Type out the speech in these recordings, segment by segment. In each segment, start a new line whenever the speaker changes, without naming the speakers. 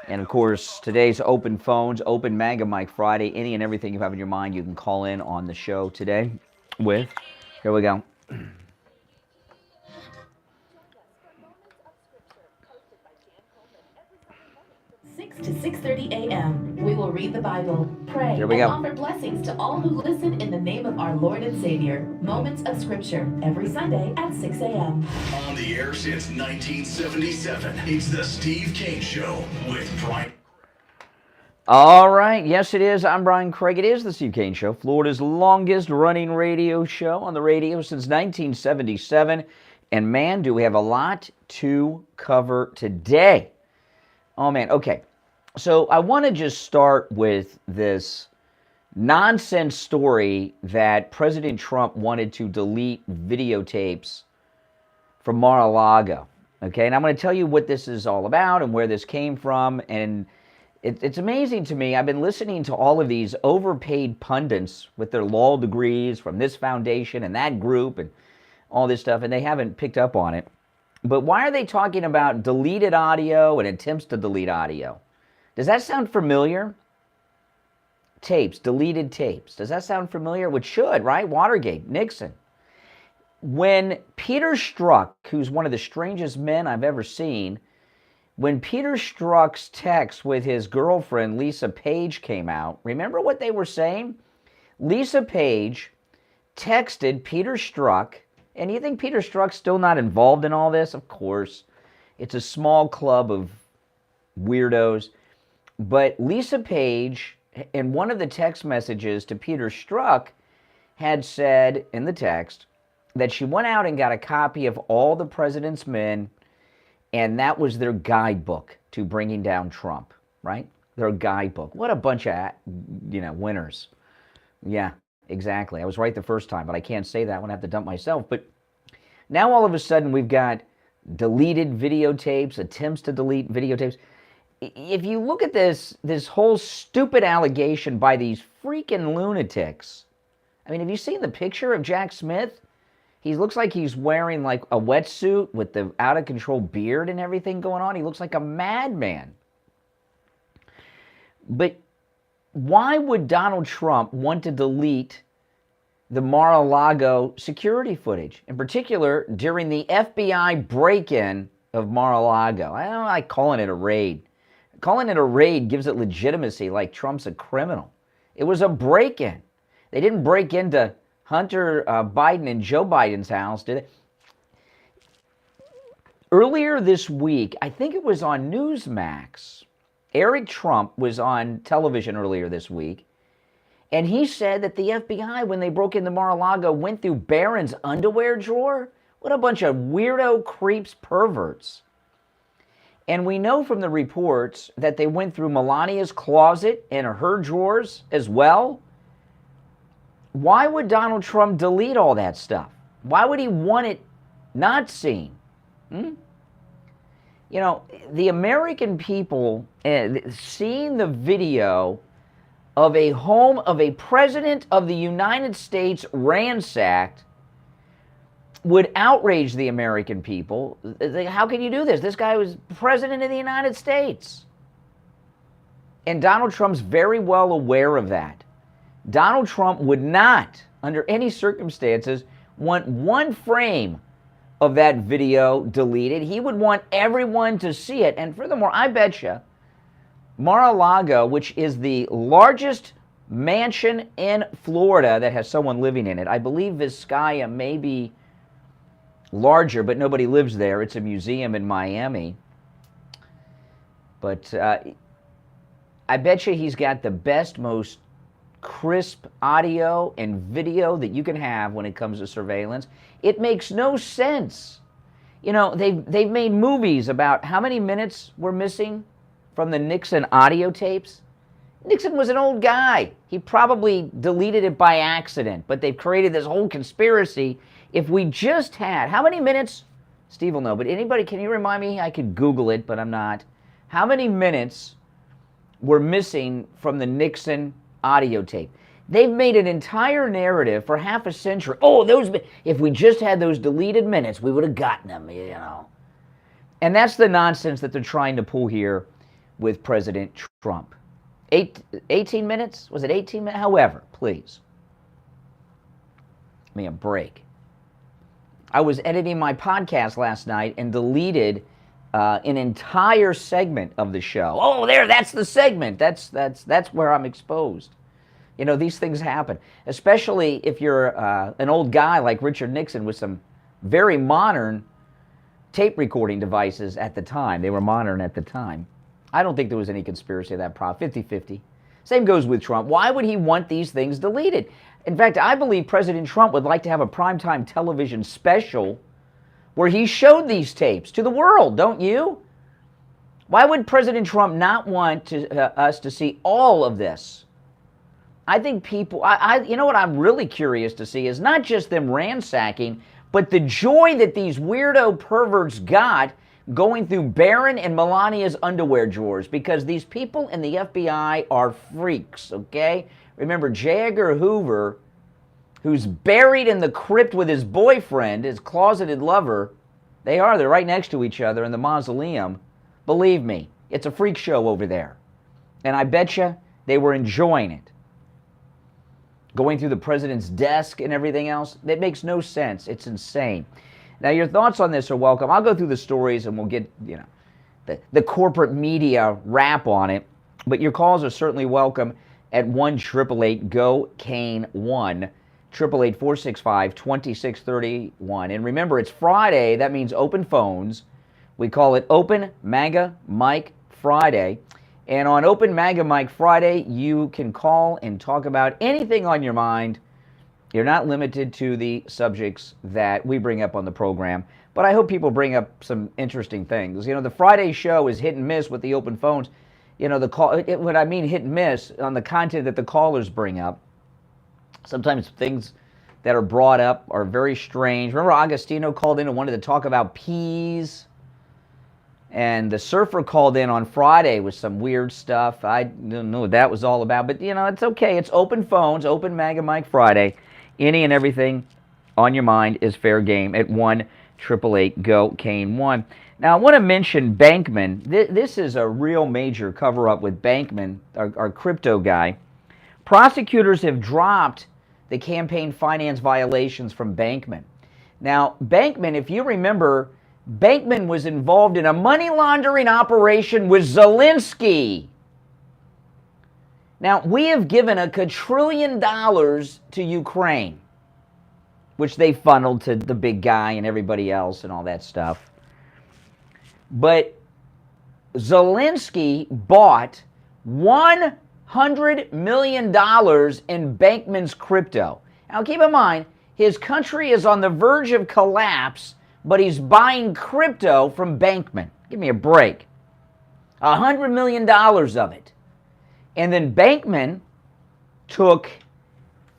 And of course, today's open phones, open Manga Mike Friday. Any and everything you have in your mind, you can call in on the show today with. Here we go.
6 to 6:30 a.m. We will read the Bible, pray,
Here we
and
go.
offer blessings to all who listen in the name of our Lord and Savior. Moments of Scripture every Sunday at 6 a.m.
On the air since 1977, it's the Steve King Show with Brian.
All right, yes it is. I'm Brian Craig. It is the Steve Kane Show, Florida's longest running radio show on the radio since 1977. And man, do we have a lot to cover today. Oh man, okay. So I want to just start with this nonsense story that President Trump wanted to delete videotapes from Mar-a-Lago. Okay, and I'm going to tell you what this is all about and where this came from. And it's amazing to me. I've been listening to all of these overpaid pundits with their law degrees from this foundation and that group and all this stuff, and they haven't picked up on it. But why are they talking about deleted audio and attempts to delete audio? Does that sound familiar? Tapes, deleted tapes. Does that sound familiar? Which should, right? Watergate, Nixon. When Peter Strzok, who's one of the strangest men I've ever seen, when Peter Strzok's text with his girlfriend Lisa Page came out, remember what they were saying? Lisa Page texted Peter Strzok. And you think Peter Strzok's still not involved in all this? Of course. It's a small club of weirdos. But Lisa Page, in one of the text messages to Peter Strzok, had said in the text that she went out and got a copy of All the President's Men, and that was their guidebook to bringing down Trump, right? Their guidebook. What a bunch of, winners. Yeah. Exactly. I was right the first time, but I can't say that when I have to dump myself. But now all of a sudden we've got deleted videotapes, attempts to delete videotapes. If you look at this whole stupid allegation by these freaking lunatics, I mean, have you seen the picture of Jack Smith? He looks like he's wearing like a wetsuit with the out-of-control beard and everything going on. He looks like a madman. But why would Donald Trump want to delete the Mar-a-Lago security footage? In particular, during the FBI break-in of Mar-a-Lago. I don't like calling it a raid. Calling it a raid gives it legitimacy like Trump's a criminal. It was a break-in. They didn't break into Hunter Biden and Joe Biden's house, did they? Earlier this week, I think it was on Newsmax, Eric Trump was on television earlier this week, and he said that the FBI, when they broke into Mar-a-Lago, went through Barron's underwear drawer. What a bunch of weirdo creeps, perverts. And we know from the reports that they went through Melania's closet and her drawers as well. Why would Donald Trump delete all that stuff? Why would he want it not seen? You know, the American people, seeing the video of a home of a president of the United States ransacked would outrage the American people. How can you do this? This guy was president of the United States. And Donald Trump's very well aware of that. Donald Trump would not, under any circumstances, want one frame of that video deleted. He would want everyone to see it. And furthermore, I bet you Mar-a-Lago, which is the largest mansion in Florida that has someone living in it. I believe Vizcaya may be larger, but nobody lives there. It's a museum in Miami. But I bet you he's got the best, most crisp audio and video that you can have when it comes to surveillance. It makes no sense. You know, they've made movies about how many minutes were missing from the Nixon audio tapes. Nixon was an old guy. He probably deleted it by accident, but they've created this whole conspiracy. If we just had, how many minutes? Steve will know, but anybody, can you remind me? I could Google it, but I'm not. How many minutes were missing from the Nixon audio tape? They've made an entire narrative for half a century. Oh, if we just had those deleted minutes, we would have gotten them, you know. And that's the nonsense that they're trying to pull here with President Trump. 18 minutes? Was it 18 minutes? However, please. Give me a break. I was editing my podcast last night and deleted an entire segment of the show. Oh, that's the segment. That's where I'm exposed. You know, these things happen, especially if you're an old guy like Richard Nixon with some very modern tape recording devices at the time. They were modern at the time. I don't think there was any conspiracy of that problem. 50-50. Same goes with Trump. Why would he want these things deleted? In fact, I believe President Trump would like to have a primetime television special where he showed these tapes to the world, don't you? Why would President Trump not want us to see all of this? I think people, you know what I'm really curious to see is not just them ransacking, but the joy that these weirdo perverts got going through Barron and Melania's underwear drawers, because these people in the FBI are freaks, okay? Remember, J. Edgar Hoover, who's buried in the crypt with his boyfriend, his closeted lover, they're right next to each other in the mausoleum. Believe me, it's a freak show over there. And I bet you they were enjoying it. Going through the president's desk and everything else, that makes no sense. It's insane. Now, your thoughts on this are welcome. I'll go through the stories and we'll get, the corporate media wrap on it. But your calls are certainly welcome at 1-888-GO-CANE-1, 888-465-2631. And remember, it's Friday. That means open phones. We call it Open MAGA Mike Friday. And on Open MAGA Mike Friday, you can call and talk about anything on your mind. You're not limited to the subjects that we bring up on the program, but I hope people bring up some interesting things. The Friday show is hit and miss with the open phones. What I mean hit and miss on the content that the callers bring up. Sometimes things that are brought up are very strange. Remember Agostino called in and wanted to talk about peas? And the surfer called in on Friday with some weird stuff. I don't know what that was all about, but it's okay. It's open phones, Open MAGA Mike Friday. Any and everything on your mind is fair game at 1-888-GO-CANE-1. Now, I want to mention Bankman. This is a real major cover-up with Bankman, our crypto guy. Prosecutors have dropped the campaign finance violations from Bankman. Now, Bankman, if you remember, Bankman was involved in a money laundering operation with Zelensky. Now, we have given $1 quadrillion to Ukraine, which they funneled to the big guy and everybody else and all that stuff. But Zelensky bought $100 million in Bankman's crypto. Now, keep in mind, his country is on the verge of collapse, but he's buying crypto from Bankman. Give me a break. $100 million of it. And then Bankman took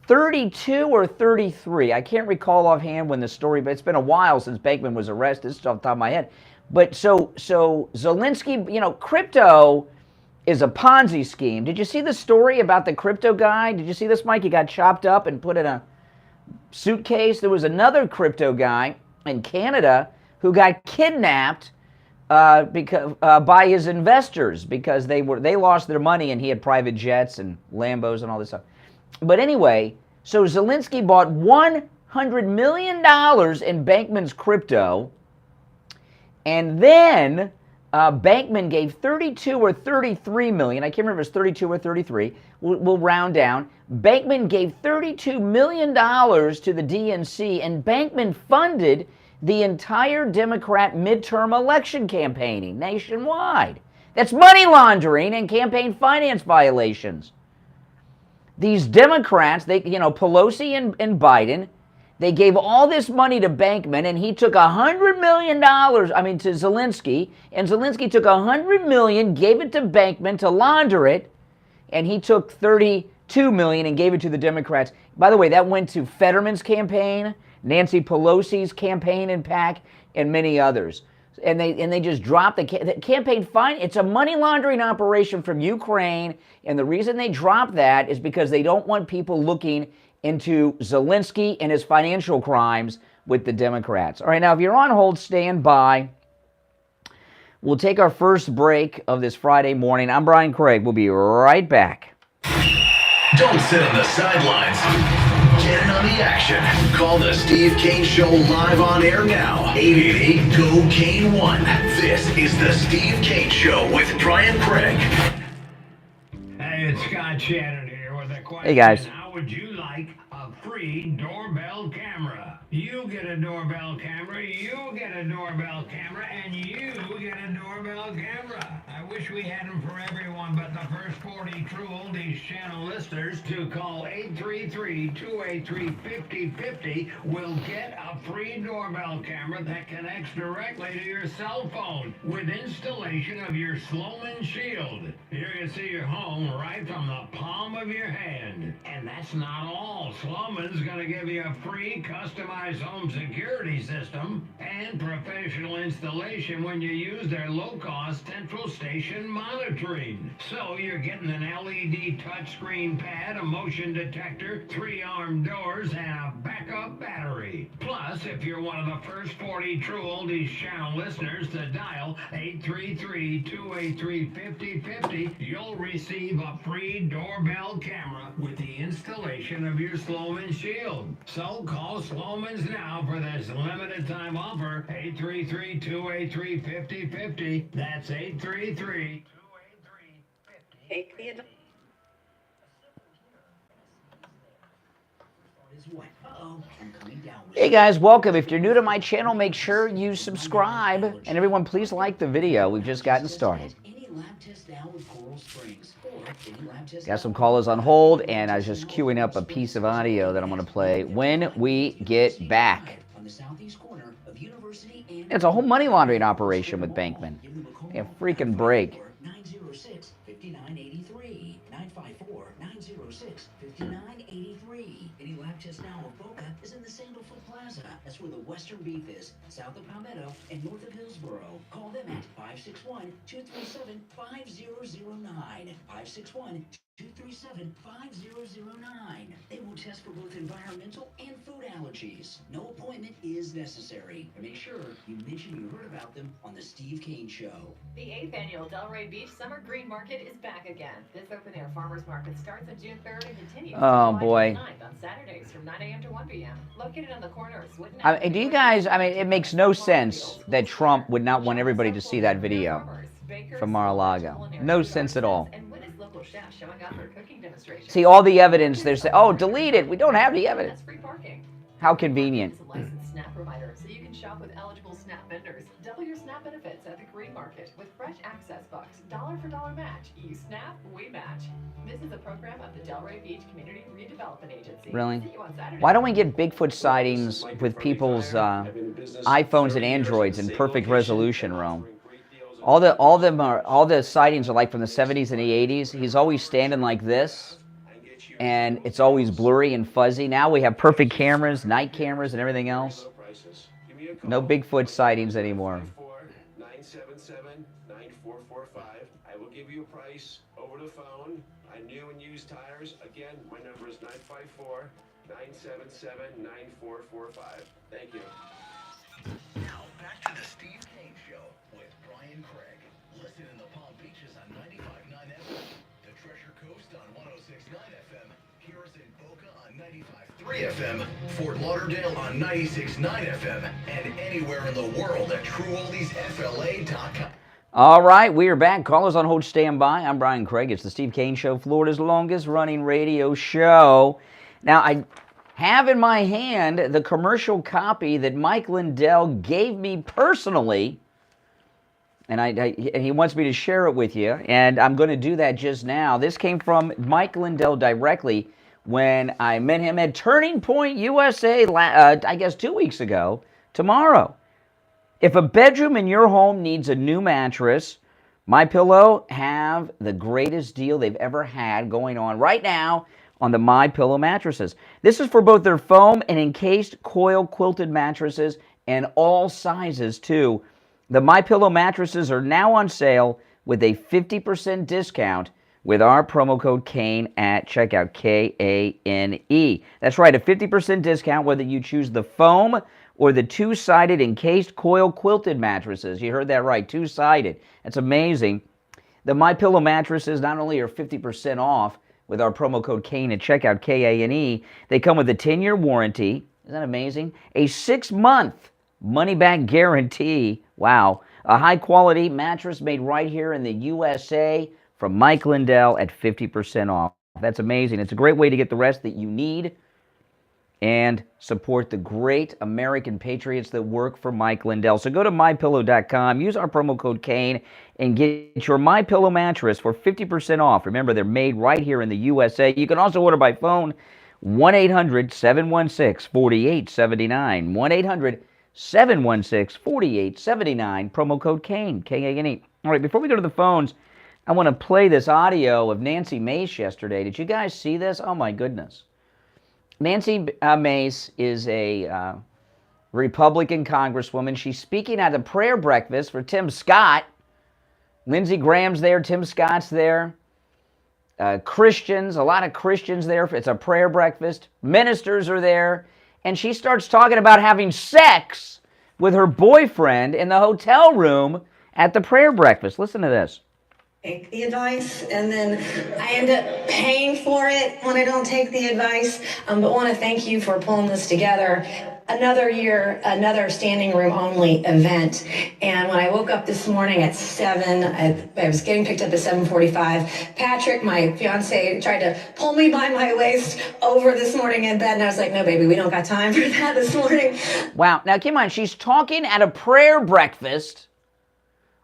32 or 33. I can't recall offhand when the story, but it's been a while since Bankman was arrested. This is off the top of my head. But so Zelensky, crypto is a Ponzi scheme. Did you see the story about the crypto guy? Did you see this, Mike? He got chopped up and put in a suitcase. There was another crypto guy in Canada who got kidnapped by his investors because they lost their money and he had private jets and Lambos and all this stuff. But anyway, so Zelensky bought $100 million in Bankman's crypto, and then Bankman gave 32 or 33 million. I can't remember if it's 32 or 33. We'll round down. Bankman gave $32 million to the DNC, and Bankman funded the entire Democrat midterm election campaigning nationwide. That's money laundering and campaign finance violations. These Democrats, Pelosi and Biden, they gave all this money to Bankman, and he took $100 million, to Zelensky, and Zelensky took $100 million, gave it to Bankman to launder it, and he took $32 million and gave it to the Democrats. By the way, that went to Fetterman's campaign, Nancy Pelosi's campaign and PAC, and many others. And they just dropped the campaign fine. It's a money laundering operation from Ukraine, and the reason they dropped that is because they don't want people looking into Zelensky and his financial crimes with the Democrats. All right, now if you're on hold, stand by. We'll take our first break of this Friday morning. I'm Brian Craig. We'll be right back.
Don't sit on the sidelines. Get in on the action. Call the Steve Kane Show live on air now. 888-GO-KANE-1. This is the Steve Kane Show with Brian Craig.
Hey, it's Scott Shannon here with a question.
Hey, guys.
How would you like a free doorbell camera? You get a doorbell camera, you get a doorbell camera, and you get a doorbell camera. I wish we had them for everyone, but the first 40 true oldies channel listeners to call 833-283-5050 will get a free doorbell camera that connects directly to your cell phone with installation of your Sloman Shield. Here you see your home right from the palm of your hand. And that's not all. Sloman's going to give you a free customized home security system and professional installation when you use their low-cost central station monitoring. So you're getting an LED touchscreen pad, a motion detector, 3-arm doors, and a backup battery. Plus, if you're one of the first 40 True Oldies channel listeners to dial 833-283-5050, you'll receive a free doorbell camera with the installation of your Sloman Shield. So call Sloman's now for this limited time offer, 833-283-5050. That's 833-283-5050.
Hey guys, welcome. If you're new to my channel, make sure you subscribe. And everyone, please like the video. We've just gotten started. Got some callers on hold, and I was just queuing up a piece of audio that I'm going to play when we get back. It's a whole money laundering operation with Bankman. A freaking break.
906-5983. 954-906-5983. Any lab test now of Boca is in the Sandalfoot Plaza. That's where the Western Beef is, south of Palmetto and north of Hillsboro. Call them at 561-237-5009. 561-237-5009. They will test for both environmental and food allergies. No appointment is necessary. And make sure you mention you heard about them on the Steve Kane Show.
The 8th annual Delray Beach Summer Green Market is back again. This open-air farmers market starts on June 3rd and continues
Oh,
to
boy.
July 29th on Saturdays from 9 a.m. to 1 p.m. Located on the corner of Swinton.
Do you guys, it makes no sense that Trump would not want everybody to see that video from Mar-a-Lago. No sense at all. See, all the evidence, they're saying, oh, delete it. We don't have the evidence. How convenient.
It's a licensed SNAP provider, so you can shop with eligible SNAP vendors. Double your SNAP benefits at the Green Market with fresh access bucks, dollar-for-dollar match. You SNAP, we match. This is a program of the Delray Beach Community Redevelopment Agency.
Really?
See you on Saturday.
Why don't we get Bigfoot sightings with people's iPhones and Androids in perfect resolution, Rome? All the sightings are like from the 70s and the 80s. He's always standing like this, and it's always blurry and fuzzy. Now we have perfect cameras, night cameras, and everything else. No Bigfoot sightings anymore.
977-9445. I will give you a price over the phone on new and used tires. Again, my number is 954-977-9445. Thank you.
Now back to the Steve Kane Show with Brian Craig. Listen in the Palm Beaches on 95.9 FM, the Treasure Coast on 106.9 FM, hear us in Boca on 95.3 FM, Fort Lauderdale on 96.9 FM, and anywhere in the world at TrueOldiesFLA.com.
All right, we are back. Callers on hold, stand by. I'm Brian Craig. It's the Steve Kane Show, Florida's longest running radio show. Now, I have in my hand the commercial copy that Mike Lindell gave me personally, and he wants me to share it with you, and I'm going to do that just now. This came from Mike Lindell directly when I met him at Turning Point USA, I guess 2 weeks ago, tomorrow. If a bedroom in your home needs a new mattress, MyPillow have the greatest deal they've ever had going on right now on the MyPillow mattresses. This is for both their foam and encased coil quilted mattresses and all sizes too. The MyPillow mattresses are now on sale with a 50% discount with our promo code KANE at checkout, K-A-N-E. That's right, a 50% discount whether you choose the foam or the two-sided encased coil quilted mattresses. You heard that right, two-sided. That's amazing. The MyPillow mattresses not only are 50% off with our promo code KANE at checkout, KANE, they come with a 10-year warranty. Isn't that amazing? A 6-month money-back guarantee. Wow. A high-quality mattress made right here in the USA from Mike Lindell at 50% off. That's amazing. It's a great way to get the rest that you need and support the great American patriots that work for Mike Lindell. So go to MyPillow.com, use our promo code KANE, and get your MyPillow mattress for 50% off. Remember, they're made right here in the USA. You can also order by phone, 1-800-716-4879. 1-800-716-4879, promo code KANE, K-A-N-E. All right, before we go to the phones, I want to play this audio of Nancy Mace yesterday. Did you guys see this? Oh, my goodness. Nancy Mace is a Republican congresswoman. She's speaking at a prayer breakfast for Tim Scott. Lindsey Graham's there. Tim Scott's there. Christians, a lot of Christians there. It's a prayer breakfast. Ministers are there. And she starts talking about having sex with her boyfriend in the hotel room at the prayer breakfast. Listen to this.
Take the advice, and then I end up paying for it when I don't take the advice. But want to thank you for pulling this together. Another year, another standing room only event. And when I woke up this morning at 7, I was getting picked up at 7:45. Patrick, my fiance, tried to pull me by my waist over this morning in bed, and I was like, no, baby, we don't got time for that this morning.
Wow. Now, keep in mind, she's talking at a prayer breakfast.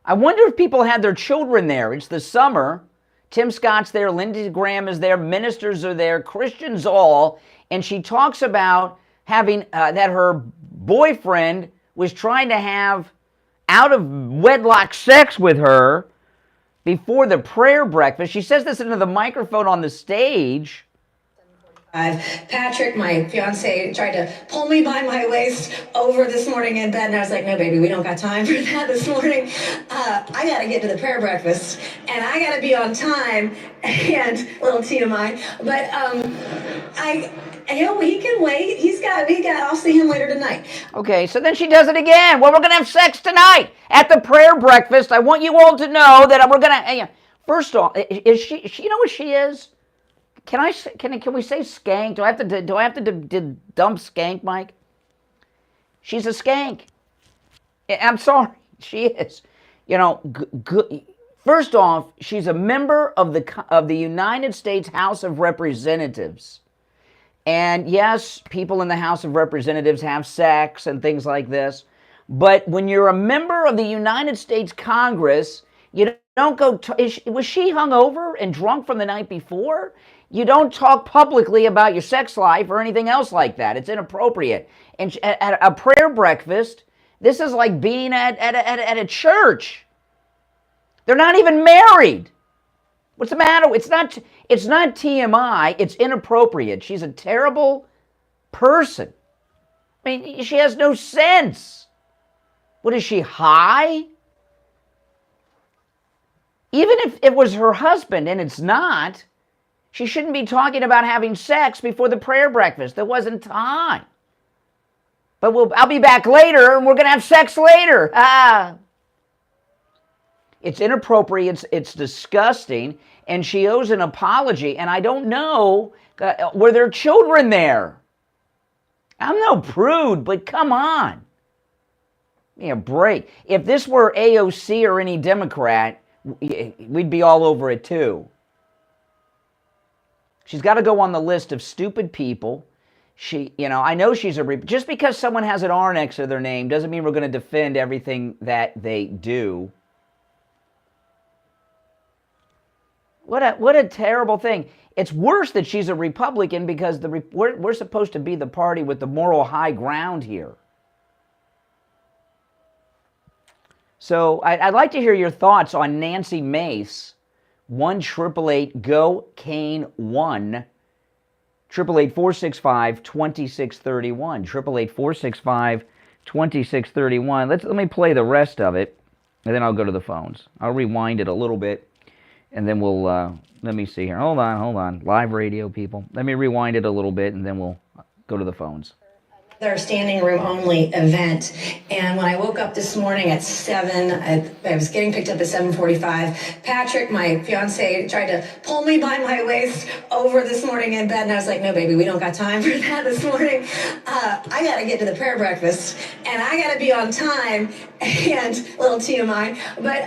I wonder if people had their children there. It's the summer. Tim Scott's there. Lindsey Graham is there. Ministers are there. Christians all. And she talks about having that her boyfriend was trying to have out-of-wedlock sex with her before the prayer breakfast. She says this into the microphone on the stage.
Patrick, my fiance, tried to pull me by my waist over this morning in bed, and I was like, no, baby, we don't got time for that this morning. I got to get to the prayer breakfast, and I got to be on time, and a little TMI, but he can wait. I'll see him later tonight.
Okay, so then she does it again. Well, we're going to have sex tonight at the prayer breakfast. I want you all to know that we're going to, first off, is she you know what she is? Can we say skank? Do I have to dump skank, Mike? She's a skank. I'm sorry, she is. First off, she's a member of the United States House of Representatives. And yes, people in the House of Representatives have sex and things like this. But when you're a member of the United States Congress, you don't go. Was she hungover and drunk from the night before? You don't talk publicly about your sex life or anything else like that. It's inappropriate. And at a prayer breakfast, this is like being at a church. They're not even married. What's the matter? It's not TMI. It's inappropriate. She's a terrible person. I mean, she has no sense. What is she, high? Even if it was her husband, and it's not, she shouldn't be talking about having sex before the prayer breakfast. There wasn't time. But I'll be back later, and we're going to have sex later. It's inappropriate. It's disgusting. And she owes an apology. And I don't know, were there children there? I'm no prude, but come on. Give me a break. If this were AOC or any Democrat, we'd be all over it too. She's got to go on the list of stupid people. I know she's just because someone has an R next to their name doesn't mean we're going to defend everything that they do. What a terrible thing. It's worse that she's a Republican because we're supposed to be the party with the moral high ground here. So I'd like to hear your thoughts on Nancy Mace. 1-888-GO-KANE 1 888-465-2631 888-465-2631. Let me play the rest of it, and then I'll go to the phones. I'll rewind it a little bit, and then we'll let me see here. Hold on. Live radio, people. Let me rewind it a little bit, and then we'll go to the phones.
their standing room only event. And when I woke up this morning at 7, I was getting picked up at 7:45. Patrick, my fiance, tried to pull me by my waist over this morning in bed, and I was like, no, baby, we don't got time for that this morning. I got to get to the prayer breakfast, and I got to be on time, and a little TMI, but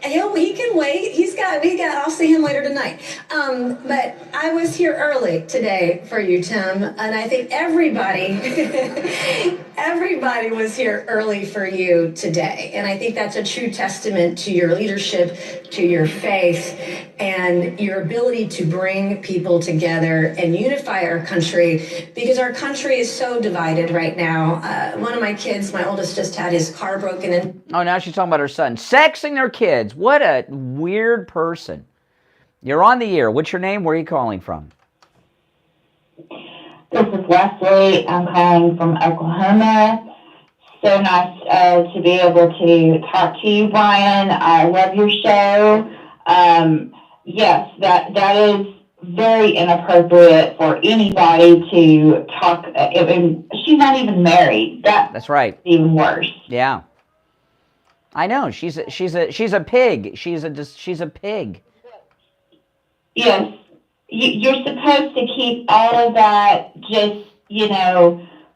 he can wait. I'll see him later tonight. But I was here early today for you, Tim, and I think everybody was here early for you today. And I think that's a true testament to your leadership, to your faith, and your ability to bring people together and unify our country, because our country is so divided right now. One of my kids, my oldest, just had his car broken in.
Oh, now she's talking about her son. Sexing their kids. What a weird person. You're on the air. What's your name? Where are you calling from?
This is Leslie. I'm calling from Oklahoma. So nice to be able to talk to you, Brian. I love your show. Yes, that is very inappropriate for anybody to talk. She's not even married.
That's right.
Even worse.
Yeah. I know. She's a pig. She's a pig.
Yes. You're supposed to keep all of that just,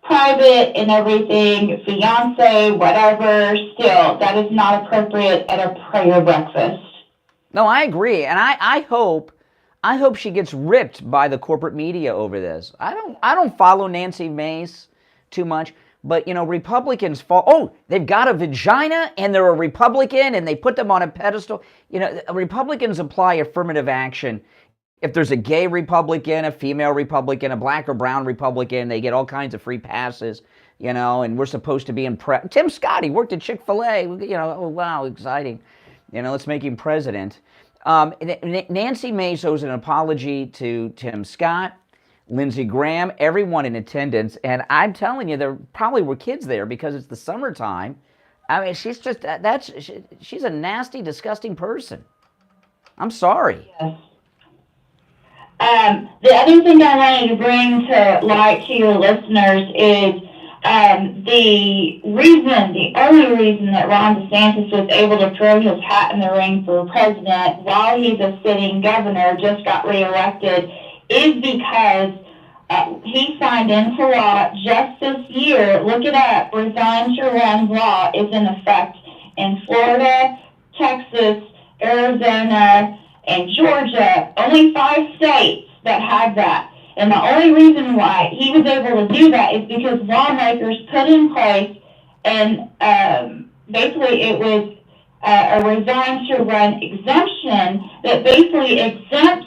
private and everything, fiance, whatever. Still, that is not appropriate at a prayer breakfast.
No, I agree. And I hope she gets ripped by the corporate media over this. I don't follow Nancy Mace too much, but Republicans fall. Oh, they've got a vagina and they're a Republican and they put them on a pedestal. Republicans apply affirmative action. If there's a gay Republican, a female Republican, a black or brown Republican, they get all kinds of free passes, and we're supposed to be impressed. Tim Scott, he worked at Chick-fil-A, oh, wow, exciting. Let's make him president. Nancy Mace owes an apology to Tim Scott, Lindsey Graham, everyone in attendance, and I'm telling you, there probably were kids there because it's the summertime. I mean, she's just, she's a nasty, disgusting person. I'm sorry.
Yes. The other thing I wanted to bring to light to your listeners is the only reason that Ron DeSantis was able to throw his hat in the ring for president while he's a sitting governor, just got reelected, is because he signed into law just this year. Look it up. Resign to run law is in effect in Florida, Texas, Arizona, and Georgia. Only 5 states that have that. And the only reason why he was able to do that is because lawmakers put in place, and basically it was a resign to run exemption that basically exempts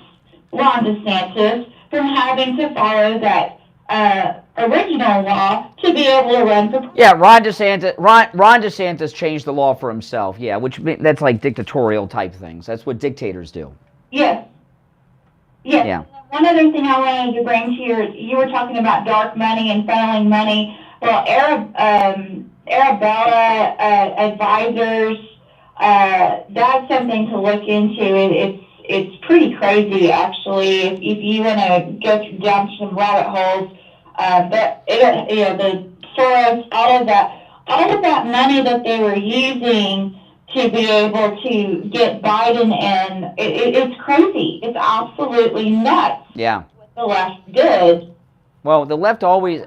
Ron DeSantis from having to follow that original law to be able to run for president.
Yeah, Ron DeSantis changed the law for himself. Yeah, that's like dictatorial type things. That's what dictators do.
Yes. Yes.
Yeah.
One other thing I wanted to bring to you were talking about dark money and funneling money. Well, Arabella advisors, that's something to look into. It's pretty crazy, actually. If you want to go down some rabbit holes, the Soros, all of that money that they were using to be able to get Biden in, it's crazy. It's absolutely nuts.
Yeah.
The left did.
Well, the left always.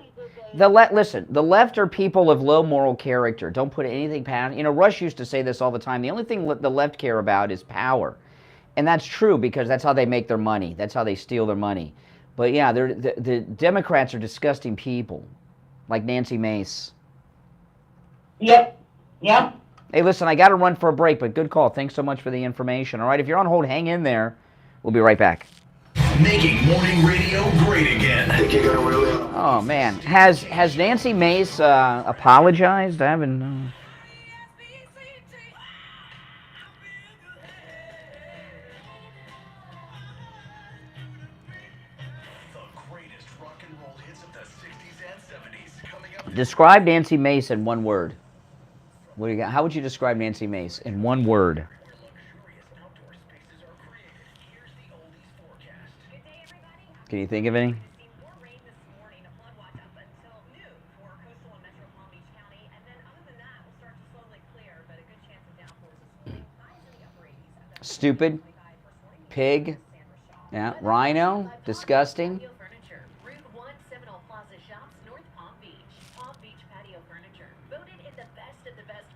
Listen, the left are people of low moral character. Don't put anything past. Rush used to say this all the time. The only thing the left care about is power. And that's true because that's how they make their money. That's how they steal their money. But yeah, the Democrats are disgusting people, like Nancy Mace.
Yep.
Hey, listen, I got to run for a break, but good call. Thanks so much for the information. All right, if you're on hold, hang in there. We'll be right back.
Making morning radio great again.
Oh, man. Has Nancy Mace apologized? I haven't... Describe Nancy Mace in one word. What do you got? How would you describe Nancy Mace in one word? Can you think of any? Stupid. Pig. Yeah. Rhino. Disgusting.
Patio Furniture, Route 1 Seminole Plaza Shops, North Palm Beach. Palm Beach Patio Furniture, voted in the best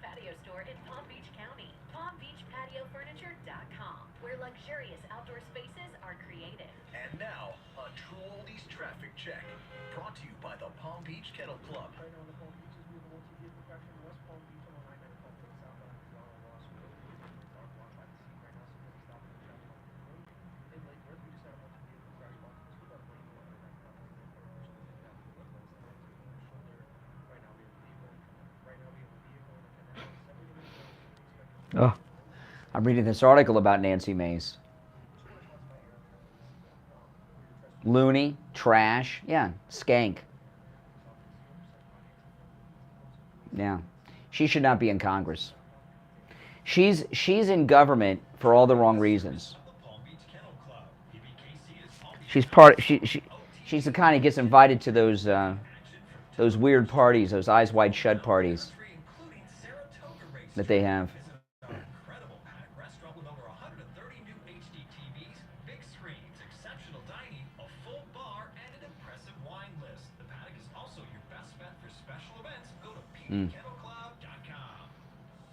patio store in Palm Beach County. PalmBeachPatioFurniture.com, where luxurious outdoor spaces are created.
And now, a True Oldies traffic check. Brought to you by the Palm Beach Kennel Club.
Oh, I'm reading this article about Nancy Mace. Loony, trash, yeah, skank. Yeah, she should not be in Congress. She's in government for all the wrong reasons. She's she's the kind that gets invited to those weird parties, those eyes wide shut parties that they have.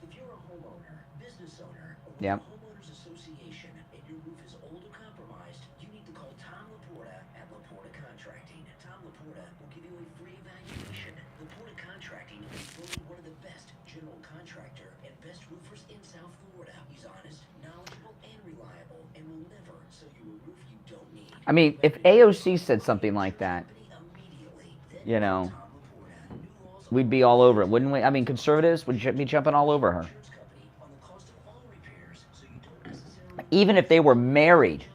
If you're a homeowner, business owner, or with
Yep.
a homeowners association, and your roof is old or compromised, you need to call Tom Laporta at Laporta Contracting. Tom Laporta will give you a free evaluation. Laporta Contracting is voted one of the best general contractor and best roofers in South Florida. He's honest, knowledgeable, and reliable, and will never sell you a roof you don't need.
I mean, if AOC said something like that, you know, we'd be all over it, wouldn't we? I mean, conservatives would be jumping all over her. Even if they were married,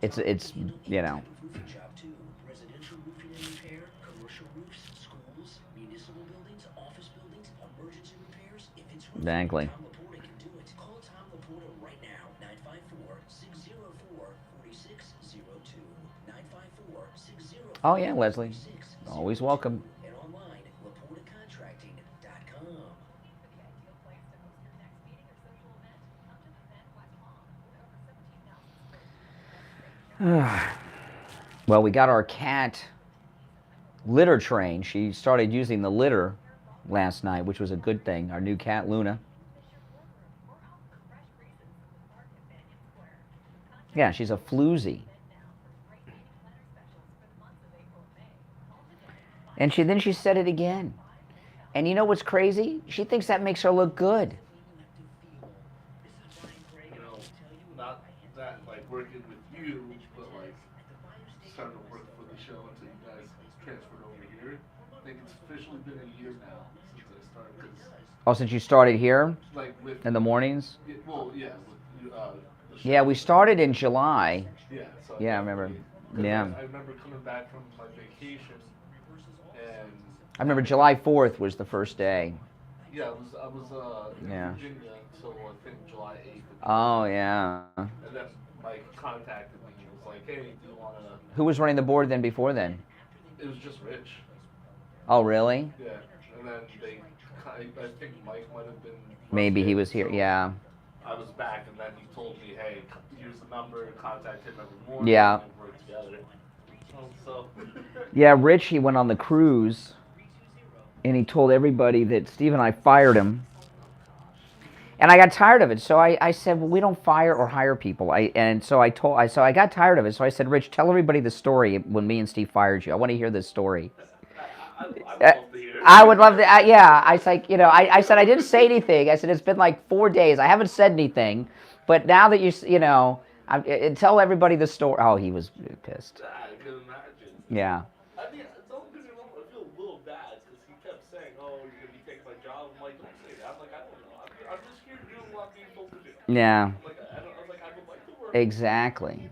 it's you know.
Residential roofing and repair, commercial roofs, schools, municipal buildings, office buildings, emergency repairs. If it's roofing,
Exactly.
Tom Laporta can do it. Call Tom Laporta right now, 954-604-4602. 954-604-4602.
Oh yeah, Leslie, always welcome.
And online, LaportaContracting.com.
Well, we got our cat litter trained. She started using the litter last night, which was a good thing. Our new cat, Luna. Yeah, she's a floozy. And then she said it again. And you know what's crazy? She thinks that makes her look good.
You know, not that like working with you, but like starting to work for the show until you guys transferred over here. I think it's officially been a year now since I started.
Oh, since you started here
Like with
in the mornings?
well, yeah. With, the show.
Yeah, we started in July.
Yeah. So
Yeah, I remember. Yeah.
I remember coming back from my vacation, and
I remember July 4th was the first day.
yeah, I was in
Yeah.
Virginia until I think July 8th.
Oh, yeah.
And then Mike contacted me and was like, "Hey, do you want to?"
Who was running the board then before then?
It was just Rich.
Oh, really?
Yeah, and then I think Mike might have been.
Maybe he was here,
so
yeah.
I was back, and then he told me, "Hey, here's the number. Contact him every morning.
Yeah.
And work together." So.
Yeah, Rich, he went on the cruise, and he told everybody that Steve and I fired him. And I got tired of it, so I said, well, we don't fire or hire people. So I got tired of it, so I said, Rich, tell everybody the story when me and Steve fired you. I want to hear this story.
I would love to hear it.
I would love to, yeah. I was like, you know, I said I didn't say anything. I said it's been like 4 days. I haven't said anything, but now that you know, tell everybody the story. Oh, he was pissed.
I can imagine.
Yeah.
I mean, it's only because I feel a little bad because he kept saying, "Oh, you're gonna be taking my job." I'm like, "Don't say that." I'm like, "I don't know. I'm just here doing what I'm being told to do."
Yeah.
I'm like, I was like, "I would like to work."
Exactly.
And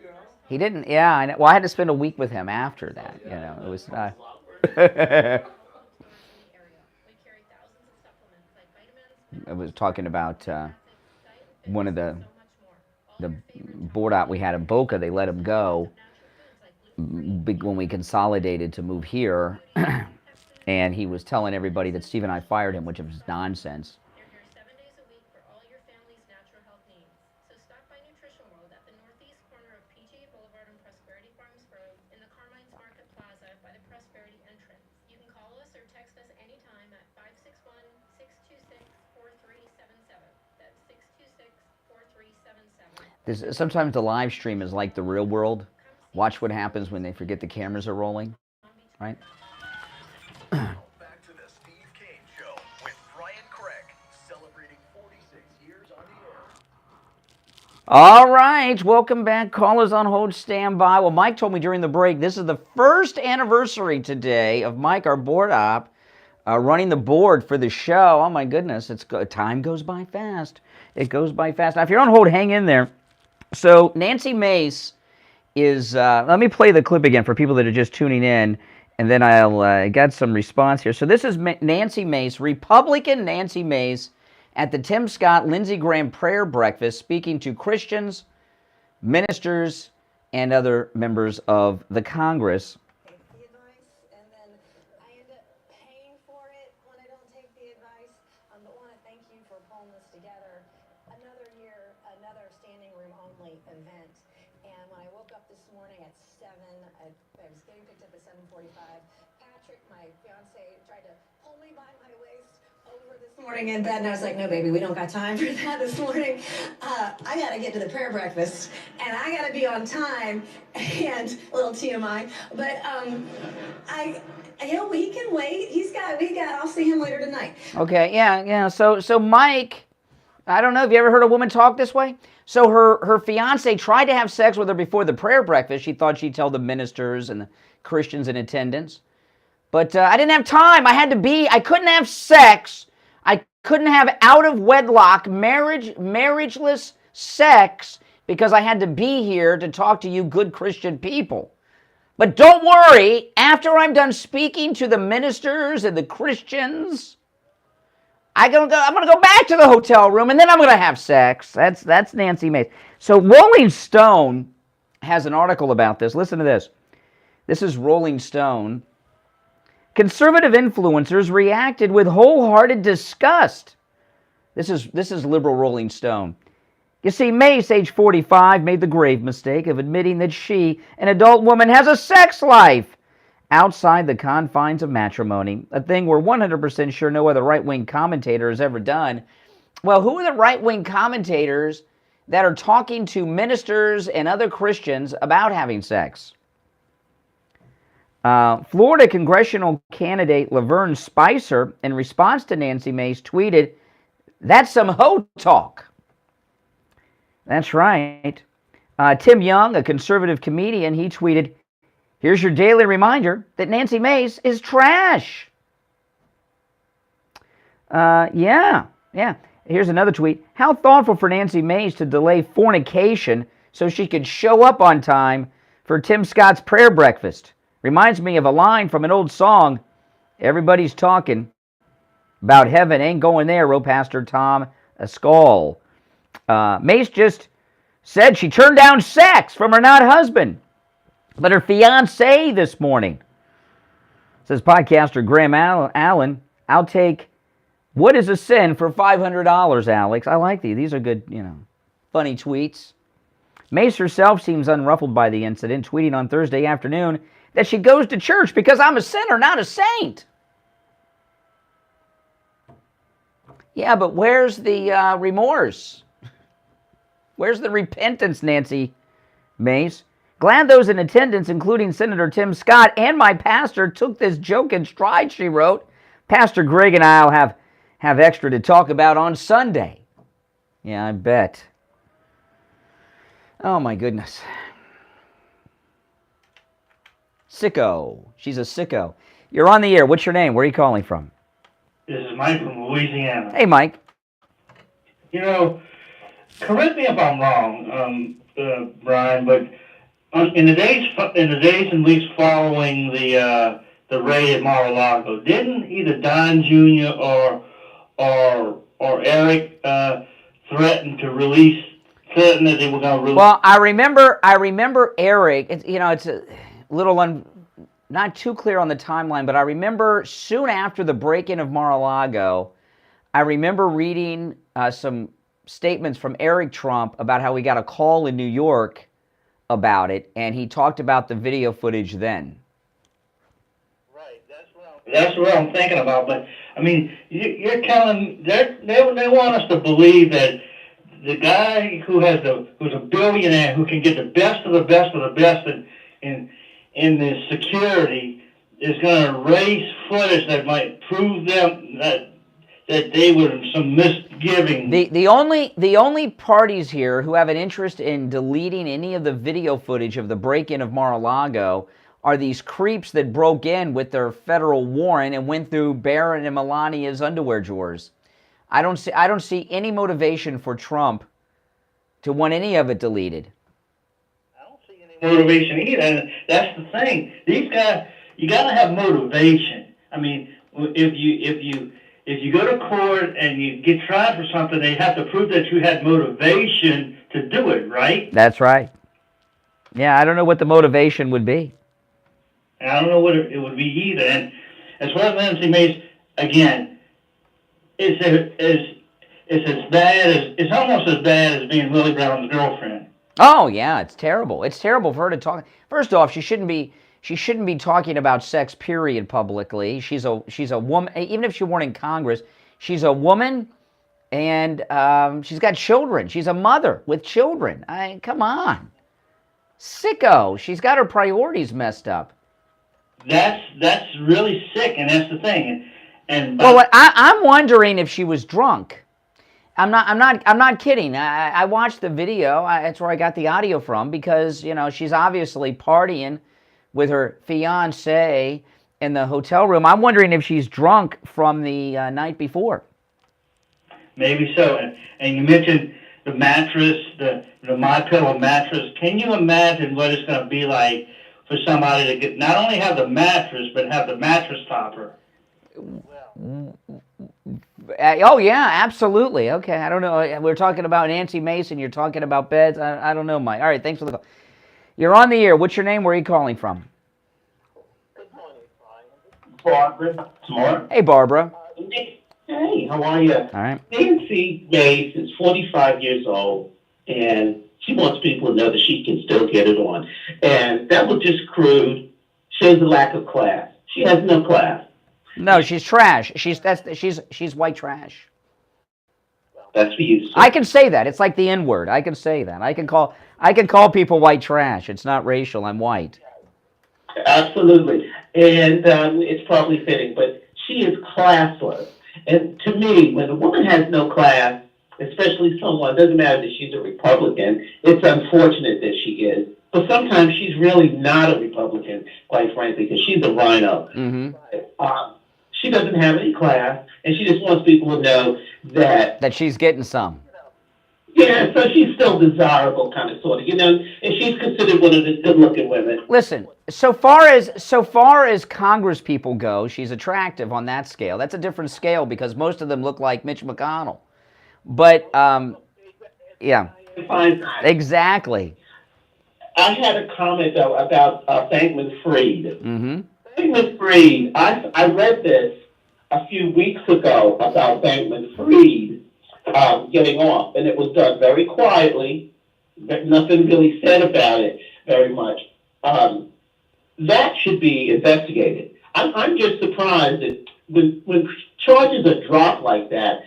you know.
He didn't. Yeah. I know. Well, I had to spend a week with him after that. You know, it was. I was talking about one of the board out we had in Boca. They let him go when we consolidated to move here, and he was telling everybody that Steve and I fired him, which was nonsense.
held at the northeast corner of PGA Boulevard and Prosperity Farms Road in the Carmine's Market Plaza by the Prosperity entrance. You can call us or text us anytime at 561-626-4377. That's 626-4377.
Sometimes the live stream is like the real world. Watch what happens when they forget the cameras are rolling, right?
Back to the Steve Kane Show with Brian Craig, celebrating 46 years on the air.
All right, welcome back. Callers on hold, stand by. Well, Mike told me during the break, this is the first anniversary today of Mike, our board op, running the board for the show. Oh my goodness, time goes by fast. It goes by fast. Now, if you're on hold, hang in there. So Nancy Mace is, let me play the clip again for people that are just tuning in, and then I'll got some response here. So this is Nancy Mace, Republican Nancy Mace, at the Tim Scott Lindsey Graham prayer breakfast, speaking to Christians, ministers, and other members of the Congress.
Take the advice, and then I end up paying for it when I don't take the advice. But want to thank you for pulling this together. Another year, another standing room only event. And when I woke up this morning at 7, I was getting picked up at 7:45. Patrick, my fiance, tried to pull me by my waist over this morning in bed, and I was like, no, baby, we don't got time for that this morning. I got to get to the prayer breakfast, and I got to be on time, and a little TMI, but he can wait. I'll see him later tonight.
Okay, yeah. So Mike, I don't know, have you ever heard a woman talk this way? So her fiance tried to have sex with her before the prayer breakfast. She thought she'd tell the ministers and the Christians in attendance. But I didn't have time. I couldn't have sex. I couldn't have out-of-wedlock, marriageless sex because I had to be here to talk to you good Christian people. But don't worry, after I'm done speaking to the ministers and the Christians, I'm going to go back to the hotel room, and then I'm going to have sex. That's Nancy Mace. So Rolling Stone has an article about this. Listen to this. This is Rolling Stone. Conservative influencers reacted with wholehearted disgust. This is liberal Rolling Stone. You see, Mace, age 45, made the grave mistake of admitting that she, an adult woman, has a sex life outside the confines of matrimony, a thing we're 100% sure no other right-wing commentator has ever done. Well, who are the right-wing commentators that are talking to ministers and other Christians about having sex? Florida congressional candidate Laverne Spicer, in response to Nancy Mace, tweeted, "That's some hoe talk." That's right. Tim Young, a conservative comedian, he tweeted, "Here's your daily reminder that Nancy Mace is trash." Yeah. Here's another tweet. "How thoughtful for Nancy Mace to delay fornication so she could show up on time for Tim Scott's prayer breakfast. Reminds me of a line from an old song, 'Everybody's talking about heaven, ain't going there,' wrote Pastor Tom Ascol. Mace just said she turned down sex from her not husband, but her fiancé this morning." Says podcaster Graham Allen, "I'll take what is a sin for $500, Alex." I like these. These are good, funny tweets. Mace herself seems unruffled by the incident, tweeting on Thursday afternoon that she goes to church because I'm a sinner, not a saint. Yeah, but where's the remorse? Where's the repentance, Nancy Mace? "Glad those in attendance, including Senator Tim Scott and my pastor, took this joke in stride," she wrote. "Pastor Greg and I'll have extra to talk about on Sunday." Yeah, I bet. Oh, my goodness. Sicko. She's a sicko. You're on the air. What's your name? Where are you calling from?
This is Mike from Louisiana.
Hey, Mike.
Correct me if I'm wrong, Brian, but in the days and weeks following the raid at Mar-a-Lago, didn't either Don Jr. or Eric threaten that they were going to release?
Well, I remember Eric. It's a little not too clear on the timeline, but I remember soon after the break-in of Mar-a-Lago, I remember reading some statements from Eric Trump about how he got a call in New York about it, and he talked about the video footage then.
Right, that's what I'm thinking about. But I mean, you're telling they want us to believe that the guy who's a billionaire who can get the best of the best of the best in the security is going to erase footage that might prove them that they were some misgiving.
The only parties here who have an interest in deleting any of the video footage of the break-in of Mar-a-Lago are these creeps that broke in with their federal warrant and went through Barron and Melania's underwear drawers. I don't see any motivation for Trump to want any of it deleted.
I don't see any motivation either. And that's the thing. These guys, you got to have motivation. I mean, if you go to court and you get tried for something, they have to prove that you had motivation to do it, right?
That's right. Yeah, I don't know what the motivation would be.
And I don't know what it would be either. And as well as Nancy Mace, again, it's almost as bad as being Willie Brown's girlfriend.
Oh yeah, it's terrible. It's terrible for her to talk. First off, she shouldn't be talking about sex, period, publicly. She's a woman. Even if she weren't in Congress, she's a woman, and she's got children. She's a mother with children. Come on, sicko. She's got her priorities messed up.
That's really sick, and that's the thing. And
well, I'm wondering if she was drunk. I'm not kidding. I watched the video. That's where I got the audio from, because she's obviously partying with her fiance in the hotel room. I'm wondering if she's drunk from the night before.
Maybe so. And you mentioned the mattress, the MyPillow mattress. Can you imagine what it's going to be like for somebody to get not only have the mattress, but have the mattress topper?
Oh yeah, absolutely. Okay, I don't know. We're talking about Nancy Mason. You're talking about beds. I don't know, Mike. All right, thanks for the call. You're on the air. What's your name? Where are you calling from?
Good morning, Brian. Barbara.
Smart.
Hey, Barbara.
Hey, how are you?
All right.
Nancy Mace is 45 years old, and she wants people to know that she can still get it on. And that was just crude. Shows a lack of class. She has no class.
No, she's trash. She's white trash.
That's for you.
I can say that. It's like the N-word. I can say that. I can call people white trash. It's not racial. I'm white.
Absolutely. And it's probably fitting, but she is classless. And to me, when a woman has no class, especially someone, doesn't matter that she's a Republican, it's unfortunate that she is. But sometimes she's really not a Republican, quite frankly, because she's a rhino.
Mm-hmm.
She doesn't have any class, and she just wants people to know that
she's getting some.
Yeah, so she's still desirable, kind of, sort of, and she's considered one of the good-looking women.
Listen, so far as Congress people go, she's attractive on that scale. That's a different scale because most of them look like Mitch McConnell. But yeah, exactly.
I had a comment though about Bankman-Fried.
Mm-hmm.
Bankman-Fried. I read this a few weeks ago about Bankman-Fried getting off, and it was done very quietly. Nothing really said about it very much. That should be investigated. I'm just surprised that when charges are dropped like that,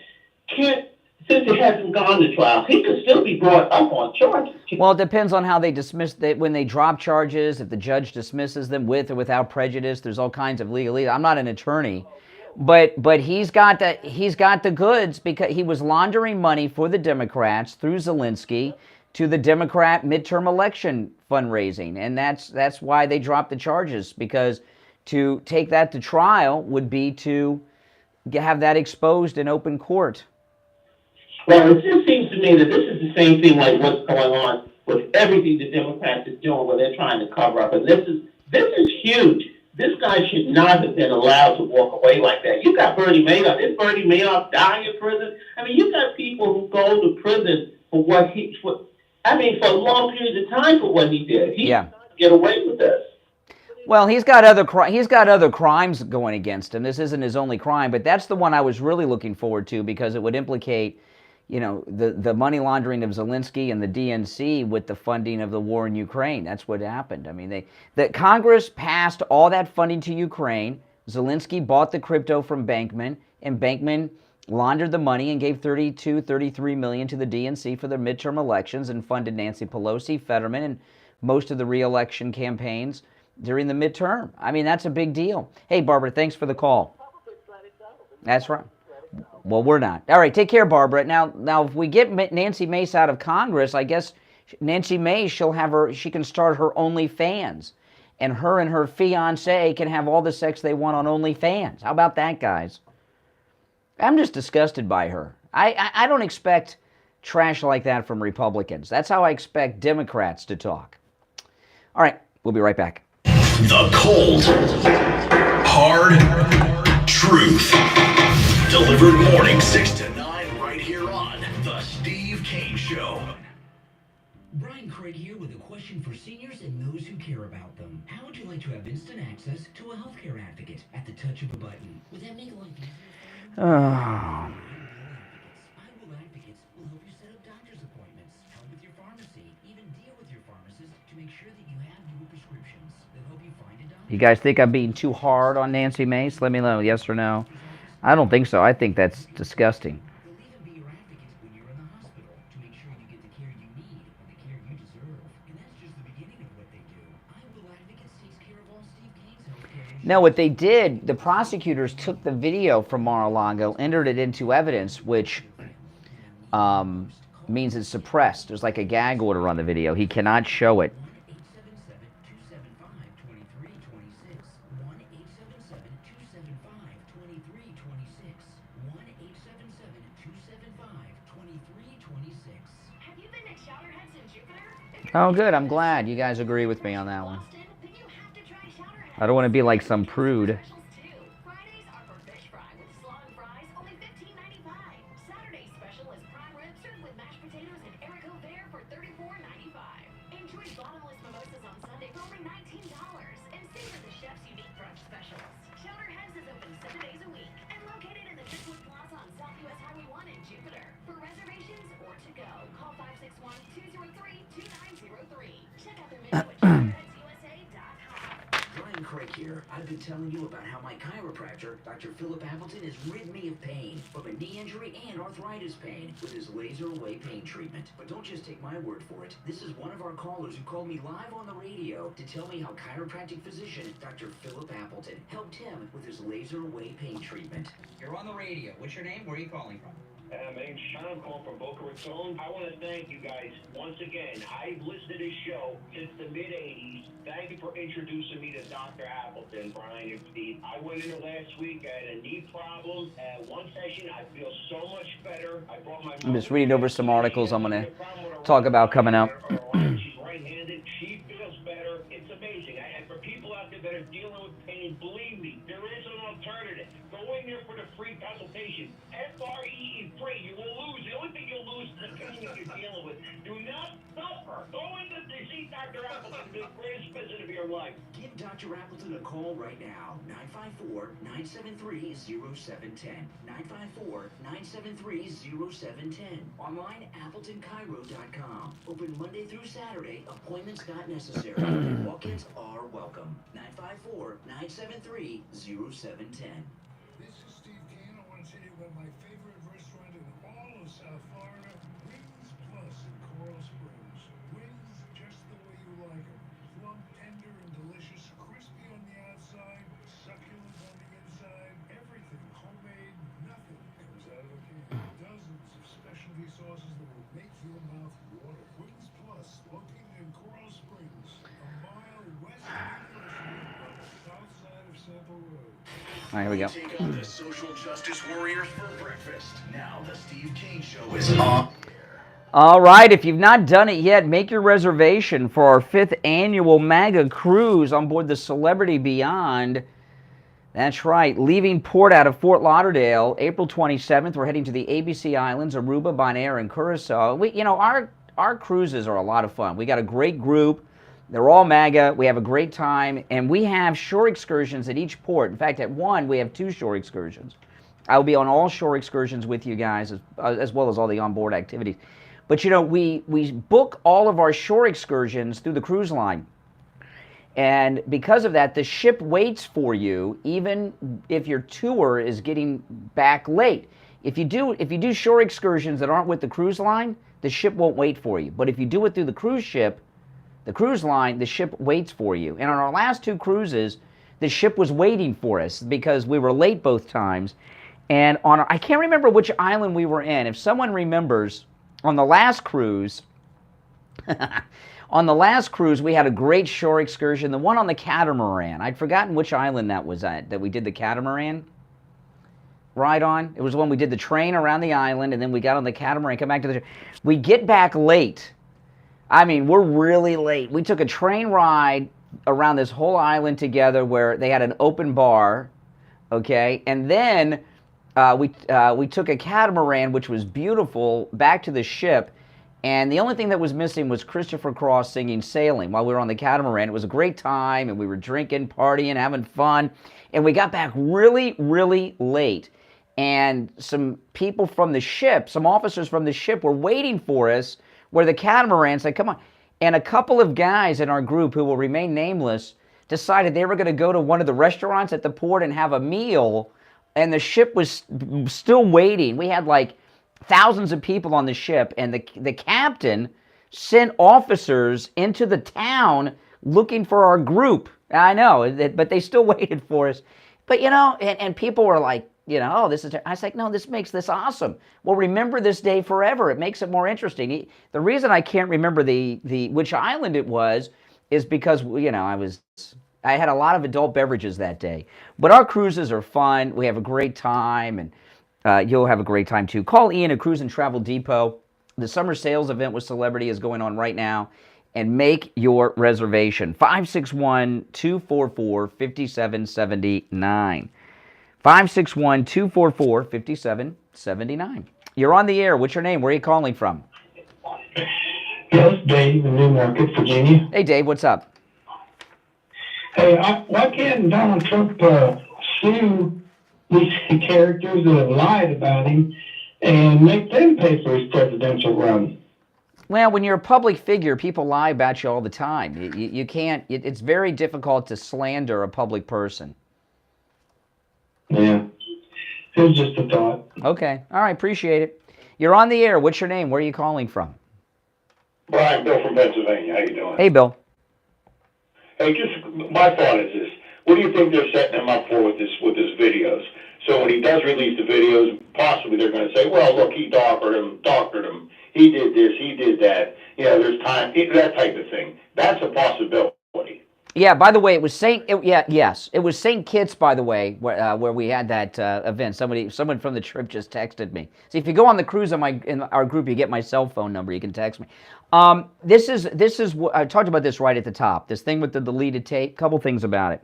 since it hasn't gone to trial, he could still be brought up on charges.
Well, it depends on how they dismiss when they drop charges, if the judge dismisses them with or without prejudice. There's all kinds of legalese. I'm not an attorney, but he's got the goods because he was laundering money for the Democrats through Zelensky to the Democrat midterm election fundraising, and that's why they dropped the charges, because to take that to trial would be to have that exposed in open court.
Well, it just seems to me that this is the same thing like what's going on with everything the Democrats are doing where they're trying to cover up. And this is huge. This guy should not have been allowed to walk away like that. You got Bernie Madoff. Didn't Bernie Madoff die in prison? I mean, you got people who go to prison for for long periods of time for what he did. He did not get away with this.
Well, he's got other crimes going against him. This isn't his only crime, but that's the one I was really looking forward to because it would implicate, the money laundering of Zelensky and the DNC with the funding of the war in Ukraine. That's what happened. I mean, the Congress passed all that funding to Ukraine. Zelensky bought the crypto from Bankman, and Bankman laundered the money and gave 33 million to the DNC for their midterm elections and funded Nancy Pelosi, Fetterman, and most of the re-election campaigns during the midterm. I mean, that's a big deal. Hey, Barbara, thanks for the call. That's right. Well, we're not. All right, take care, Barbara. Now, if we get Nancy Mace out of Congress, I guess Nancy Mace, she can start her OnlyFans, and her fiance can have all the sex they want on OnlyFans. How about that, guys? I'm just disgusted by her. I don't expect trash like that from Republicans. That's how I expect Democrats to talk. All right, we'll be right back.
The cold, hard truth. Delivered morning 6 to 9 right here on The Steve Kane Show.
Brian Craig here with a question for seniors and those who care about them. How would you like to have instant access to a healthcare advocate at the touch of a button? Would that make life easier for you? I Will Advocates will help you set up doctor's appointments, help with your pharmacy, even deal with your pharmacist to make sure that you have your prescriptions. They'll help you find a doctor.
You guys think I'm being too hard on Nancy Mace? Let me know, yes or no. I don't think so. I think that's disgusting.
They'll even be your advocates when you're in the hospital to make sure you get the care you need and the care you deserve. And that's just the beginning of what they do. Will Advocates takes care of all Steve Kane's healthcare.
Now, what they did, the prosecutors took the video from Mar-a-Lago, entered it into evidence, which means it's suppressed. There's like a gag order on the video. He cannot show it.
1-877-275-2326. 1-877-275-2326. Have you been to Chowderheads in Jupiter?
Oh, good. I'm glad you guys agree with me on that one. I don't want to be like some prude.
Fridays are for fish fry with slaw and fries, only $15.95. Saturday's special is prime rib served with mashed potatoes and haricot vert for $34.95. Enjoy bottomless mimosas on Sunday for only $19. And savor the chef's unique brunch specials. Chowderheads is open 7 days a week and located in the Driftwood Plaza on South US Highway 1 in Jupiter. For reservations or to go, call 561-203-2903. Check out their menu at chowderheadsusa.com.
Brian Craig here. I've been telling you about how my chiropractor, Dr. Philip Appleton, has rid me of pain, from a knee injury and arthritis pain, with his laser away pain treatment. But don't just take my word for it. This is one of our callers who called me live on the radio to tell me how chiropractic physician Dr. Philip Appleton helped him with his laser away pain treatment.
You're on the radio. What's your name? Where are you calling from?
My name's Sean. I'm calling from Boca Raton. I want to thank you guys once again. I've listened to this show since the mid-'80s. Thank you for introducing me to Dr. Appleton, Brian and Steve. I went in there last week. I had a knee problem. One session, I feel so much better. I brought my
I'm just reading over some articles I'm going to talk about coming up.
She's right-handed. She feels better. It's amazing. And for people out there that are dealing with pain, believe me, there is an alternative. Go in there for the free consultation. FRE free. You will lose. The only thing you'll lose is the pain that you're dealing with. Do not suffer. Go in to see Dr. Appleton, the greatest visit of your life.
Give Dr. Appleton a call right now. 954-973-0710. 954-973-0710. Online, AppletonCairo.com. Open Monday through Saturday. Appointments not necessary. Walk-ins are welcome. 954-973-0710.
This is Steve Kane. I want to tell you about my favorite restaurant in all of South Florida, Wings Plus in Coral Springs. Wings just the way you like them. Plump, tender, and delicious. Crispy on the outside, succulent on the inside. Everything homemade. Nothing comes out of a can. Dozens of specialty sauces that will make your mouth water. Wings Plus, located in Coral Springs, a mile west of the south side of Sample Road.
All right, here we go.
Take on the social justice warriors for breakfast. Now the Steve Kane Show is on.
All right, if you've not done it yet, make your reservation for our 5th annual MAGA cruise on board the Celebrity Beyond. That's right, leaving port out of Fort Lauderdale, April 27th. We're heading to the ABC Islands, Aruba, Bonaire, and Curacao. Our cruises are a lot of fun. We got a great group. They're all MAGA. We have a great time, and we have shore excursions at each port. In fact, at one, we have 2 shore excursions. I will be on all shore excursions with you guys, as well as all the onboard activities. But you know, we book all of our shore excursions through the cruise line. And because of that, the ship waits for you, even if your tour is getting back late. If you do shore excursions that aren't with the cruise line, the ship won't wait for you. But if you do it through the cruise line, the ship waits for you. And on our last 2 cruises, the ship was waiting for us because we were late both times. And I can't remember which island we were in. If someone remembers, on the last cruise, we had a great shore excursion, the one on the catamaran. I'd forgotten which island that was at, that we did the catamaran ride on. It was when we did the train around the island, and then we got on the catamaran, come back to the... We get back late. I mean, we're really late. We took a train ride around this whole island together where they had an open bar, okay? And then we took a catamaran, which was beautiful, back to the ship. And the only thing that was missing was Christopher Cross singing Sailing while we were on the catamaran. It was a great time, and we were drinking, partying, having fun. And we got back really, really late. And some people from the ship, some officers from the ship were waiting for us where the catamaran said, come on. And a couple of guys in our group who will remain nameless decided they were going to go to one of the restaurants at the port and have a meal. And the ship was still waiting. We had like thousands of people on the ship, and the captain sent officers into the town looking for our group. I know, but they still waited for us. But, you know, and people were like, you know, oh, this is... I was like, no, this makes this awesome. We'll remember this day forever. It makes it more interesting. The reason I can't remember which island it was is because, you know, I had a lot of adult beverages that day. But our cruises are fun. We have a great time, and you'll have a great time too. Call Ian at Cruise and Travel Depot. The summer sales event with Celebrity is going on right now, and make your reservation. 561-244-5779. 561-244-5779. You're on the air. What's your name? Where are you calling from?
Yes, Dave in Newmarket, Virginia.
Hey, Dave. What's up?
Hey, why can't Donald Trump sue these characters that have lied about him and make them pay for his presidential run?
Well, when you're a public figure, people lie about you all the time. You can't... It's very difficult to slander a public person.
Yeah. It was just a thought.
Okay. All right. Appreciate it. You're on the air. What's your name? Where are you calling from?
Brian, Bill from Pennsylvania. How you doing?
Hey, Bill.
Hey, just my thought is this: what do you think they're setting him up for with his videos? So when he does release the videos, possibly they're going to say, "Well, look, he doctored him. He did this, he did that. You know, there's time, that type of thing." That's a possibility.
Yeah. By the way, it was Yes, it was St. Kitts. By the way, where we had that event. Someone from the trip just texted me. See, if you go on the cruise in our group, you get my cell phone number. You can text me. This is I talked about this right at the top. This thing with the deleted tape. Couple things about it.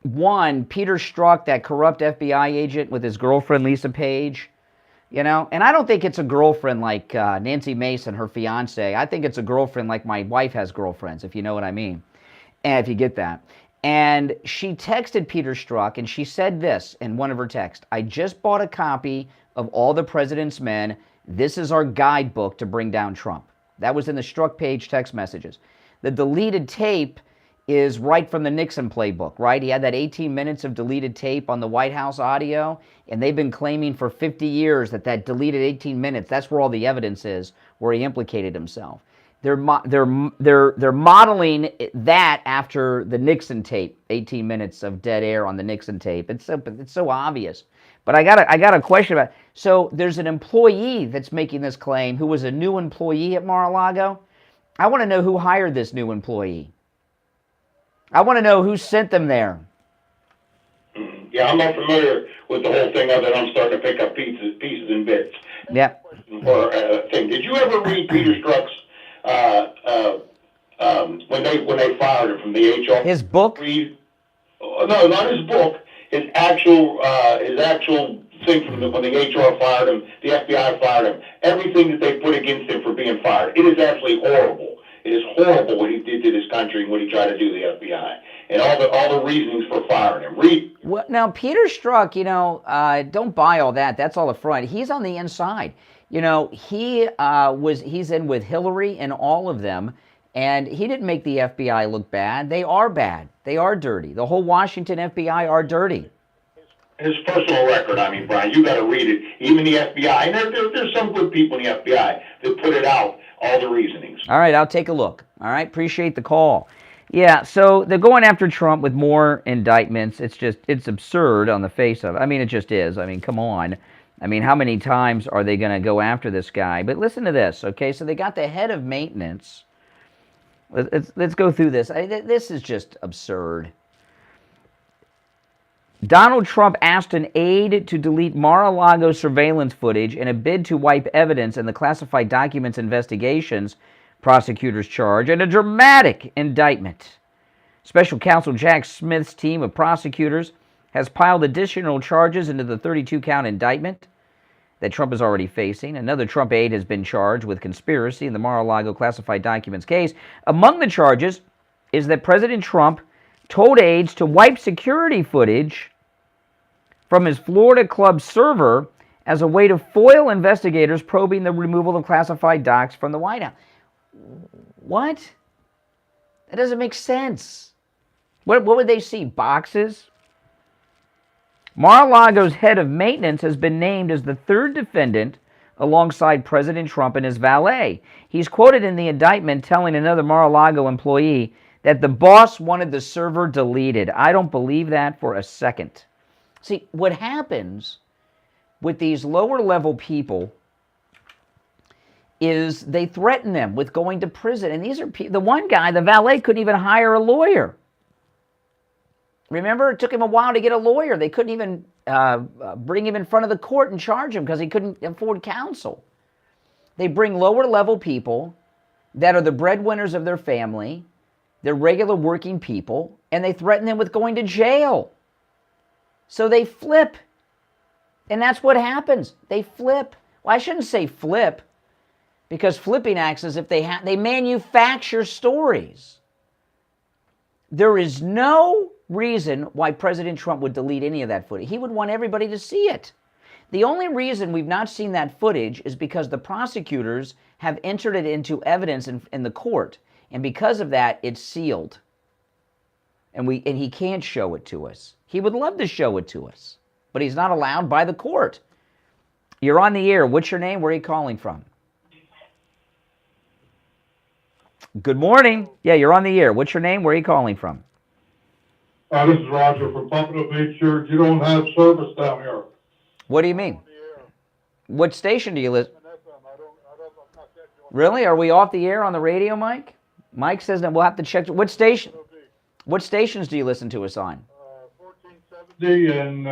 One, Peter Strzok, that corrupt FBI agent with his girlfriend Lisa Page. You know, and I don't think it's a girlfriend like Nancy Mason, her fiance. I think it's a girlfriend like my wife has girlfriends, if you know what I mean. And if you get that. And she texted Peter Strzok, and she said this in one of her texts: "I just bought a copy of All the President's Men. This is our guidebook to bring down Trump." That was in the Strzok Page text messages. The deleted tape is right from the Nixon playbook, right? He had that 18 minutes of deleted tape on the White House audio, and they've been claiming for 50 years that deleted 18 minutes, that's where all the evidence is, where he implicated himself. They're modeling that after the Nixon tape, 18 minutes of dead air on the Nixon tape. It's so obvious. But I got a question about it. So there's an employee that's making this claim who was a new employee at Mar-a-Lago. I want to know who hired this new employee. I want to know who sent them there.
Yeah, I'm not familiar with the whole thing of it. I'm starting to pick up pieces and bits.
Yeah.
Or thing. Did you ever read Peter Strzok's when they fired him from the HR?
His book?
No, not his book. His actual thing from when the HR fired him, the FBI fired him. Everything that they put against him for being fired. It is absolutely horrible. It is horrible what he did to this country and what he tried to do to the FBI. and all the reasonings for firing him. Read.
Well, now, Peter Strzok, don't buy all that. That's all a front. He's on the inside. He's in with Hillary and all of them, and he didn't make the FBI look bad. They are bad. They are dirty. The whole Washington FBI are dirty.
His personal record, Brian, you got to read it. Even the FBI, and there's some good people in the FBI that put it out, all the reasonings.
All right, I'll take a look. All right, appreciate the call. Yeah, so they're going after Trump with more indictments. It's absurd on the face of it. It just is. Come on. How many times are they going to go after this guy? But listen to this, okay? So they got the head of maintenance. Let's go through this. This is just absurd. Donald Trump asked an aide to delete Mar-a-Lago surveillance footage in a bid to wipe evidence in the classified documents investigations, prosecutors charge, and a dramatic indictment. Special Counsel Jack Smith's team of prosecutors has piled additional charges into the 32-count indictment that Trump is already facing. Another Trump aide has been charged with conspiracy in the Mar-a-Lago classified documents case. Among the charges is that President Trump told aides to wipe security footage from his Florida club server as a way to foil investigators probing the removal of classified docs from the White House. What? That doesn't make sense. What would they see? Boxes? Mar-a-Lago's head of maintenance has been named as the third defendant alongside President Trump and his valet. He's quoted in the indictment telling another Mar-a-Lago employee that the boss wanted the server deleted. I don't believe that for a second. See, what happens with these lower-level people is they threaten them with going to prison. And these are the one guy, the valet, couldn't even hire a lawyer. Remember, it took him a while to get a lawyer. They couldn't even bring him in front of the court and charge him because he couldn't afford counsel. They bring lower-level people that are the breadwinners of their family. They're regular working people, and they threaten them with going to jail. So they flip. And that's what happens. They flip. Well, I shouldn't say flip, because flipping acts as if they manufacture stories. There is no reason why President Trump would delete any of that footage. He would want everybody to see it. The only reason we've not seen that footage is because the prosecutors have entered it into evidence in the court. And because of that, it's sealed. And he can't show it to us. He would love to show it to us, but he's not allowed by the court. You're on the air. What's your name? Where are you calling from? Good morning. Yeah, you're on the air. What's your name? Where are you calling from?
This is Roger from Pompano Beach. You don't have service down here.
What do you mean? What station do you listen? Really? Are we off the air on the radio, Mike? Mike says that we'll have to check. What station? What stations do you listen to us on?
1470 and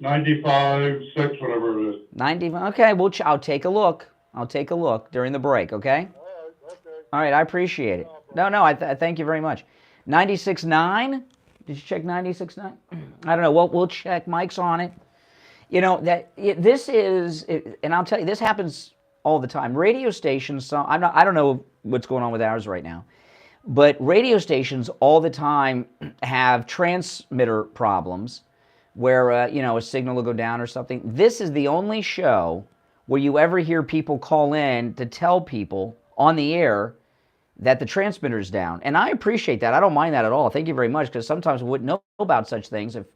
95.6, whatever it is.
90. Okay, I'll take a look. I'll take a look during the break. Okay. All right, I appreciate it. No, I thank you very much. 96.9. Did you check 96.9? I don't know. Well, we'll check. Mike's on it. And I'll tell you, this happens all the time. Radio stations. I don't know what's going on with ours right now, but radio stations all the time have transmitter problems where a signal will go down or something. This is the only show where you ever hear people call in to tell people on the air that the transmitter's down. And I appreciate that. I don't mind that at all. Thank you very much, because sometimes we wouldn't know about such things if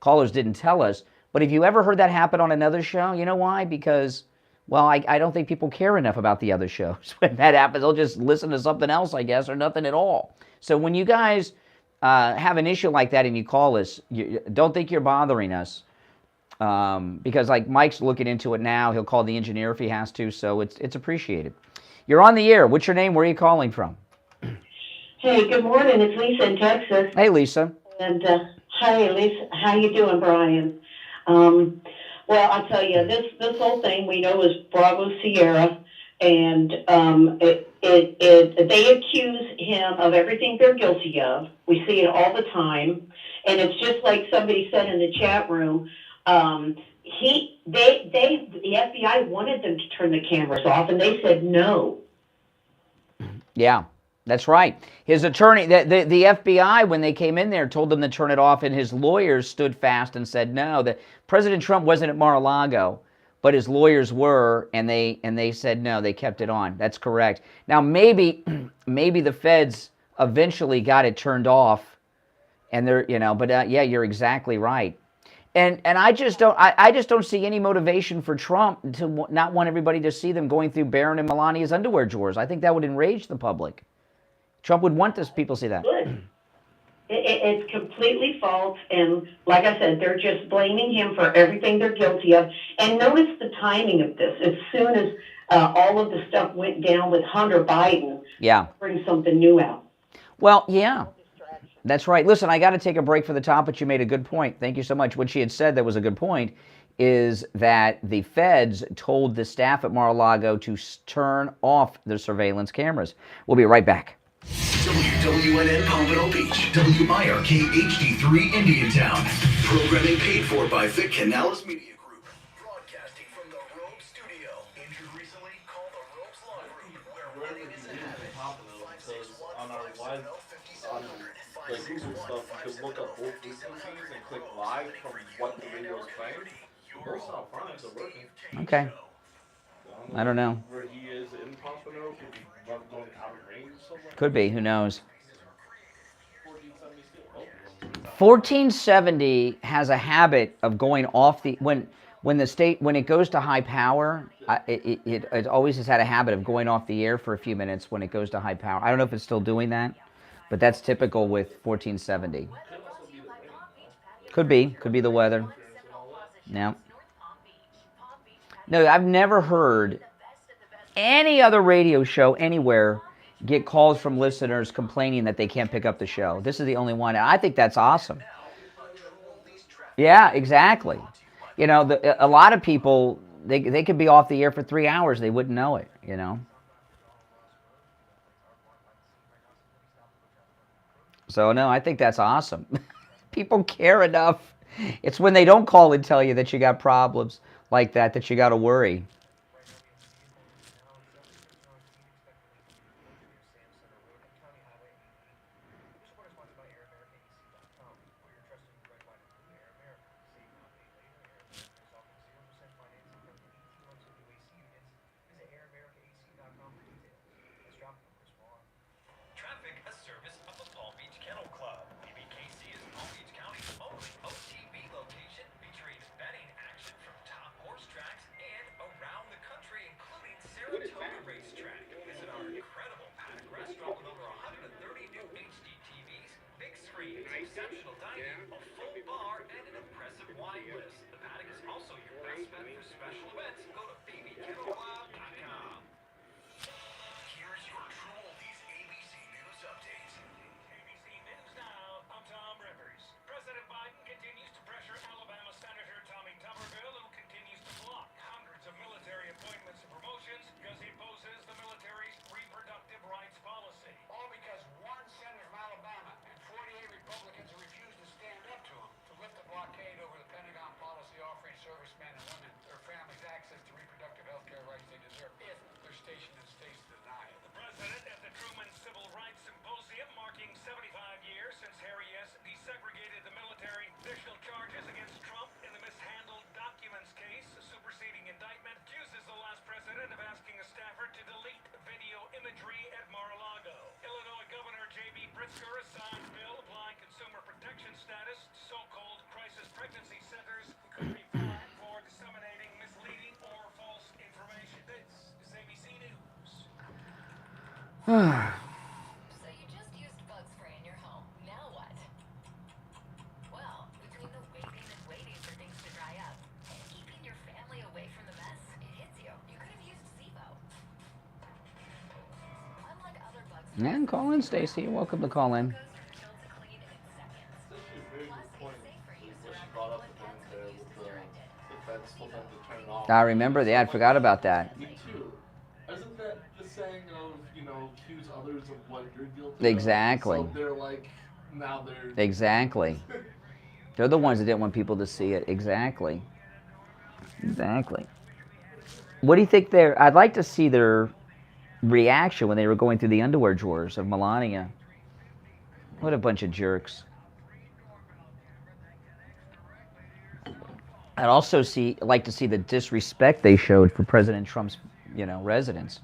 callers didn't tell us. But if you ever heard that happen on another show, you know why? Because, well, I don't think people care enough about the other shows. When that happens, they'll just listen to something else, I guess, or nothing at all. So when you guys have an issue like that and you call us, don't think you're bothering us. Because like Mike's looking into it now. He'll call the engineer if he has to, so it's appreciated. You're on the air. What's your name? Where are you calling from?
Hey, good morning. It's Lisa in Texas.
Hey, Lisa.
And hi, Lisa. How you doing, Brian? Well, I'll tell you, this whole thing we know is Bravo Sierra, and they accuse him of everything they're guilty of. We see it all the time, and it's just like somebody said in the chat room. The FBI wanted them to turn the cameras off, and they said no.
Yeah. That's right. His attorney, the FBI, when they came in there, told them to turn it off, and his lawyers stood fast and said no. That President Trump wasn't at Mar-a-Lago, but his lawyers were, and they said no. They kept it on. That's correct. Now maybe the feds eventually got it turned off, and they're but yeah, you're exactly right. And I just don't see any motivation for Trump to not want everybody to see them going through Barron and Melania's underwear drawers. I think that would enrage the public. Trump would want this people to see that.
Good. It's completely false, and like I said, they're just blaming him for everything they're guilty of. And notice the timing of this. As soon as all of the stuff went down with Hunter Biden, bring something new out.
Well, yeah, that's right. Listen, I got to take a break for the top, but you made a good point. Thank you so much. What she had said that was a good point is that the feds told the staff at Mar-a-Lago to turn off their surveillance cameras. We'll be right back.
WWNN Pompano Beach, WIRK HD3 Indiantown. Programming paid for by Vic Canales Media Group. Broadcasting from the Rogue Studio. Injured recently? Call the Rogues Law Group, where winning is a habit.
On our live, on like Google stuff, you can look up both frequencies and click live from what the radio is playing. Both sound fine, they're working.
Okay. I don't know.
Where he is in Pompano, could be going out of range somewhere.
Could be. Who knows? 1470 has a habit of going off the when it goes to high power. It always has had a habit of going off the air for a few minutes when it goes to high power. I don't know if it's still doing that, but that's typical with 1470. Could be the weather. Yeah. No, I've never heard any other radio show anywhere get calls from listeners complaining that they can't pick up the show. This is the only one, and I think that's awesome. Yeah, exactly. You know, a lot of people, they could be off the air for 3 hours. They wouldn't know it, you know. So, no, I think that's awesome. People care enough. It's when they don't call and tell you that you got problems like that you got to worry.
Traffic, a service of the Palm Beach Kennel Club. PBKC is Palm Beach County's only OTB location featuring betting action from top horse tracks and around the country, including Saratoga Racetrack. Visit our incredible paddock restaurant with over 130 new HD TVs, big screens, exceptional dining, a full bar, and an impressive wine list. The paddock is also your best bet for special events. Go to bbkennelclub.com. Here's your True Oldies ABC News update. ABC News now, I'm Tom Rivers. President Biden continues to pressure Alabama Senator Tommy Tuberville, who continues to block hundreds of military appointments and promotions because he opposes the military's reproductive rights policy.
All because one senator from Alabama and 48 Republicans have refused to stand up to him to lift the blockade over the Pentagon policy offering servicemen and women their families access to reproductive health care rights they deserve if they're stationed in states that deny it.
The president at the Truman Civil Rights Symposium marking 75 years since Harry S. desegregated the military. Additional charges against Trump in the mishandled documents case. A superseding indictment accuses the last president of asking a staffer to delete video imagery at Mar-a-Lago. Illinois Governor J.B. Pritzker signs bill applying consumer protection status to so-called crisis pregnancy centers who could be fined for disseminating misleading or false information. This is ABC News.
So you just used bug spray in your home. Now what? Well, between the waiting for things to dry up and keeping your family away from the mess, it hits you. You could have used Zevo. Unlike other bug sprays,
Yeah, call in, Stacy. You're welcome to call in. I remember that. I forgot about that.
Me too. Isn't that the saying of, accuse others of what you're guilty
Exactly.
of? So they're like, now they're...
Exactly. They're the ones that didn't want people to see it. Exactly. Exactly. What do you think I'd like to see reaction when they were going through the underwear drawers of Melania. What a bunch of jerks. I'd also like to see the disrespect they showed for President Trump's, residence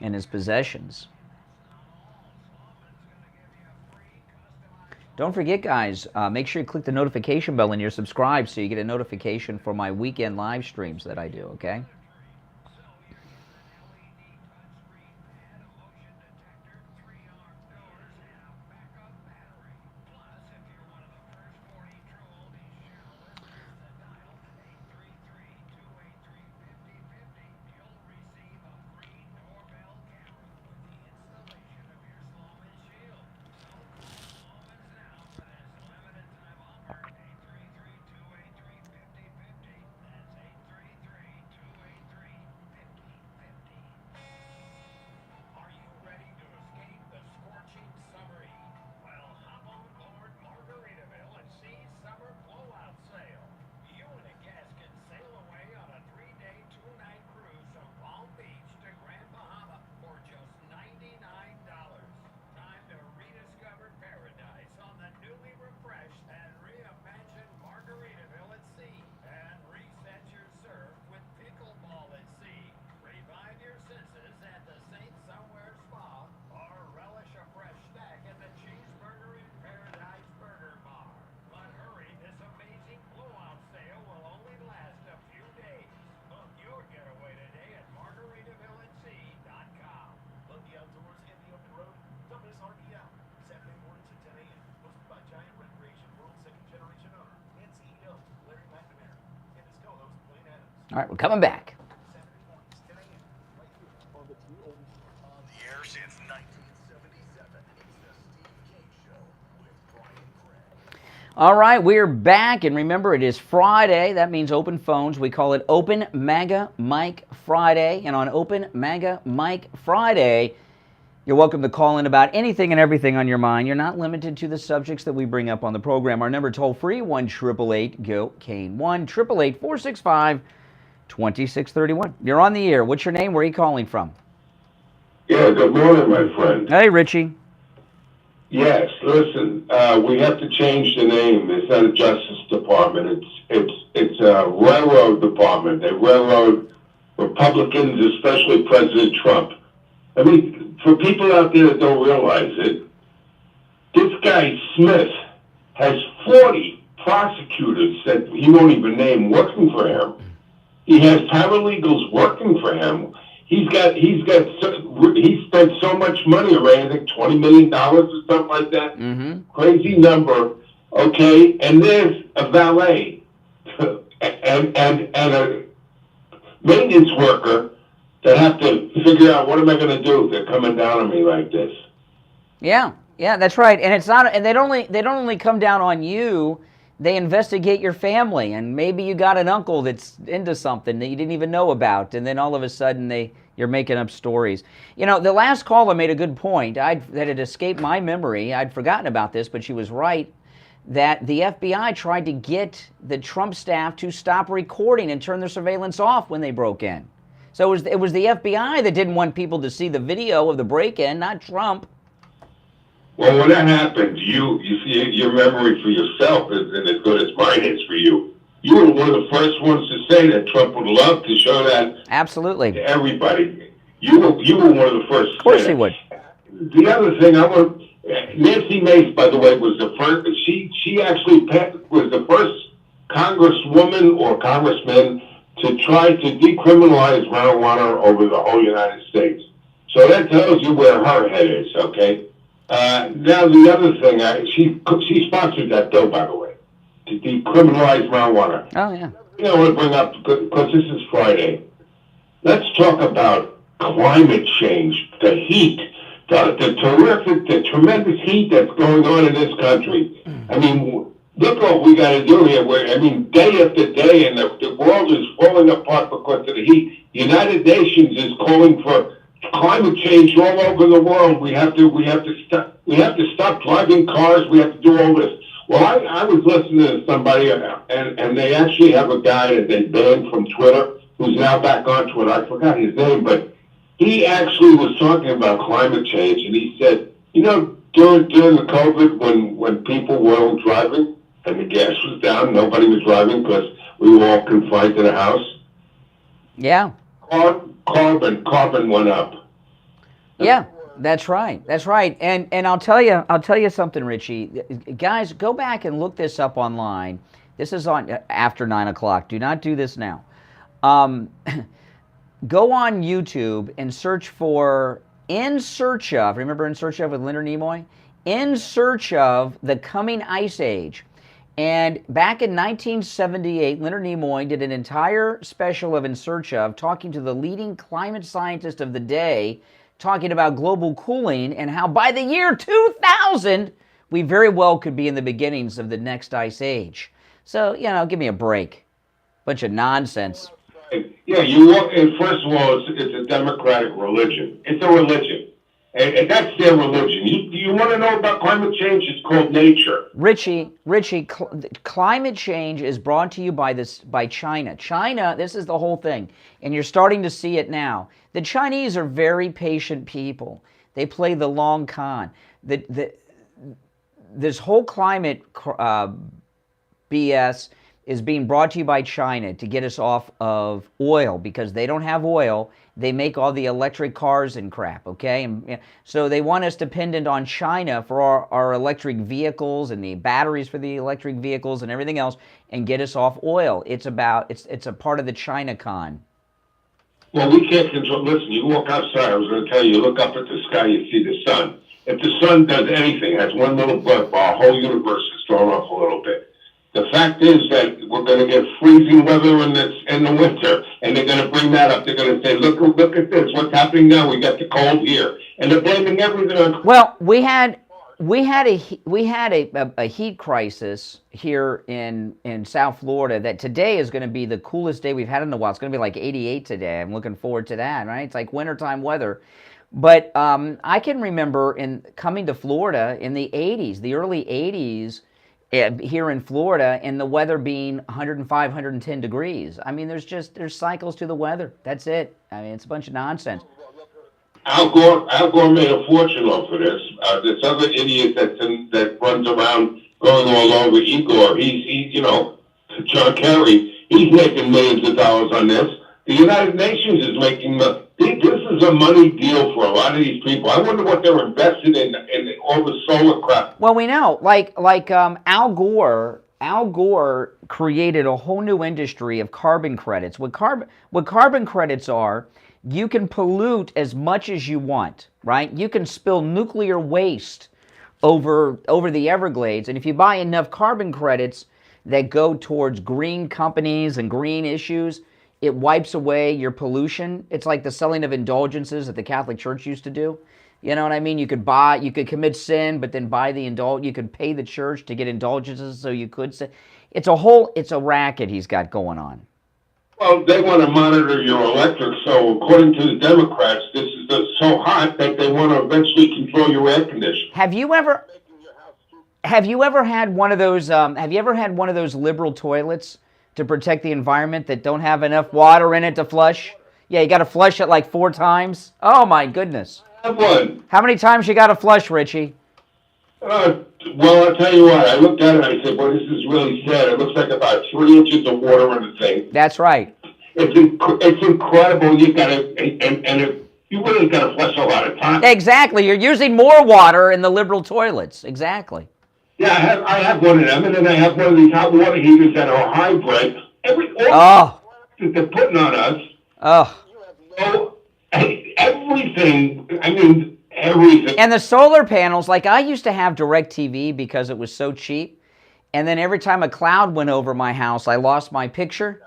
and his possessions. Don't forget, guys, make sure you click the notification bell and you're subscribed so you get a notification for my weekend live streams that I do, okay? All right, we're coming back. All right, we're back, and remember, it is Friday. That means open phones. We call it Open MAGA Mike Friday, and on Open MAGA Mike Friday, you're welcome to call in about anything and everything on your mind. You're not limited to the subjects that we bring up on the program. Our number toll-free, 1-888-GO-CANE, 1-888-465-2631. You're on the air. What's your name? Where are you calling from?
Yeah, good morning, my friend.
Hey, Richie.
Yes, listen, we have to change the name. It's not a Justice Department. It's a railroad department. They railroad Republicans, especially President Trump. I mean, for people out there that don't realize it, this guy Smith has 40 prosecutors that he won't even name working for him. He has paralegals working for him. He spent so much money already, I think $20 million or something like that.
Mm-hmm.
Crazy number, okay? And there's a valet and a maintenance worker that have to figure out, what am I going to do if they're coming down on me like this?
Yeah, that's right. And it's not. And they don't only come down on you. They investigate your family, and maybe you got an uncle that's into something that you didn't even know about, and then all of a sudden you're making up stories. You know, the last caller made a good point. That had escaped my memory. I'd forgotten about this, but she was right, that the FBI tried to get the Trump staff to stop recording and turn their surveillance off when they broke in. So it was the FBI that didn't want people to see the video of the break-in, not Trump.
Well, when that happens, you see, your memory for yourself isn't as good as mine is for you. You were one of the first ones to say that Trump would love to show that
absolutely
to everybody. You were one of the first.
Of course he would.
The other thing Nancy Mace, by the way, was the first. She actually was the first congresswoman or congressman to try to decriminalize marijuana over the whole United States. So that tells you where her head is, okay? Now the other thing, she sponsored that bill, by the way, to decriminalize marijuana.
Oh, yeah.
I want to bring up, because this is Friday, let's talk about climate change, the heat, the tremendous heat that's going on in this country. I mean, look what we got to do here. Day after day, and the world is falling apart because of the heat. The United Nations is calling for climate change all over the world. We have to stop driving cars. We have to do all this. Well, I was listening to somebody, and they actually have a guy that they banned from Twitter who's now back on Twitter. I forgot his name, but he actually was talking about climate change, and he said, you know, during the COVID, when people weren't driving and the gas was down, nobody was driving because we were all confined to the house.
Yeah.
Carbon went up.
Yeah, that's right. That's right. And I'll tell you something, Richie. Guys, go back and look this up online. This is on after 9 o'clock. Do not do this now. Go on YouTube and search for In Search Of, remember In Search Of with Leonard Nimoy? In Search Of the Coming Ice Age. And back in 1978, Leonard Nimoy did an entire special of In Search Of, talking to the leading climate scientist of the day, talking about global cooling and how by the year 2000, we very well could be in the beginnings of the next ice age. So, you know, give me a break. Bunch of nonsense.
Yeah, first of all, it's a democratic religion. It's a religion. And that's their religion. You want to know about climate change? It's called nature.
Richie, climate change is brought to you by China. China, this is the whole thing, and you're starting to see it now. The Chinese are very patient people. They play the long con. This whole climate BS is being brought to you by China to get us off of oil, because they don't have oil. They make all the electric cars and crap, okay? And so they want us dependent on China for our electric vehicles and the batteries for the electric vehicles and everything else, and get us off oil. It's a part of the China con.
Well, we can't control. Listen, you walk outside, I was going to tell you, look up at the sky, you see the sun. If the sun does anything, has one little blip, our whole universe is thrown off a little bit. The fact is that we're going to get freezing weather in the winter, and they're going to bring that up. They're going to say, look at this, what's happening now? We got the cold here, and they're blaming everything on.
Well, we had a heat crisis here in South Florida that today is going to be the coolest day we've had in a while. It's going to be like 88 today. I'm looking forward to that, right? It's like wintertime weather. But I can remember coming to Florida in the 80s, the early 80s, here in Florida, and the weather being 105, 110 degrees. I mean, there's cycles to the weather. That's it. I mean, it's a bunch of nonsense.
Al Gore made a fortune off of this. This other idiot that runs around going all over Igor, John Kerry, he's making millions of dollars on this. The United Nations is making this is a money deal for a lot of these people. I wonder what they're invested in all the solar crap.
Well, we know, like Al Gore created a whole new industry of carbon credits. What carbon credits are, you can pollute as much as you want, right? You can spill nuclear waste over the Everglades, and if you buy enough carbon credits that go towards green companies and green issues, it wipes away your pollution. It's like the selling of indulgences that the Catholic Church used to do. You know what I mean? You could commit sin, but then buy you could pay the church to get indulgences so you could sin. It's a racket he's got going on.
Well, they want to monitor your electric, so according to the Democrats, this is so hot that they want to eventually control your air conditioning.
Have you ever had one of those? Have you ever had one of those liberal toilets to protect the environment that don't have enough water in it to flush? Yeah, you got to flush it like 4 times. Oh my goodness!
I have one.
How many times you got to flush, Richie?
Well, I'll tell you what. I looked at it and I said, "Well, this is really sad. It looks like about 3 inches of water in the thing."
That's right.
It's incredible. You got to, you really got to flush a lot of time.
Exactly. You're using more water in the liberal toilets. Exactly.
Yeah, I have one of them, and then I have one of these hot water heaters that are hybrid. Everything that they're putting on us.
Oh.
Everything. I mean, everything.
And the solar panels, like I used to have DirecTV because it was so cheap, and then every time a cloud went over my house, I lost my picture.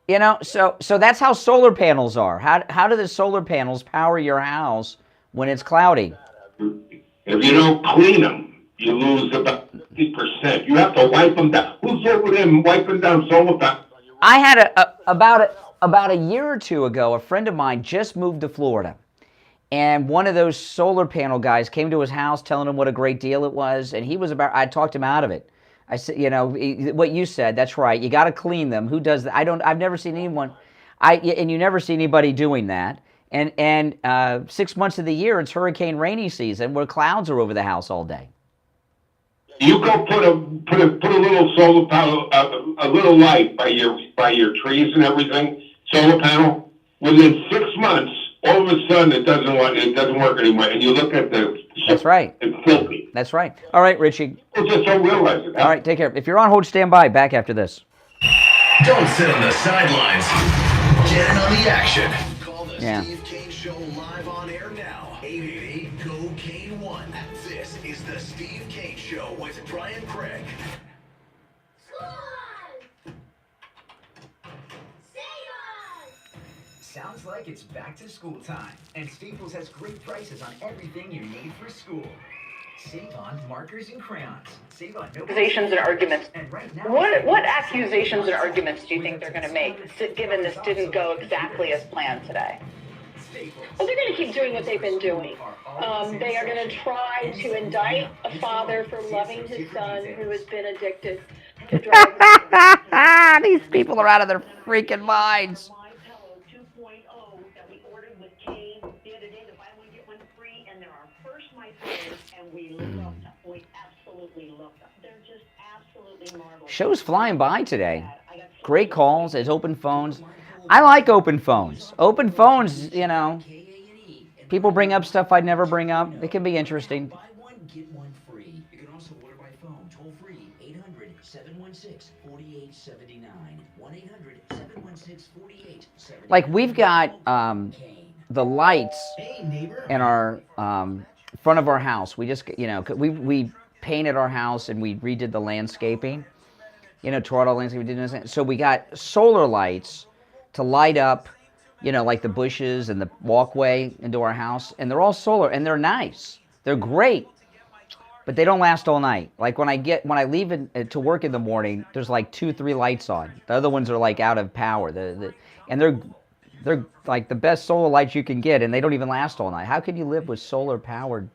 You know, so that's how solar panels are. How do the solar panels power your house when it's cloudy?
If you don't clean them, you lose about 50%. You have to wipe them down. Who's over there wiping down solar panels?
I had about a year or two ago, a friend of mine just moved to Florida, and one of those solar panel guys came to his house telling him what a great deal it was, and I talked him out of it. I said, you know, what you said, that's right. You got to clean them. Who does that? I've never seen anyone, and you never see anybody doing that. And 6 months of the year, it's hurricane rainy season where clouds are over the house all day.
You go put a little solar panel, a little light by your trees and everything, solar panel. Within 6 months, all of a sudden it doesn't work anymore. And you look at
That's right.
It's filthy.
That's right. All right, Richie.
People just don't realize it.
All right, take care. If you're on hold, stand by. Back after this.
Don't sit on the sidelines. Get in on the action. Call the
Yeah.
Steve Kane Show live on air now. 888-GO-KANE-1. This is the Steve Kane Show with Brian Craig.
Sounds like it's back to school time, and Staples has great prices on everything you need for school. Save on markers and crayons. Save on
Accusations and arguments.
And right now,
What accusations and arguments do you think they're going to make, given this didn't go exactly as planned today?
Well, they're going to keep doing what they've been doing. They are going to try to indict a father for loving his son who has been addicted to drugs.
These people are out of their freaking minds. Show's flying by today. Great calls. It's open phones. I like open phones. Open phones, you know, people bring up stuff I'd never bring up. It can be interesting.
Buy one, get one free. You can also order by phone, toll free, 800-716-4879. 1-800-716-4879.
Like, we've got the lights in our front of our house. We just, you know, we painted our house and we redid the landscaping. You know, tore out all the landscaping. We did this. So we got solar lights to light up, you know, like the bushes and the walkway into our house. And they're all solar, and they're nice. They're great. But they don't last all night. Like, when I leave to work in the morning, there's like 2-3 lights on. The other ones are like out of power. And they're like the best solar lights you can get, and they don't even last all night. How can you live with solar powered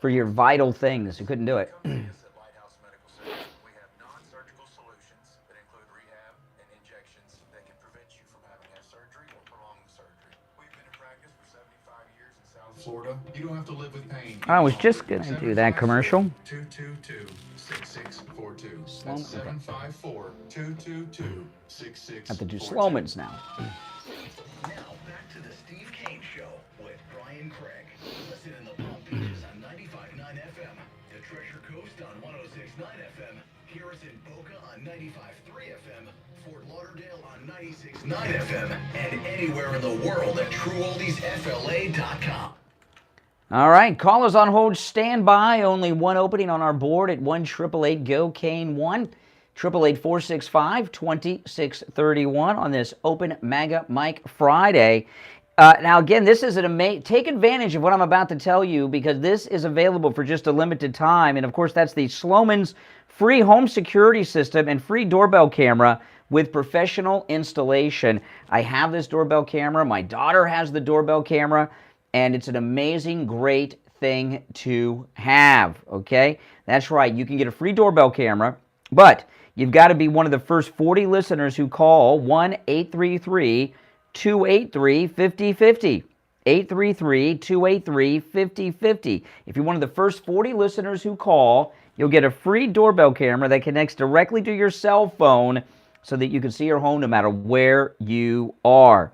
for your vital things? You couldn't do it.
Florida, you don't have to live with pain.
I was just going to do that commercial.
222-6642. That's 754-222-6642.
Have to do Slomans now.
Now back to the Steve Kane Show with Brian Craig. Listen in the Palm Beaches on 95.9 FM, the Treasure Coast on 106.9 FM, hear us in Boca on 95.3 FM, Fort Lauderdale on 96.9 FM, and anywhere in the world at TrueOldiesFLA.com.
All right, callers on hold, stand by. Only one opening on our board at 1-888-GO-KANE-1, 888-465-2631 on this Open MAGA Mike Friday. Now, again, this is take advantage of what I'm about to tell you, because this is available for just a limited time. And, of course, that's the Sloman's free home security system and free doorbell camera with professional installation. I have this doorbell camera. My daughter has the doorbell camera. And it's an amazing, great thing to have, okay? That's right. You can get a free doorbell camera, but you've got to be one of the first 40 listeners who call 1-833-283-5050. 833-283-5050. If you're one of the first 40 listeners who call, you'll get a free doorbell camera that connects directly to your cell phone so that you can see your home no matter where you are.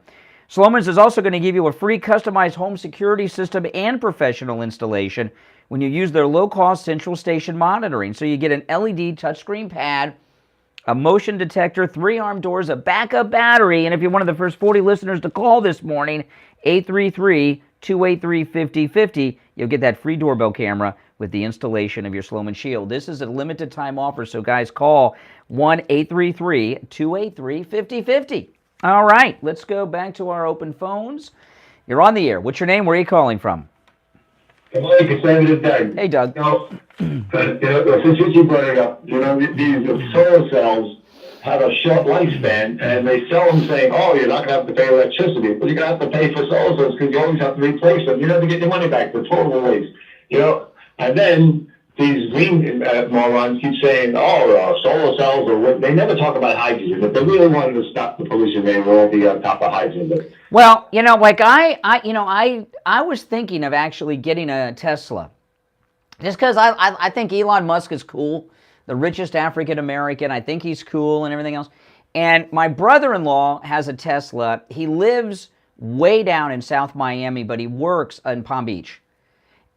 Sloman's is also going to give you a free customized home security system and professional installation when you use their low-cost central station monitoring. So you get an LED touchscreen pad, a motion detector, 3-arm doors, a backup battery, and if you're one of the first 40 listeners to call this morning, 833-283-5050, you'll get that free doorbell camera with the installation of your Sloman Shield. This is a limited time offer, so guys, call 1-833-283-5050. All right, let's go back to our open phones. You're on the air. What's your name? Where are you calling from?
Good morning, Conservative Doug.
Hey, Doug.
Since you brought it up, these solar cells have a short lifespan, and they sell them saying, oh, you're not going to have to pay electricity. Well, you're going to have to pay for solar cells because you always have to replace them. You never get your money back. They're total waste. And then these green morons keep saying, solar cells or what. They never talk about hydrogen. If they really wanted to stop the pollution, they would all be on top of hydrogen. But
Well, like I was thinking of actually getting a Tesla, just because I think Elon Musk is cool, the richest African American. I think he's cool and everything else. And my brother-in-law has a Tesla. He lives way down in South Miami, but he works in Palm Beach.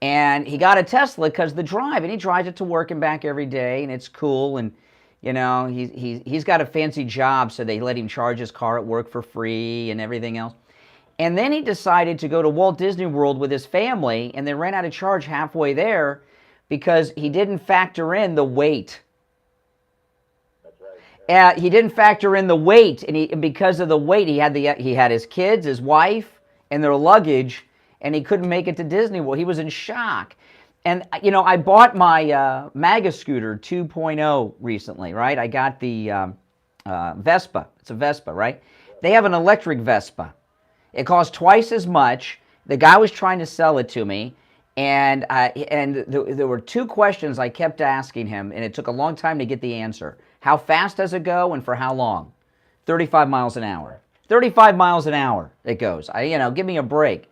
And he got a Tesla because the drive, and he drives it to work and back every day, and it's cool. And he's got a fancy job, so they let him charge his car at work for free and everything else. And then he decided to go to Walt Disney World with his family, and they ran out of charge halfway there because he didn't factor in the weight. He didn't factor in the weight, and because of the weight, he had his kids, his wife, and their luggage, and he couldn't make it to Disney World. He was in shock. And, I bought my MAGA scooter 2.0 recently, right? I got the Vespa. It's a Vespa, right? They have an electric Vespa. It costs twice as much. The guy was trying to sell it to me, and there were two questions I kept asking him, and it took a long time to get the answer. How fast does it go, and for how long? 35 miles an hour. 35 miles an hour it goes. Give me a break.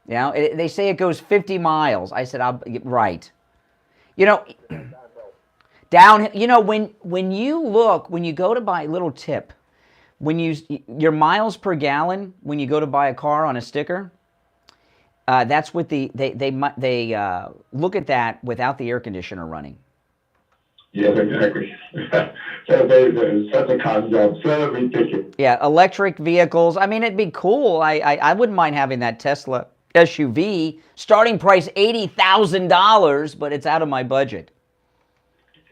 They say it goes 50 miles. I said, right. Down. When you go to buy, little tip, your miles per gallon when you go to buy a car on a sticker, that's what they look at that without the air conditioner running.
yeah, exactly. Such a concept, so ridiculous.
Yeah, electric vehicles. I mean, it'd be cool. I wouldn't mind having that Tesla SUV. Starting price $80,000, but it's out of my budget.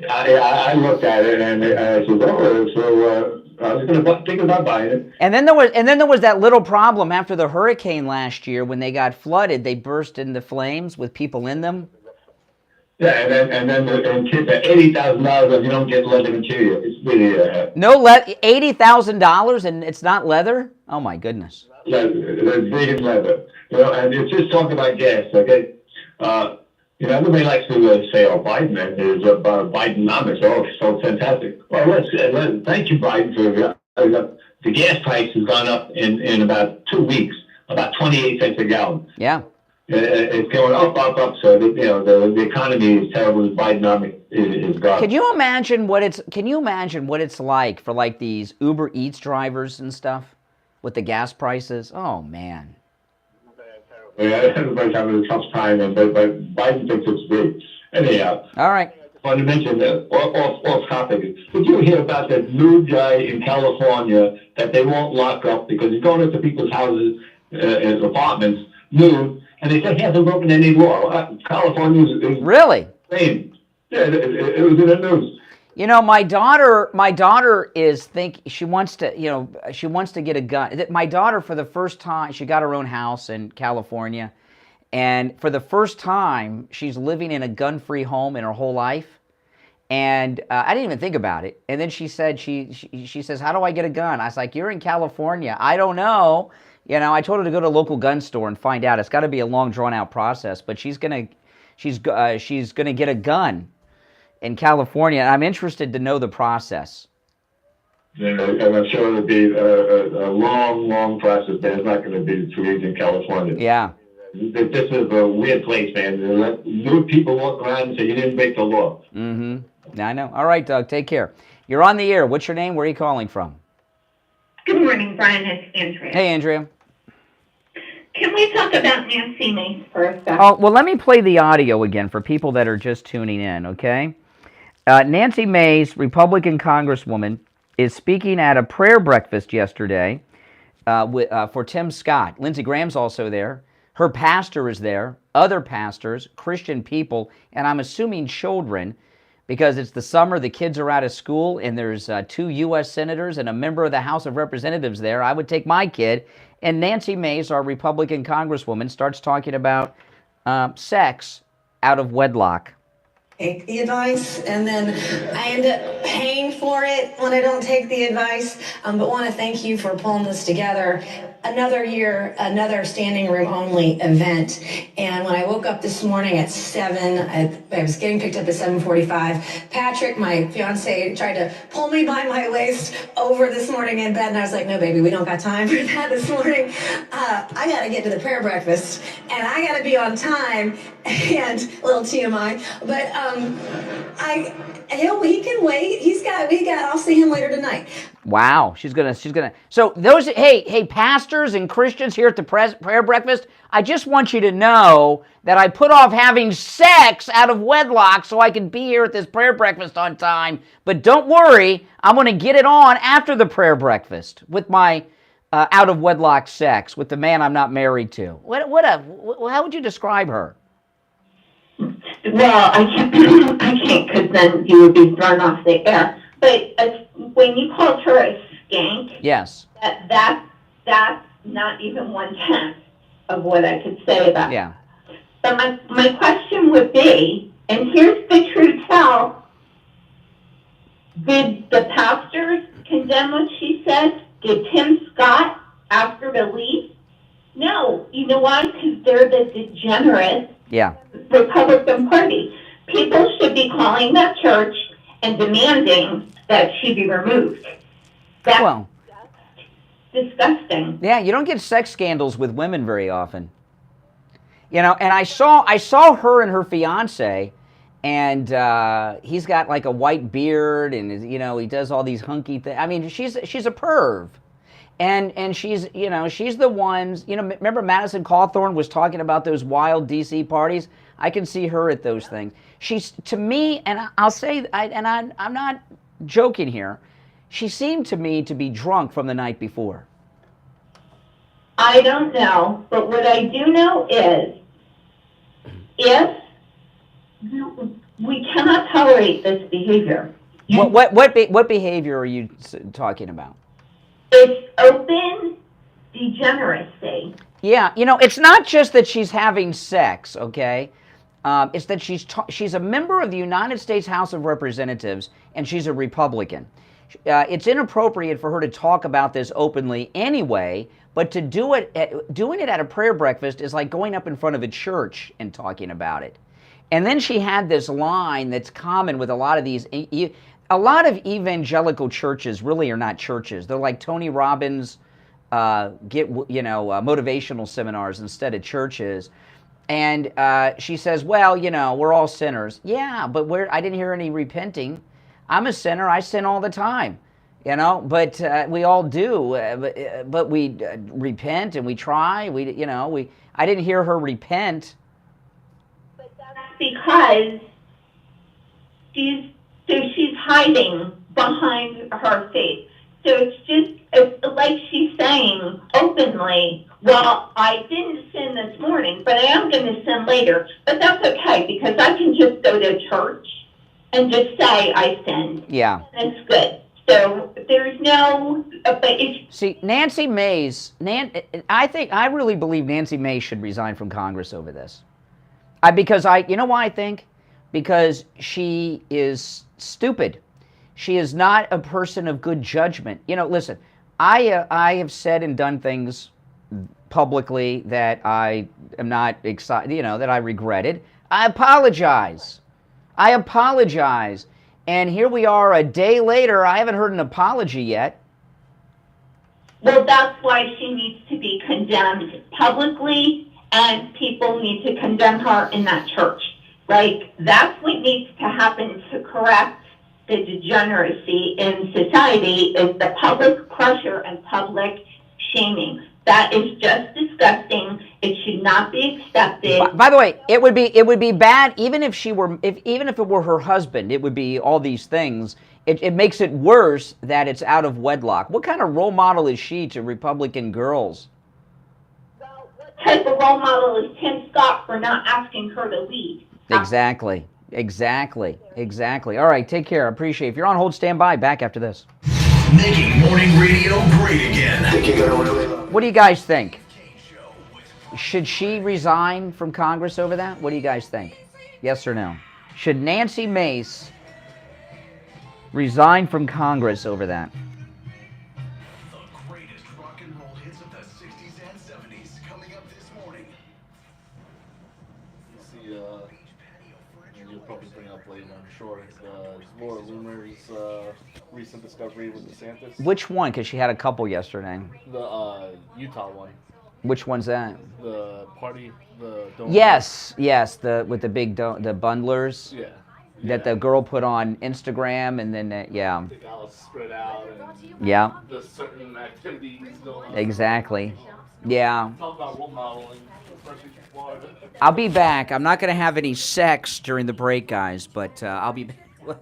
I looked at it and I said, so I was going to think about buying it.
And then there was that little problem after the hurricane last year when they got flooded. They burst into flames with people in them.
Yeah, and then kids at $80,000 if you don't get leather interior. It's really
$80,000 and it's not leather? Oh my goodness.
They're big in leather. And it's just talking about gas, okay? Everybody likes to say, Biden is about Bidenomics. Oh, so fantastic. Well, thank you, Biden, for the gas price has gone up in about 2 weeks, about 28 cents a gallon.
Yeah.
It's going up. So the economy is terrible. The Bidenomics is gone.
Can you imagine what it's like for like these Uber Eats drivers and stuff with the gas prices? Oh man.
Yeah, everybody's having a tough time, but Biden thinks it's big. Anyhow.
All right.
I want to mention off topic. Did you hear about that nude guy in California that they won't lock up because he's going into people's houses, apartments, nude, and they said he hasn't broken any law. California is
really?
Insane. Yeah, it was in the news.
My daughter she wants to get a gun. My daughter, for the first time, she got her own house in California, and for the first time, she's living in a gun-free home in her whole life. And I didn't even think about it. And then she said, she says, how do I get a gun? I was like, you're in California. I don't know. I told her to go to a local gun store and find out. It's got to be a long, drawn-out process, but she's gonna get a gun in California. I'm interested to know the process.
Yeah, and I'm sure it'll be a long process, but it's not going to be too easy in California.
Yeah.
This is a weird place, man. Let nude people walk around and say you didn't break the law.
Mm-hmm. I know. All right, Doug, take care. You're on the air. What's your name? Where are you calling from?
Good morning, Brian. It's Andrea.
Hey, Andrea.
Can we talk about Nancy Mace for a second?
Oh, well, let me play the audio again for people that are just tuning in, okay? Nancy Mace, Republican Congresswoman, is speaking at a prayer breakfast yesterday for Tim Scott. Lindsey Graham's also there. Her pastor is there, other pastors, Christian people, and I'm assuming children, because it's the summer, the kids are out of school, and there's 2 U.S. senators and a member of the House of Representatives there. I would take my kid. And Nancy Mace, our Republican Congresswoman, starts talking about sex out of wedlock.
Take the advice, and then I end up paying for it when I don't take the advice. But want to thank you for pulling this together. another year, another standing room only event. And when I woke up this morning at 7, I was getting picked up at 7:45. Patrick, my fiance, tried to pull me by my waist over this morning in bed, and I was like, no, baby, we don't got time for that this morning. I got to get to the prayer breakfast, and I got to be on time, and a little TMI, but he can wait. I'll see him later tonight.
Wow, she's gonna. So those, hey, pastors and Christians here at the prayer breakfast, I just want you to know that I put off having sex out of wedlock so I can be here at this prayer breakfast on time. But don't worry, I'm gonna get it on after the prayer breakfast with my out of wedlock sex with the man I'm not married to. How would you describe her?
Well, I can't, because then you would be thrown off the air. But when you called her a skank,
yes,
that's not even 1/10 of what I could say about.
Yeah.
But my question would be, and here's the true tell: did the pastors condemn what she said? Did Tim Scott ask her to leave? No. You know why? Because they're the degenerates.
Yeah.
Republican Party. People should be calling that church and demanding that she be removed. That's disgusting.
Yeah, you don't get sex scandals with women very often. You know, and I saw her and her fiance, and he's got like a white beard, and you know, he does all these hunky things. I mean, she's a perv. And she's the ones, remember Madison Cawthorn was talking about those wild DC parties? I can see her at those things. She's, to me, and I'll say, I'm not joking here, she seemed to me to be drunk from the night before.
I don't know, but what I do know is, if we cannot tolerate this behavior.
What behavior are you talking about?
It's open degeneracy.
Yeah, it's not just that she's having sex, okay? It's that she's a member of the United States House of Representatives, and she's a Republican. It's inappropriate for her to talk about this openly anyway, but to doing it at a prayer breakfast is like going up in front of a church and talking about it. And then she had this line that's common with a lot of these. A lot of evangelical churches really are not churches. They're like Tony Robbins, motivational seminars instead of churches. And she says, well, we're all sinners. Yeah, but I didn't hear any repenting. I'm a sinner. I sin all the time, but we all do. But we repent and we try. I didn't hear her repent.
But that's because she's hiding behind her faith. So it's like she's saying openly, well, I didn't sin this morning, but I am going to sin later. But that's okay, because I can just go to church and just say I sinned.
Yeah.
And it's good. So there's no...
See, Nancy Mace, I really believe Nancy Mace should resign from Congress over this. You know why I think? Because she is stupid. She is not a person of good judgment. Listen, I have said and done things publicly that I am not excited, that I regretted. I apologize. And here we are a day later. I haven't heard an apology yet.
Well, that's why she needs to be condemned publicly, and people need to condemn her in that church. Like, that's what needs to happen to correct the degeneracy in society, is the public pressure and public shaming. That is just disgusting. It should not be accepted.
By the way, it would be bad even if it were her husband. It would be all these things. It makes it worse that it's out of wedlock. What kind of role model is she to Republican girls?
Well, what type of role model is Tim Scott for not asking her to leave?
Exactly. All right, take care. I appreciate it. If you're on hold, stand by. Back after this.
Making morning radio great again.
What do you guys think? Should she resign from Congress over that? What do you guys think? Yes or no? Should Nancy Mace resign from Congress over that?
The greatest rock and roll hits of the 60s
probably bring up later, I'm sure. The Laura Loomer's recent discovery with DeSantis.
Which one? Because she had a couple yesterday.
The Utah one.
Which one's that?
The party, the donor.
Yes, with the big the bundlers.
Yeah.
That the girl put on Instagram, and then yeah.
They got all spread out. And
yeah.
The certain activities going on.
Exactly. Yeah.
Talk about role modeling, especially in Florida.
I'll be back. I'm not going to have any sex during the break, guys, but I'll be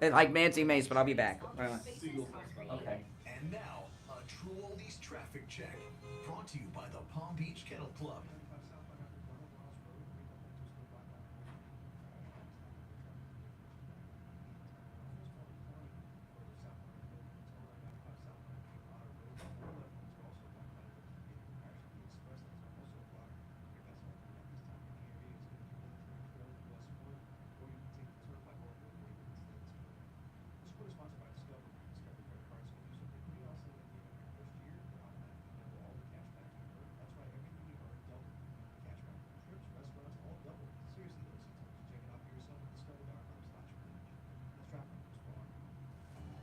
like Nancy Mace, but I'll be back. Okay.
And now, a True Oldies traffic check, brought to you by the Palm Beach Kennel Club.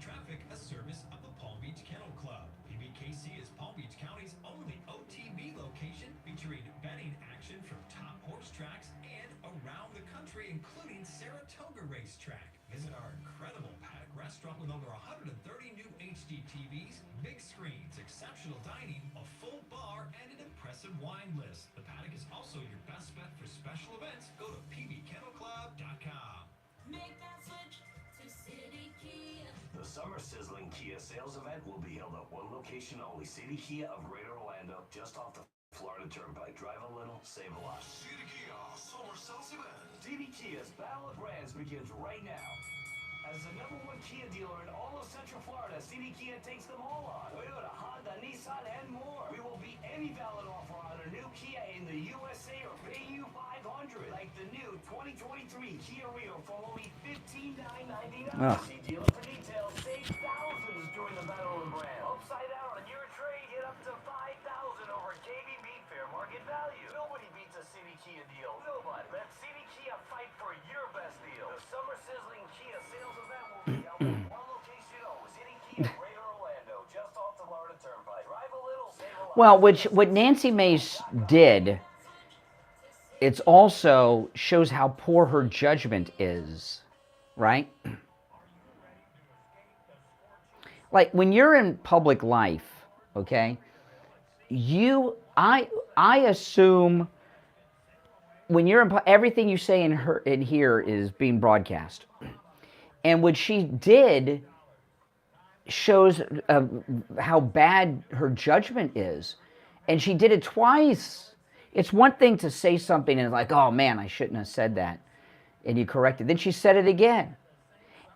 Traffic, a service of the Palm Beach Kennel Club. PBKC is Palm Beach County's only OTB location featuring betting action from top horse tracks and around the country, including Saratoga Racetrack. Visit our incredible paddock restaurant with over 130 new HD TVs, big screens, exceptional dining, a full bar, and an impressive wine list. The paddock is also your best bet for special events. Go to pbkennelclub.com.
Make that switch to City Kia.
The Summer Sizzling Kia sales event will be held at one location only, City Kia of Greater Orlando, just off the Florida Turnpike. Drive a little, save a lot.
City Kia Summer Sales Event.
City Kia's Battle of Brands begins right now. As the #1 Kia dealer in all of Central Florida, City Kia takes them all on. Toyota, Honda, Nissan, and more. We will beat any valid offer on a new Kia in the USA or pay you $500. Like the new 2023 Kia Rio for only $15,999. See dealer for details. Save thousands during the Battle of Brands. Upside down on your trade, get up to $5,000 over KBB fair market value. Nobody beats a City Kia deal. Nobody. Let City Kia fight for your best deal. The Summer Sizzling Kia sales event will be held at one location only, City Kia, Greater Orlando, just off the Florida Turnpike. Drive a little, save a lot.
Well, what Nancy Mace did, it's also shows how poor her judgment is, right? Like when you're in public life, okay, I assume when you're in everything you say in here is being broadcast, and what she did shows how bad her judgment is, and she did it twice. It's one thing to say something and it's like, oh man, I shouldn't have said that, and you correct it. Then she said it again.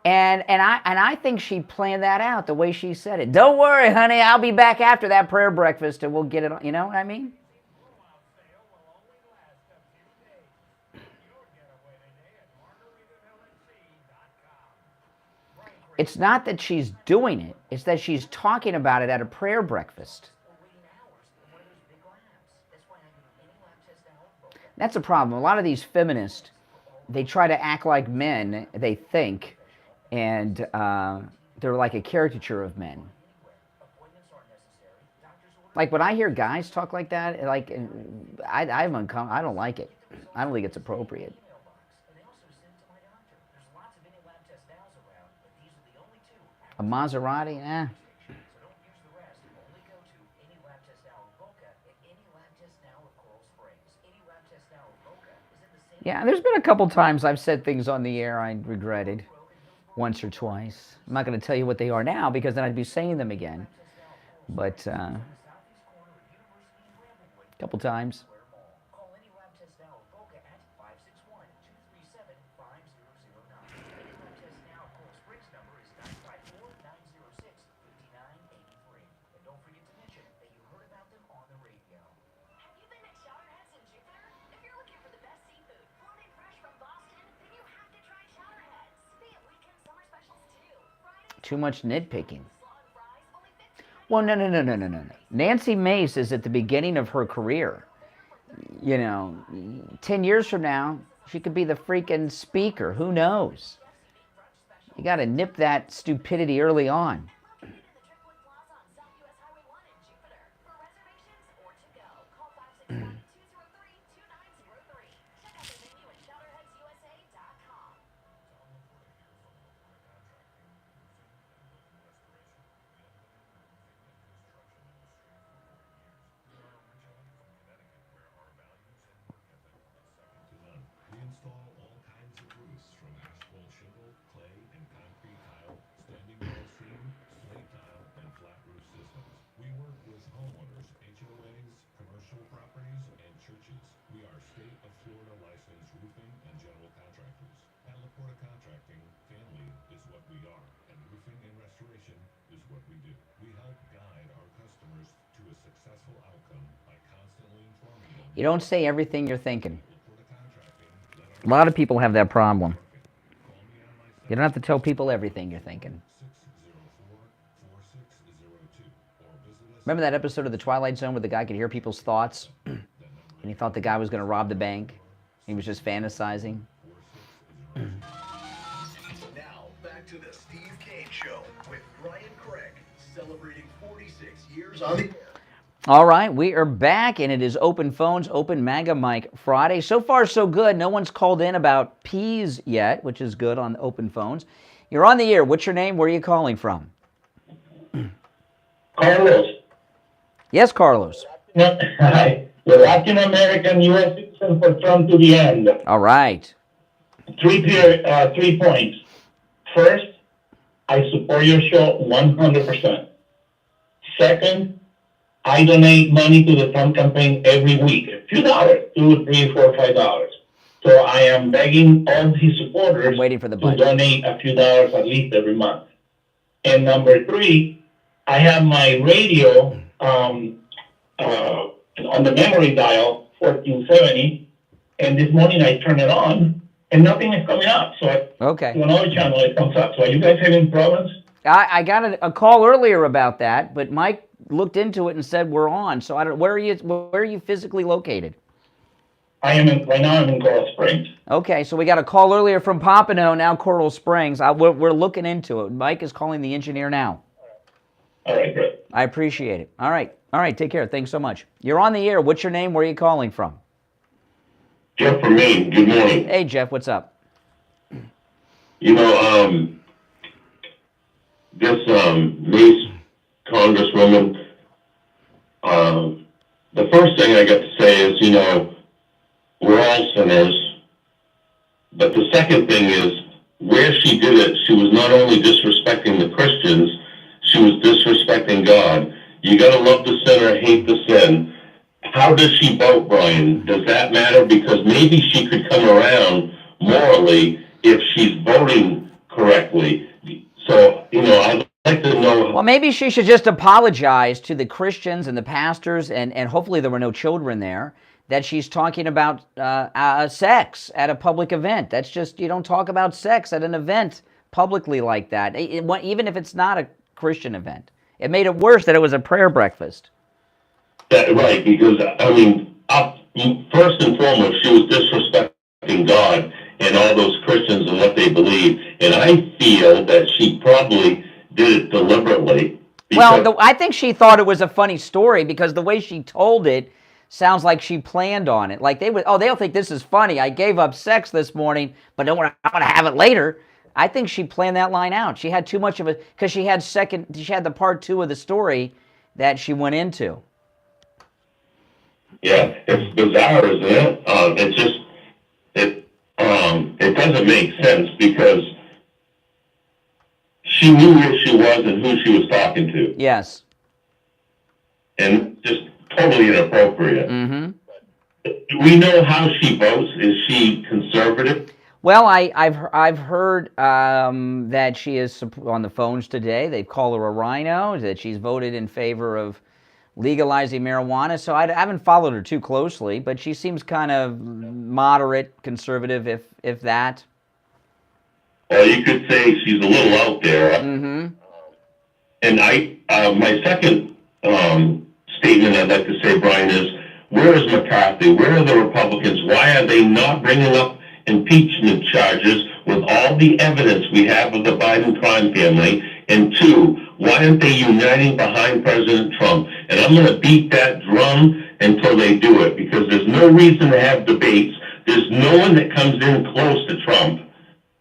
And I think she planned that out the way she said it. Don't worry, honey, I'll be back after that prayer breakfast and we'll get it on. You know what I mean? It's not that she's doing it. It's that she's talking about it at a prayer breakfast. That's a problem. A lot of these feminists, they try to act like men, they think, and they're like a caricature of men. Like when I hear guys talk like that, like I don't like it. I don't think it's appropriate. A Maserati, eh. Yeah, there's been a couple times I've said things on the air I regretted, once or twice. I'm not going to tell you what they are now because then I'd be saying them again. But a couple times. Too much nitpicking. Well, no. Nancy Mace is at the beginning of her career. You know, 10 years from now, She could be the freaking speaker. Who knows? You got to nip that stupidity early on.
We install all kinds of roofs from asphalt shingle, clay, and concrete tile, standing wall seam, slate tile, and flat roof systems. We work with homeowners, HOAs, commercial properties, and churches. We are state of Florida licensed roofing and general contractors. At LaPorta Contracting, family is what we are, and roofing and restoration is what we do. We help guide our customers to a successful outcome by constantly informing them.
You don't say everything you're thinking. A lot of people have that problem. You don't have to tell people everything you're thinking. Remember that episode of The Twilight Zone where the guy could hear people's thoughts? And he thought the guy was going to rob the bank? He was just fantasizing?
Now, back to the Steve Kane Show with Brian Craig, celebrating 46 years on the air.
All right, we are back, and it is Open Phones, Open MAGA Mic Friday. So far, so good. No one's called in about peas yet, which is good on Open Phones. You're on the air. What's your name? Where are you calling from?
Carlos.
Yes, Carlos.
Hi. The Latin American U.S. citizen for Trump to the end.
All right.
3 points. First, I support your show 100%. Second, I donate money to the Trump campaign every week, a few dollars, $2, $3, $4, $5. So I am begging all his supporters to donate a few dollars at least every month. And number 3, I have my radio on the memory dial, 1470, and this morning I turn it on, and nothing is coming up. So to another channel, it comes up. So are you guys having problems?
I got a call earlier about that, but Mike looked into it and said we're on. So I don't. Where are you physically located?
Right now I'm in Coral Springs.
Okay, so we got a call earlier from Pompano, now Coral Springs. We're looking into it. Mike is calling the engineer now.
All right, great.
I appreciate it. All right, take care. Thanks so much. You're on the air. What's your name? Where are you calling from?
Jeff from Maine. Good morning.
Hey, Jeff. What's up?
You know, this Mace Congresswoman, the first thing I got to say is, you know, we're all sinners. But the second thing is, where she did it, she was not only disrespecting the Christians, she was disrespecting God. You gotta love the sinner, hate the sin. How does she vote, Brian? Does that matter? Because maybe she could come around morally if she's voting correctly. So, you know, I'd like to know.
Well, maybe she should just apologize to the Christians and the pastors, and hopefully there were no children there, that she's talking about sex at a public event. That's just, you don't talk about sex at an event publicly like that, even if it's not a Christian event. It made it worse that it was a prayer breakfast.
Right, because, I mean, first and foremost, she was disrespecting God and all those Christians and what they believe. And I feel that she probably did it deliberately.
Well, I think she thought it was a funny story because the way she told it sounds like she planned on it. Like they'll think this is funny. I gave up sex this morning, but I want to have it later. I think she planned that line out. She had too much of it because she had the part 2 of the story that she went into.
Yeah, it's bizarre, isn't it? It doesn't make sense because she knew where she was and who she was talking to.
Yes.
And just totally inappropriate.
Mm-hmm.
Do we know how she votes? Is she conservative?
Well, I've heard that she is on the phones today. They call her a rhino, that she's voted in favor of legalizing marijuana. So I haven't followed her too closely, but she seems kind of moderate, conservative, if that.
Well, you could say she's a little out there.
Mm-hmm.
And my second statement I'd like to say, Brian, is where is McCarthy? Where are the Republicans? Why are they not bringing up
impeachment charges with all the evidence we have of the Biden crime family? And two, why aren't they uniting behind President Trump? And I'm going to beat that drum until they do it, because there's no reason to have debates. There's no one that comes in close to Trump,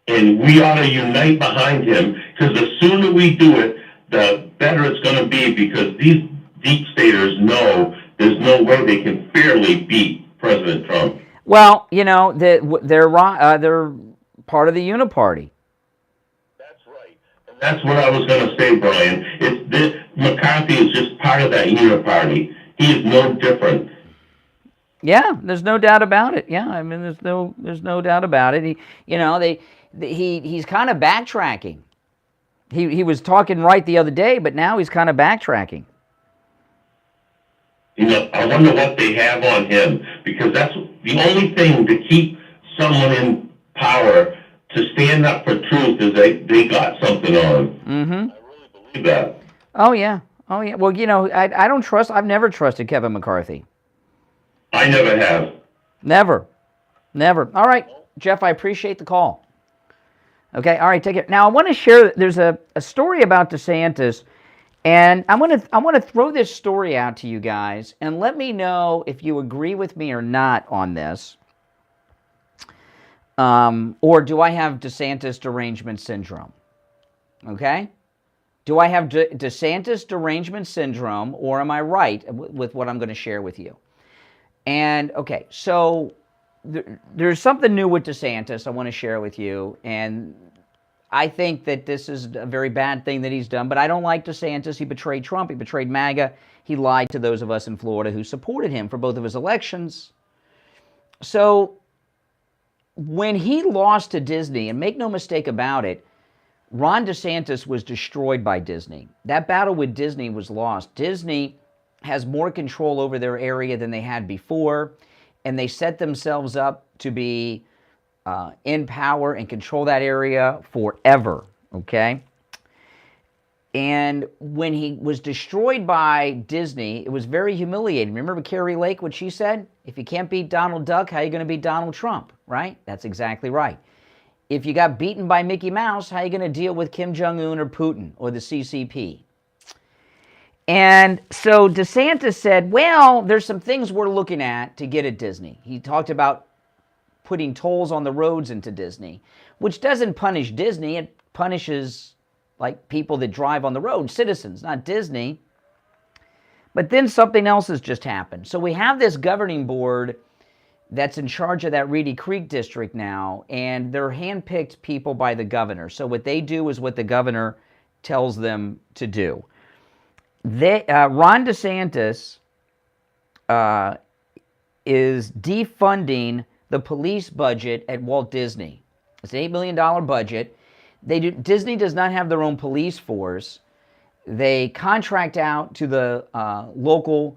and we ought to unite behind him, because the sooner we do it, the better it's going to be, because these deep staters know there's no way they can fairly beat President Trump.
Well, you know, they're part of the Uniparty.
That's what I was going to say, Brian. McCarthy is just part of that uniparty. He is no different.
Yeah, there's no doubt about it. Yeah, I mean, there's no doubt about it. He's kind of backtracking. He was talking right the other day, but now he's kind of backtracking.
You know, I wonder what they have on him, because that's the only thing to keep someone in power to stand up for truth is they got something on.
Mm-hmm.
I really believe that.
Oh yeah. Well, you know, I've never trusted Kevin McCarthy.
I never have.
Never. All right, Jeff, I appreciate the call. Okay, all right, take it. Now I want to share. There's a story about DeSantis, and I want to throw this story out to you guys, and let me know if you agree with me or not on this. Or do I have DeSantis derangement syndrome? Okay? Do I have DeSantis derangement syndrome, or am I right with what I'm going to share with you? And, okay, so there's something new with DeSantis I want to share with you, and I think that this is a very bad thing that he's done, but I don't like DeSantis. He betrayed Trump. He betrayed MAGA. He lied to those of us in Florida who supported him for both of his elections. So when he lost to Disney, and make no mistake about it, Ron DeSantis was destroyed by Disney. That battle with Disney was lost. Disney has more control over their area than they had before, and they set themselves up to be in power and control that area forever, okay? And when he was destroyed by Disney, it was very humiliating. Remember Carrie Lake, what she said? If you can't beat Donald Duck, how are you going to beat Donald Trump, right? That's exactly right. If you got beaten by Mickey Mouse, how are you going to deal with Kim Jong-un or Putin or the CCP? And so DeSantis said, well, there's some things we're looking at to get at Disney. He talked about putting tolls on the roads into Disney, which doesn't punish Disney. It punishes like people that drive on the road, citizens, not Disney. But then something else has just happened. So we have this governing board that's in charge of that Reedy Creek district now, and they're handpicked people by the governor. So what they do is what the governor tells them to do. Ron DeSantis is defunding the police budget at Walt Disney. It's an $8 million budget. Disney does not have their own police force. They contract out to the local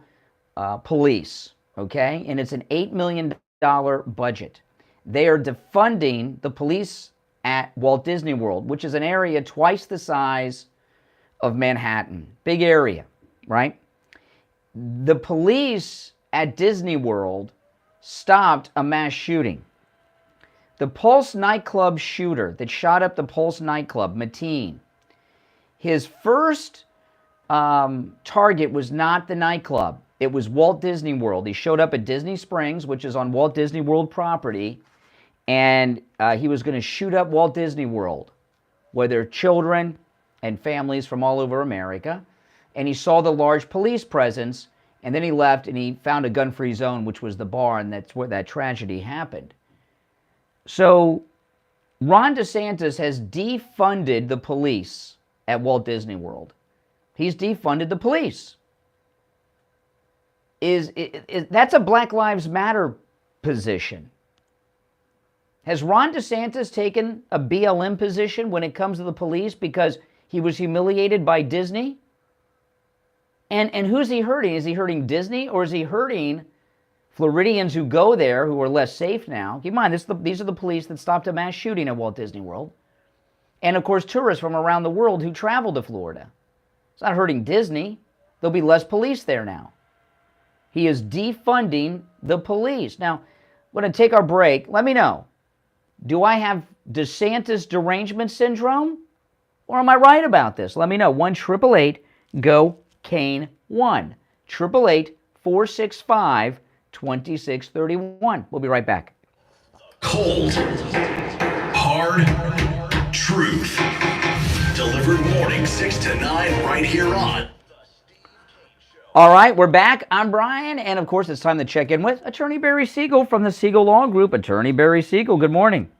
police, okay? And it's an $8 million budget. They are defunding the police at Walt Disney World, which is an area twice the size of Manhattan. Big area, right? The police at Disney World stopped a mass shooting. The Pulse nightclub shooter that shot up the Pulse nightclub, Mateen, his first target was not the nightclub. It was Walt Disney World. He showed up at Disney Springs, which is on Walt Disney World property, and he was going to shoot up Walt Disney World, where there are children and families from all over America. And he saw the large police presence, and then he left and he found a gun-free zone, which was the bar, and that's where that tragedy happened. So Ron DeSantis has defunded the police at Walt Disney World. He's defunded the police. That's a Black Lives Matter position. Has Ron DeSantis taken a BLM position when it comes to the police because he was humiliated by Disney? And who's he hurting? Is he hurting Disney, or is he hurting Floridians who go there who are less safe now? Keep in mind, these are the police that stopped a mass shooting at Walt Disney World. And, of course, tourists from around the world who travel to Florida. It's not hurting Disney. There'll be less police there now. He is defunding the police. Now, we're going to take our break. Let me know. Do I have DeSantis derangement syndrome? Or am I right about this? Let me know. 1-888-GO-CANE-1. 888-465-2631. We'll be right back.
Cold, hard truth. Delivered morning 6 to 9 right here on.
All right, we're back. I'm Brian, and of course, it's time to check in with Attorney Barry Siegel from the Siegel Law Group. Attorney Barry Siegel, good morning.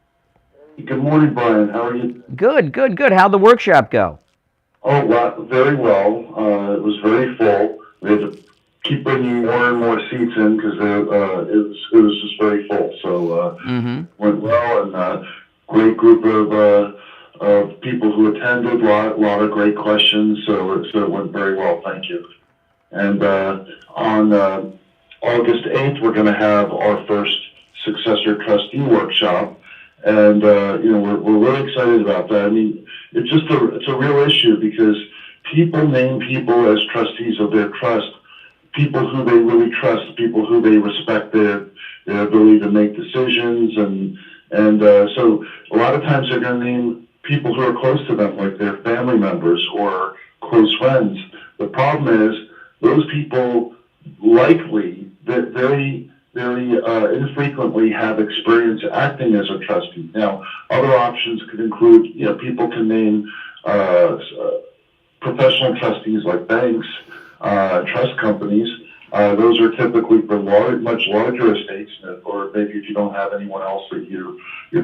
Good morning, Brian. How are you?
Good. How'd the workshop go?
Oh, well, very well. It was very full. We had to keep bringing more and more seats in because it was just very full. So went well, and great group of people who attended. Lot of great questions. So it went very well. Thank you. And on August 8th, we're going to have our first successor trustee workshop. And we're really excited about that. I mean, it's a real issue because people name people as trustees of their trust, people who they really trust, people who they respect their ability to make decisions, and so a lot of times they're going to name people who are close to them, like their family members or close friends. The problem is those people likely very infrequently have experience acting as a trustee. Now, other options could include, people can name professional trustees like banks, trust companies. Those are typically for much larger estates, or maybe if you don't have anyone else that you're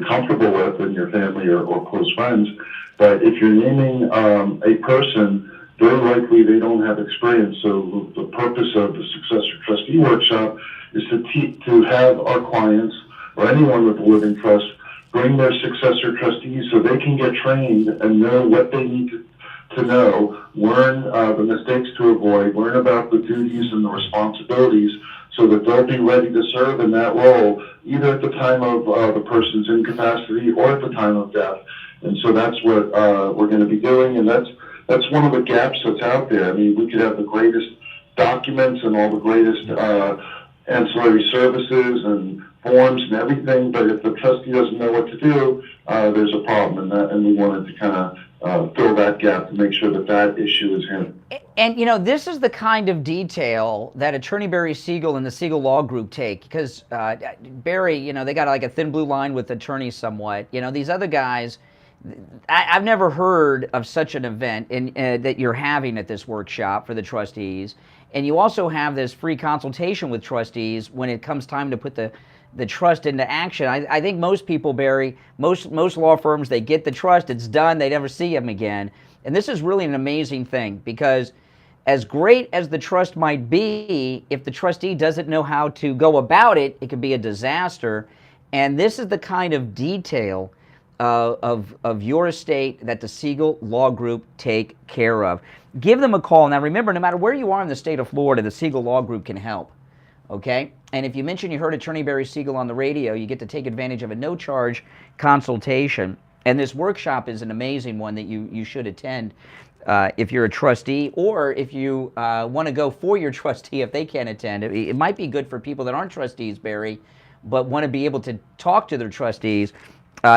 comfortable with in your family or close friends. But if you're naming a person, very likely they don't have experience. So the purpose of the Successor Trustee Workshop is to have our clients or anyone with a living trust bring their successor trustees so they can get trained and know what they need to know, learn the mistakes to avoid, learn about the duties and the responsibilities so that they'll be ready to serve in that role, either at the time of the person's incapacity or at the time of death. And so that's what we're going to be doing, and that's one of the gaps that's out there. I mean, we could have the greatest documents and all the greatest ancillary services and forms and everything, but if the trustee doesn't know what to do, there's a problem, and we wanted to kind of fill that gap to make sure that issue is handled.
And, this is the kind of detail that Attorney Barry Siegel and the Siegel Law Group take, because Barry, they got like a thin blue line with attorneys somewhat. These other guys, I've never heard of such an event that you're having at this workshop for the trustees. And you also have this free consultation with trustees when it comes time to put the trust into action. I think most people, Barry, most law firms, they get the trust, it's done, they never see them again. And this is really an amazing thing, because as great as the trust might be, if the trustee doesn't know how to go about it, it could be a disaster. And this is the kind of detail of your estate that the Siegel Law Group take care of. Give them a call. Now remember, no matter where you are in the state of Florida, the Siegel Law Group can help. Okay? And if you mention you heard Attorney Barry Siegel on the radio, you get to take advantage of a no-charge consultation. And this workshop is an amazing one that you should attend if you're a trustee, or if you want to go for your trustee if they can't attend. It might be good for people that aren't trustees, Barry, but want to be able to talk to their trustees.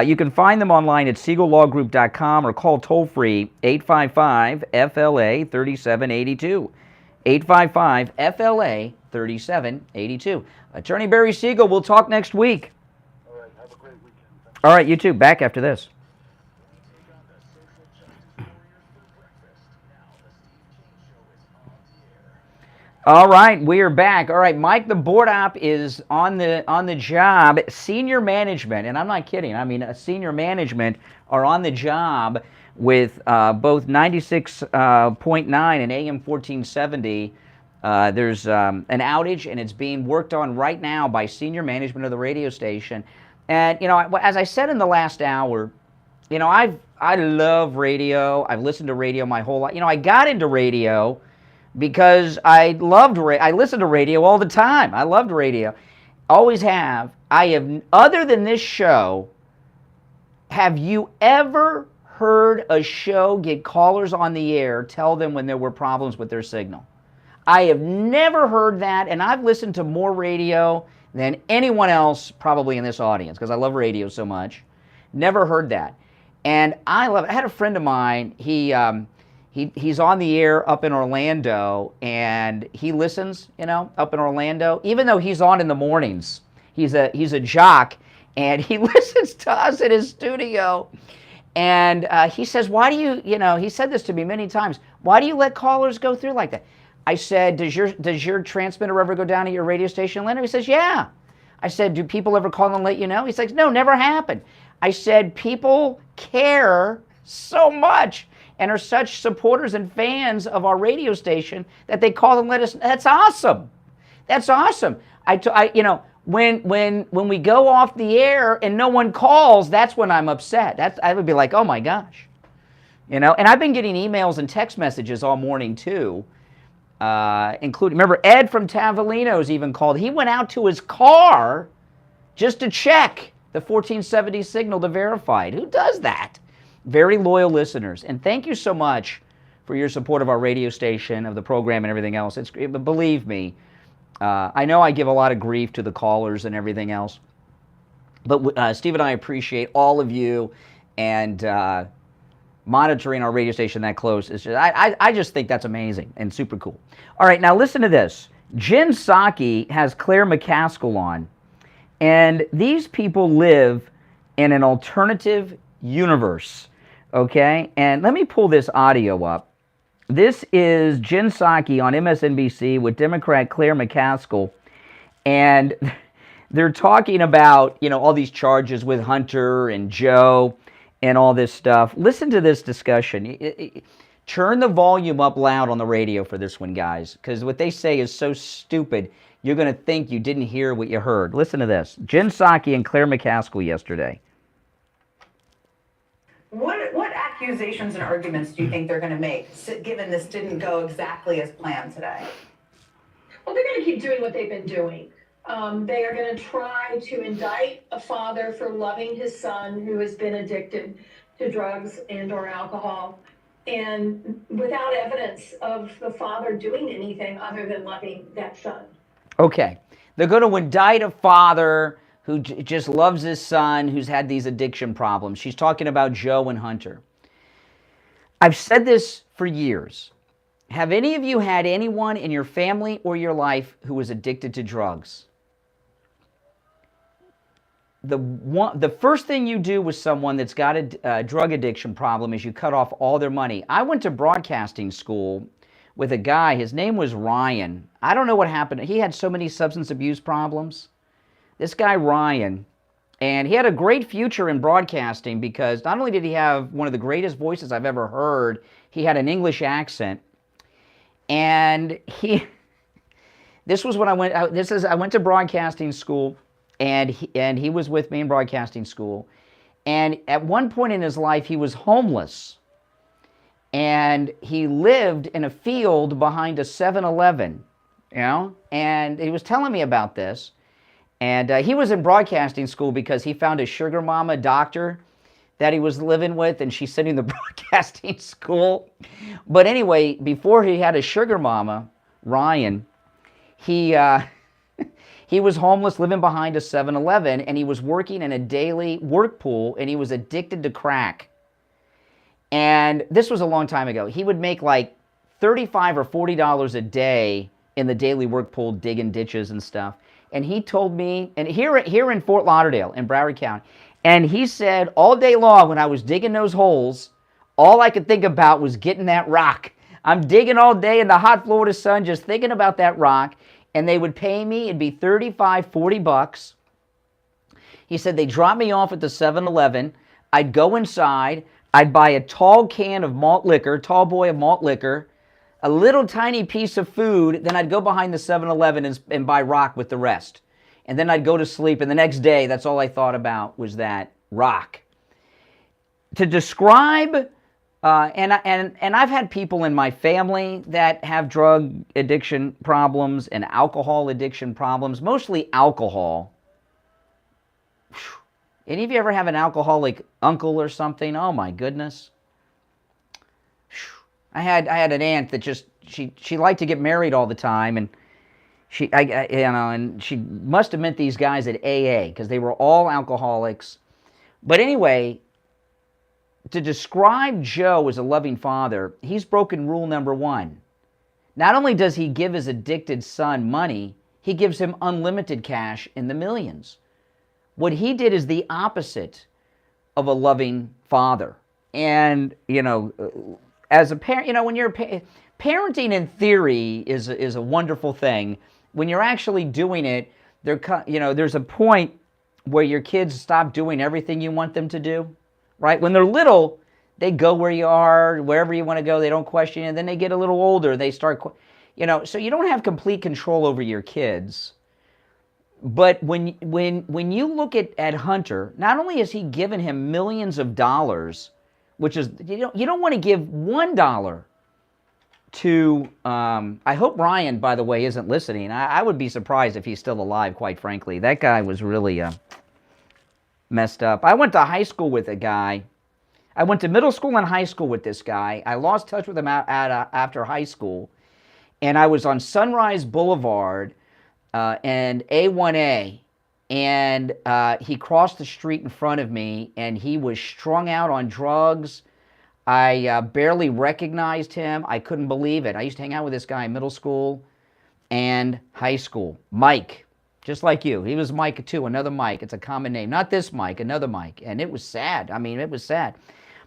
You can find them online at SiegelLawGroup.com or call toll-free 855-FLA-3782. 855-FLA-3782. Attorney Barry Siegel, we'll talk next week.
All right, have a great weekend.
All right, you too. Back after this. All right, we are back. All right, Mike, the board op is on the job. Senior management, and I'm not kidding. I mean, senior management are on the job with both 96.9 and AM 1470. There's an outage, and it's being worked on right now by senior management of the radio station. And as I said in the last hour, I love radio. I've listened to radio my whole life. I got into radio because I listened to radio all the time. I loved radio. Always have. Other than this show, have you ever heard a show get callers on the air tell them when there were problems with their signal? I have never heard that, and I've listened to more radio than anyone else probably in this audience, because I love radio so much. Never heard that. And I love it. I had a friend of mine, he's on the air up in Orlando, and he listens, up in Orlando, even though he's on in the mornings. He's a jock, and he listens to us in his studio. And he says, why do you, he said this to me many times, why do you let callers go through like that? I said, does your transmitter ever go down at your radio station, Leonard? He says, yeah. I said, do people ever call and let you know? He's like, no, never happened. I said, people care so much and are such supporters and fans of our radio station that they call and let us. That's awesome. That's awesome. When we go off the air and no one calls, that's when I'm upset. I would be like, oh my gosh. And I've been getting emails and text messages all morning too, including, remember, Ed from Tavolino's even called. He went out to his car just to check the 1470 signal to verify it. Who does that? Very loyal listeners. And thank you so much for your support of our radio station, of the program and everything else. But believe me, I know I give a lot of grief to the callers and everything else. But Steve and I appreciate all of you, and monitoring our radio station that close is just, I just think that's amazing and super cool. All right, now listen to this. Jen Psaki has Claire McCaskill on, and these people live in an alternative universe, okay? And let me pull this audio up. This is Jen Psaki on MSNBC with Democrat Claire McCaskill, and they're talking about, all these charges with Hunter and Joe and all this stuff. Listen to this discussion. Turn the volume up loud on the radio for this one, guys, because what they say is so stupid, you're going to think you didn't hear what you heard. Listen to this. Jen Psaki and Claire McCaskill yesterday.
What accusations and arguments do you think they're going to make, given this didn't go exactly as planned today?
Well, they're going to keep doing what they've been doing. They are going to try to indict a father for loving his son who has been addicted to drugs and or alcohol, and without evidence of the father doing anything other than loving that son.
Okay. They're going to indict a father who just loves his son, who's had these addiction problems. She's talking about Joe and Hunter. I've said this for years. Have any of you had anyone in your family or your life who was addicted to drugs? The first thing you do with someone that's got a drug addiction problem is you cut off all their money. I went to broadcasting school with a guy, his name was Ryan. I don't know what happened. He had so many substance abuse problems. This guy, Ryan, and he had a great future in broadcasting because not only did he have one of the greatest voices I've ever heard, he had an English accent. And this was when I went, I went to broadcasting school, and he was with me in broadcasting school. And at one point in his life, he was homeless. And he lived in a field behind a 7-Eleven, and he was telling me about this. And he was in broadcasting school because he found a sugar mama doctor that he was living with, and she sent him to broadcasting school. But anyway, before he had a sugar mama, Ryan, he was homeless, living behind a 7-Eleven, and he was working in a daily work pool, and he was addicted to crack. And this was a long time ago. He would make like $35 or $40 a day in the daily work pool, digging ditches and stuff. And he told me, and here in Fort Lauderdale, in Broward County, and he said all day long when I was digging those holes, all I could think about was getting that rock. I'm digging all day in the hot Florida sun just thinking about that rock, and they would pay me, it'd be $35, $40. He said they'd drop me off at the 7-Eleven, I'd go inside, I'd buy a tall can of malt liquor, tall boy of malt liquor, a little tiny piece of food, then I'd go behind the 7-Eleven and buy rock with the rest. And then I'd go to sleep, and the next day, that's all I thought about was that rock. To describe, and I've had people in my family that have drug addiction problems and alcohol addiction problems, mostly alcohol. Any of you ever have an alcoholic uncle or something? Oh my goodness. I had an aunt that just she liked to get married all the time, and she must have met these guys at AA because they were all alcoholics. But anyway, to describe Joe as a loving father, he's broken rule number one. Not only does he give his addicted son money, he gives him unlimited cash in the millions. What he did is the opposite of a loving father. And, as a parent, when you're parenting in theory is a wonderful thing. When you're actually doing it, there's a point where your kids stop doing everything you want them to do, right? When they're little, they go where you are, wherever you want to go. They don't question it. Then they get a little older. They start, so you don't have complete control over your kids. But when you look at Hunter, not only has he given him millions of dollars, which is, you don't want to give $1 to, I hope Ryan, by the way, isn't listening. I would be surprised if he's still alive, quite frankly. That guy was really messed up. I went to high school with a guy. I went to middle school and high school with this guy. I lost touch with him after high school. And I was on Sunrise Boulevard and A1A. And he crossed the street in front of me, and he was strung out on drugs. I barely recognized him. I couldn't believe it. I used to hang out with this guy in middle school and high school. Mike, just like you. He was Mike too, another Mike. It's a common name. Not this Mike, another Mike. And it was sad. It was sad.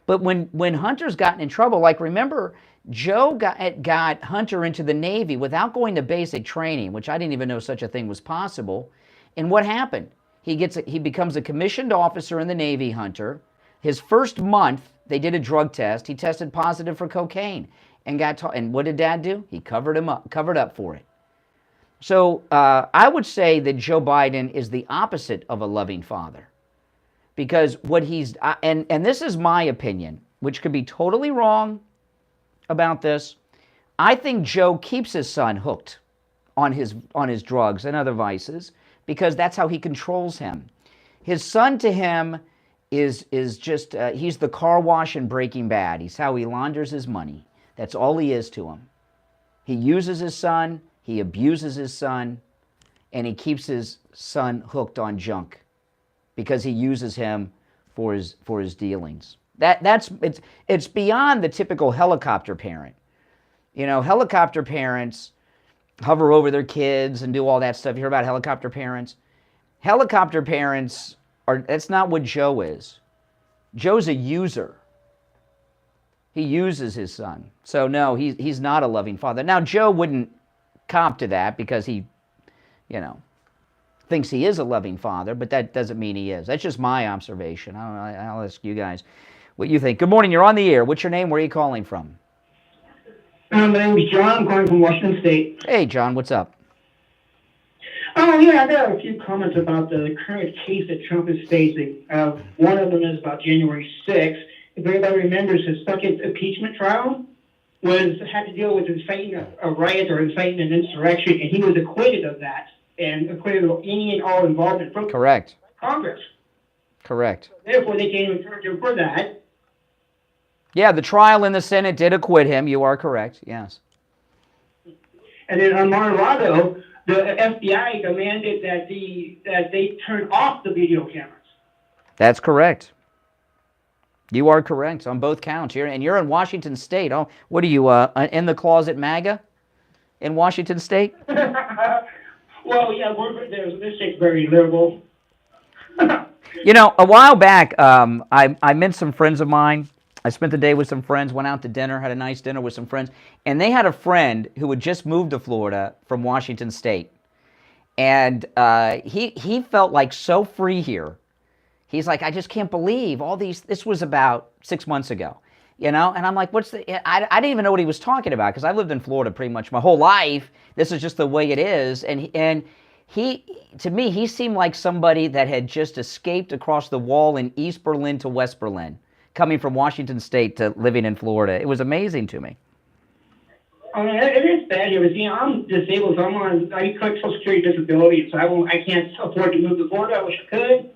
But when Hunter's gotten in trouble, like remember, Joe got Hunter into the Navy without going to basic training, which I didn't even know such a thing was possible. And what happened? He becomes a commissioned officer in the Navy, Hunter. His first month, they did a drug test. He tested positive for cocaine and and what did Dad do? He covered up for it. So I would say that Joe Biden is the opposite of a loving father, because what he's and this is my opinion, which could be totally wrong about this. I think Joe keeps his son hooked on his drugs and other vices because that's how he controls him. His son to him is just he's the car wash in Breaking Bad. He's how he launders his money. That's all he is to him. He uses his son, he abuses his son, and he keeps his son hooked on junk because he uses him for his dealings. It's beyond the typical helicopter parent. Helicopter parents hover over their kids and do all that stuff. You hear about helicopter parents? Helicopter parents that's not what Joe is. Joe's a user. He uses his son. So no, he's not a loving father. Now Joe wouldn't cop to that because he, thinks he is a loving father, but that doesn't mean he is. That's just my observation. I don't know. I'll ask you guys what you think. Good morning. You're on the air. What's your name? Where are you calling from?
My name is John. I'm calling from Washington State.
Hey, John. What's up?
Oh, yeah, I got a few comments about the current case that Trump is facing. One of them is about January 6th. If everybody remembers, his second impeachment trial had to deal with inciting a riot or inciting an insurrection, and he was acquitted of that and acquitted of any and all involvement from
Correct.
Congress.
Correct.
Therefore, they can't even charge him for that.
Yeah, the trial in the Senate did acquit him. You are correct, yes.
And then on Mar-a-Lago, the FBI demanded that they turn off the video cameras.
That's correct. You are correct on both counts. You're in Washington State. Oh, what are you, in the closet MAGA in Washington State?
Well, yeah, this state's very liberal.
A while back, I met some friends of mine. I spent the day with some friends, went out to dinner, had a nice dinner with some friends, and they had a friend who had just moved to Florida from Washington State. And he felt like so free here. He's like, I just can't believe all these, this was about 6 months ago, and I'm like, I didn't even know what he was talking about because I've lived in Florida pretty much my whole life. This is just the way it is. And he, to me, he seemed like somebody that had just escaped across the wall in East Berlin to West Berlin, coming from Washington State to living in Florida. It was amazing to me.
It is bad here, but I'm disabled, so I collect Social Security disability, so I can't afford to move to Florida. I wish I could.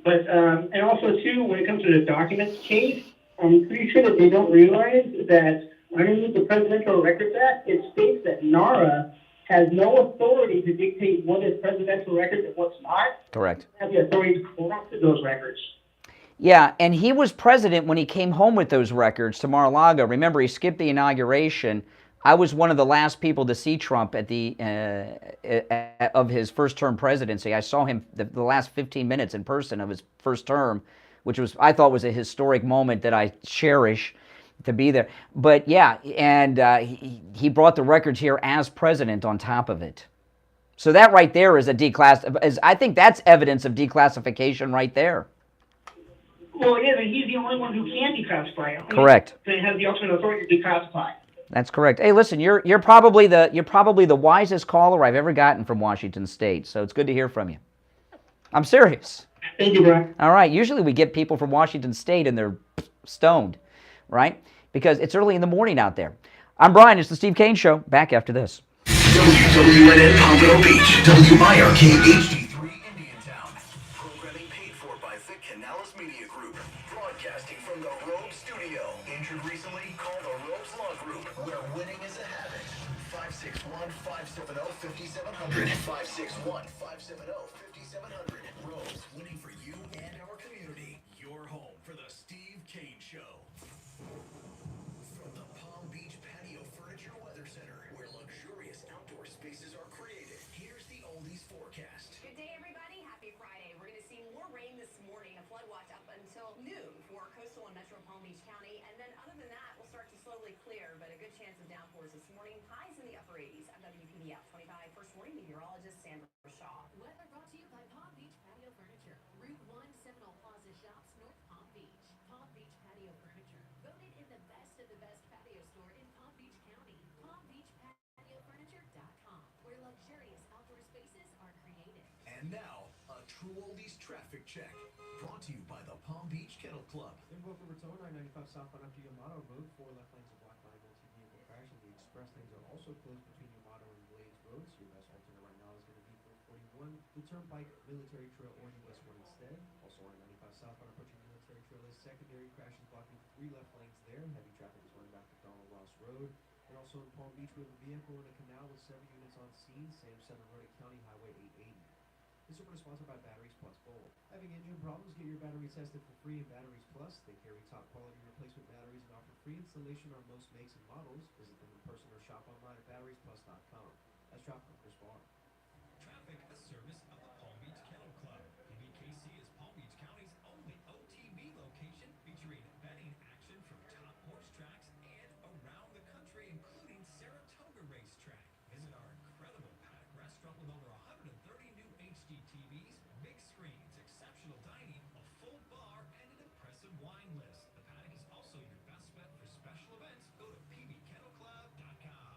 But, and also, too, when it comes to the documents case, I'm pretty sure that they don't realize that underneath the Presidential Records Act, it states that NARA has no authority to dictate what is presidential records and what's not.
Correct.
They have the authority to corrupt those records.
Yeah, and he was president when he came home with those records to Mar-a-Lago. Remember, he skipped the inauguration. I was one of the last people to see Trump at the of his first term presidency. I saw him the last 15 minutes in person of his first term, which was I thought was a historic moment that I cherish to be there. But yeah, and he brought the records here as president on top of it. So that right there is I think that's evidence of declassification right there.
Well, it is, and he's the only one who can declassify it.
Correct.
That has the ultimate authority to declassify.
That's correct. Hey, listen, you're probably the wisest caller I've ever gotten from Washington State. So it's good to hear from you. I'm serious.
Thank you, Brian.
All right. Usually we get people from Washington State and they're stoned, right? Because it's early in the morning out there. I'm Brian. It's the Steve Kane Show. Back after this.
WWNN Pompano Beach, WIRK HD3 Indiantown. Programming paid for by Vic Canales Media Group. Broadcasting from the Rogue Studio. Injured recently? Call the Rogues Law Group, where winning is a habit. 561-570-5700. 561-570-5700. Rogues, winning for you and our community. Your home for the Steve Kane Show. From the Palm Beach Patio Furniture Weather Center, where luxurious outdoor spaces are created, here's the oldies forecast.
Good day, everybody. Happy Friday. We're going to see more rain this morning, a flood watch up until noon for coastal and metro Palm Beach County. And then other than that, we'll start to slowly clear, but a good chance of downpours this morning. Highs in the upper 80s. I'm WPDF 25 First Warning Meteorologist Sandra Shaw.
Weather brought to you by Palm Beach Patio Furniture. Route 1 Seminole Plaza Shops, North Palm Beach. Palm Beach Patio Furniture. Voted in the best of the best patio store in Palm Beach County. PalmBeachPatioFurniture.com, where luxurious outdoor spaces are created.
And now, a true oldies traffic check. Brought to you by the Palm Beach Kennel Club.
In Boca Raton, I-95 southbound up to Yamato Road, 4 left lanes are blocked by a multi-vehicle crash, and the express lanes are also closed between Yamato and Blades Roads. Your best alternate right now is going to be 441, the Turnpike, Military Trail, or US 1 instead. Also on I-95 southbound approaching Military Trail is secondary crashes blocking 3 left lanes there. Heavy traffic is running back to Donald Ross Road. And also in Palm Beach, we have a vehicle in a canal with 7 units on scene, Sam 7 Road at County Highway 880. This report is sponsored by Batteries Plus Gold. Having engine problems? Get your battery tested for free in Batteries Plus. They carry top quality replacement batteries and offer free installation on most makes and models. Visit them in person or shop online at batteriesplus.com. That's Drop Chris Barr.
Traffic, a service of the Palm Beach Kennel Club. PBKC is Palm Beach County's only OTB location featuring betting action from top horse tracks and around the country, including Saratoga Racetrack. Visit our incredible paddock restaurant with over 130 new HD TVs, big screens, exceptional dining, a full bar, and an impressive wine list. The paddock is also your best bet for special events. Go to pbkennelclub.com.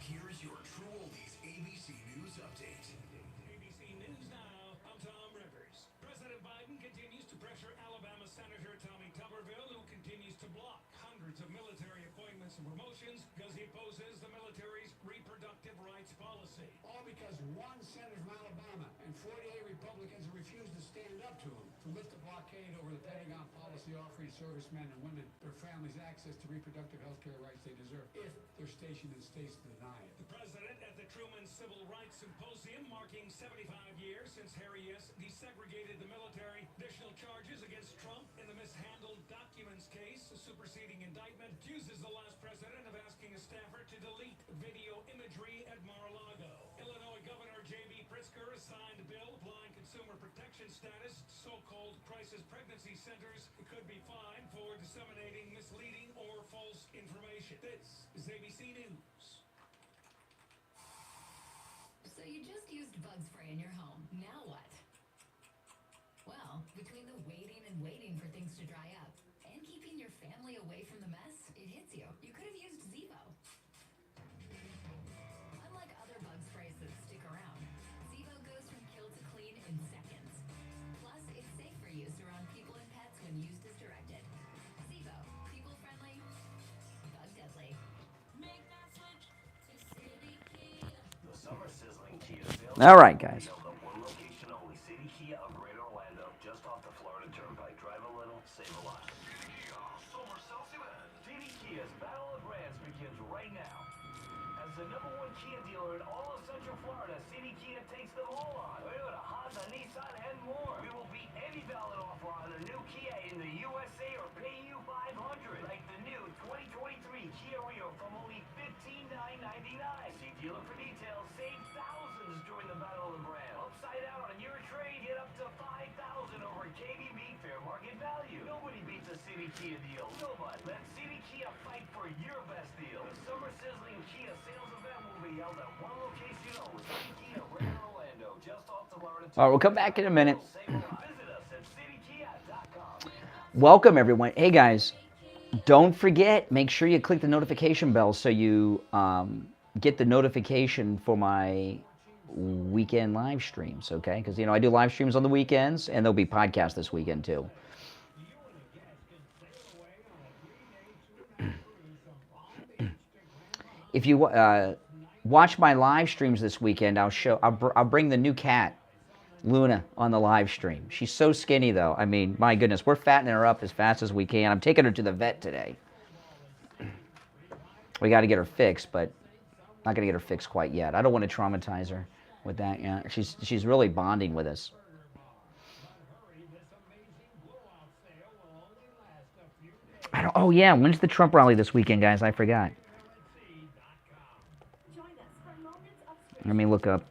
Here's your true oldies ABC News update.
ABC News Now, I'm Tom Rivers. President Biden continues to pressure Alabama Senator Tommy Tuberville, who continues to block hundreds of military appointments and promotions because he opposes the military's reproductive rights policy.
All because one senator from Alabama and 48 Republicans refused to stand up to him to lift the blockade over the Pentagon policy offering servicemen and women their families access to reproductive health care rights they deserve if they're stationed in states that deny it.
The president at the Truman Civil Rights Symposium, marking 75 years since Harry S. desegregated the military. Additional charges against Trump in the mishandled documents case. A superseding indictment accuses the last president of asking a staffer to delete video imagery at Mar-a-Lago. Illinois Governor J.B. Pritzker signed a bill applying consumer protection status to so-called crisis pregnancy centers. It could be fined for disseminating misleading or false information. This is ABC News.
So you just used bug spray in your home. Now what? Well, between the waiting and waiting for things to dry up and keeping your family away from the mess, it hits you. You could have used Zevo. Unlike other bug sprays that stick around, Zevo goes from kill to clean in seconds. Plus, it's safe for use around people and pets when used as directed. Zevo, people-friendly, bug-deadly.
Make that switch to City Kia.
The summer sizzling Kia sales.
All right, guys.
The one location only City Kia of Greater Orlando, just off the Florida Turnpike. Drive a little, save a lot.
City Kia Summer Sales Event.
City Kia's Battle of Brands begins right now. As the #1 Kia dealer in all of Central Florida, CD Kia takes them all on. Toyota, Honda, Nissan, and more. We will beat any valid offer on a new Kia in the USA or pay you $500. Like the new 2023 Kia Rio from only $15,999. See dealer for details. Save thousands during the Battle of the Brand. Upside out on your trade, get up to $5,000 over KBB fair market value. Nobody beats a City Kia deal. Nobody. Let City Kia fight for your best deal. The summer sizzling Kia sales event will be held at one location only. City Kia, right in Orlando, just off the Florida.
All right, we'll come back in a minute.
Visit us at citykia.com.
Welcome, everyone. Hey, guys, don't forget, make sure you click the notification bell so you get the notification for my weekend live streams, okay? Because, you know, I do live streams on the weekends, and there'll be podcasts this weekend, too. If you watch my live streams this weekend, I'll bring the new cat, Luna, on the live stream. She's so skinny, though. I mean, my goodness, we're fattening her up as fast as we can. I'm taking her to the vet today. We got to get her fixed, but not going to get her fixed quite yet. I don't want to traumatize her with that yet. She's really bonding with us. Oh, yeah, when's the Trump rally this weekend, guys? I forgot. Let me look up.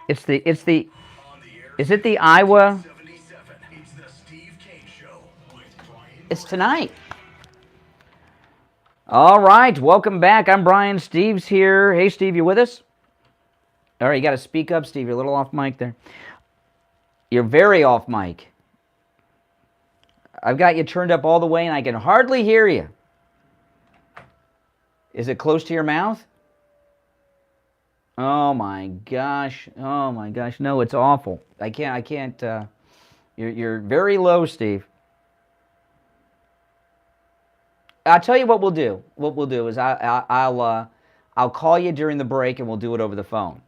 Is it the Iowa? It's tonight. All right, welcome back. I'm Brian. Steve's here. Hey, Steve, you with us? All right, you got to speak up, Steve. You're a little off mic there. You're very off mic. I've got you turned up all the way, and I can hardly hear you. Is it close to your mouth? Oh my gosh. Oh my gosh. No, it's awful. I can't. You're very low, Steve. I'll tell you what we'll do. What we'll do is I'll call you during the break, and we'll do it over the phone.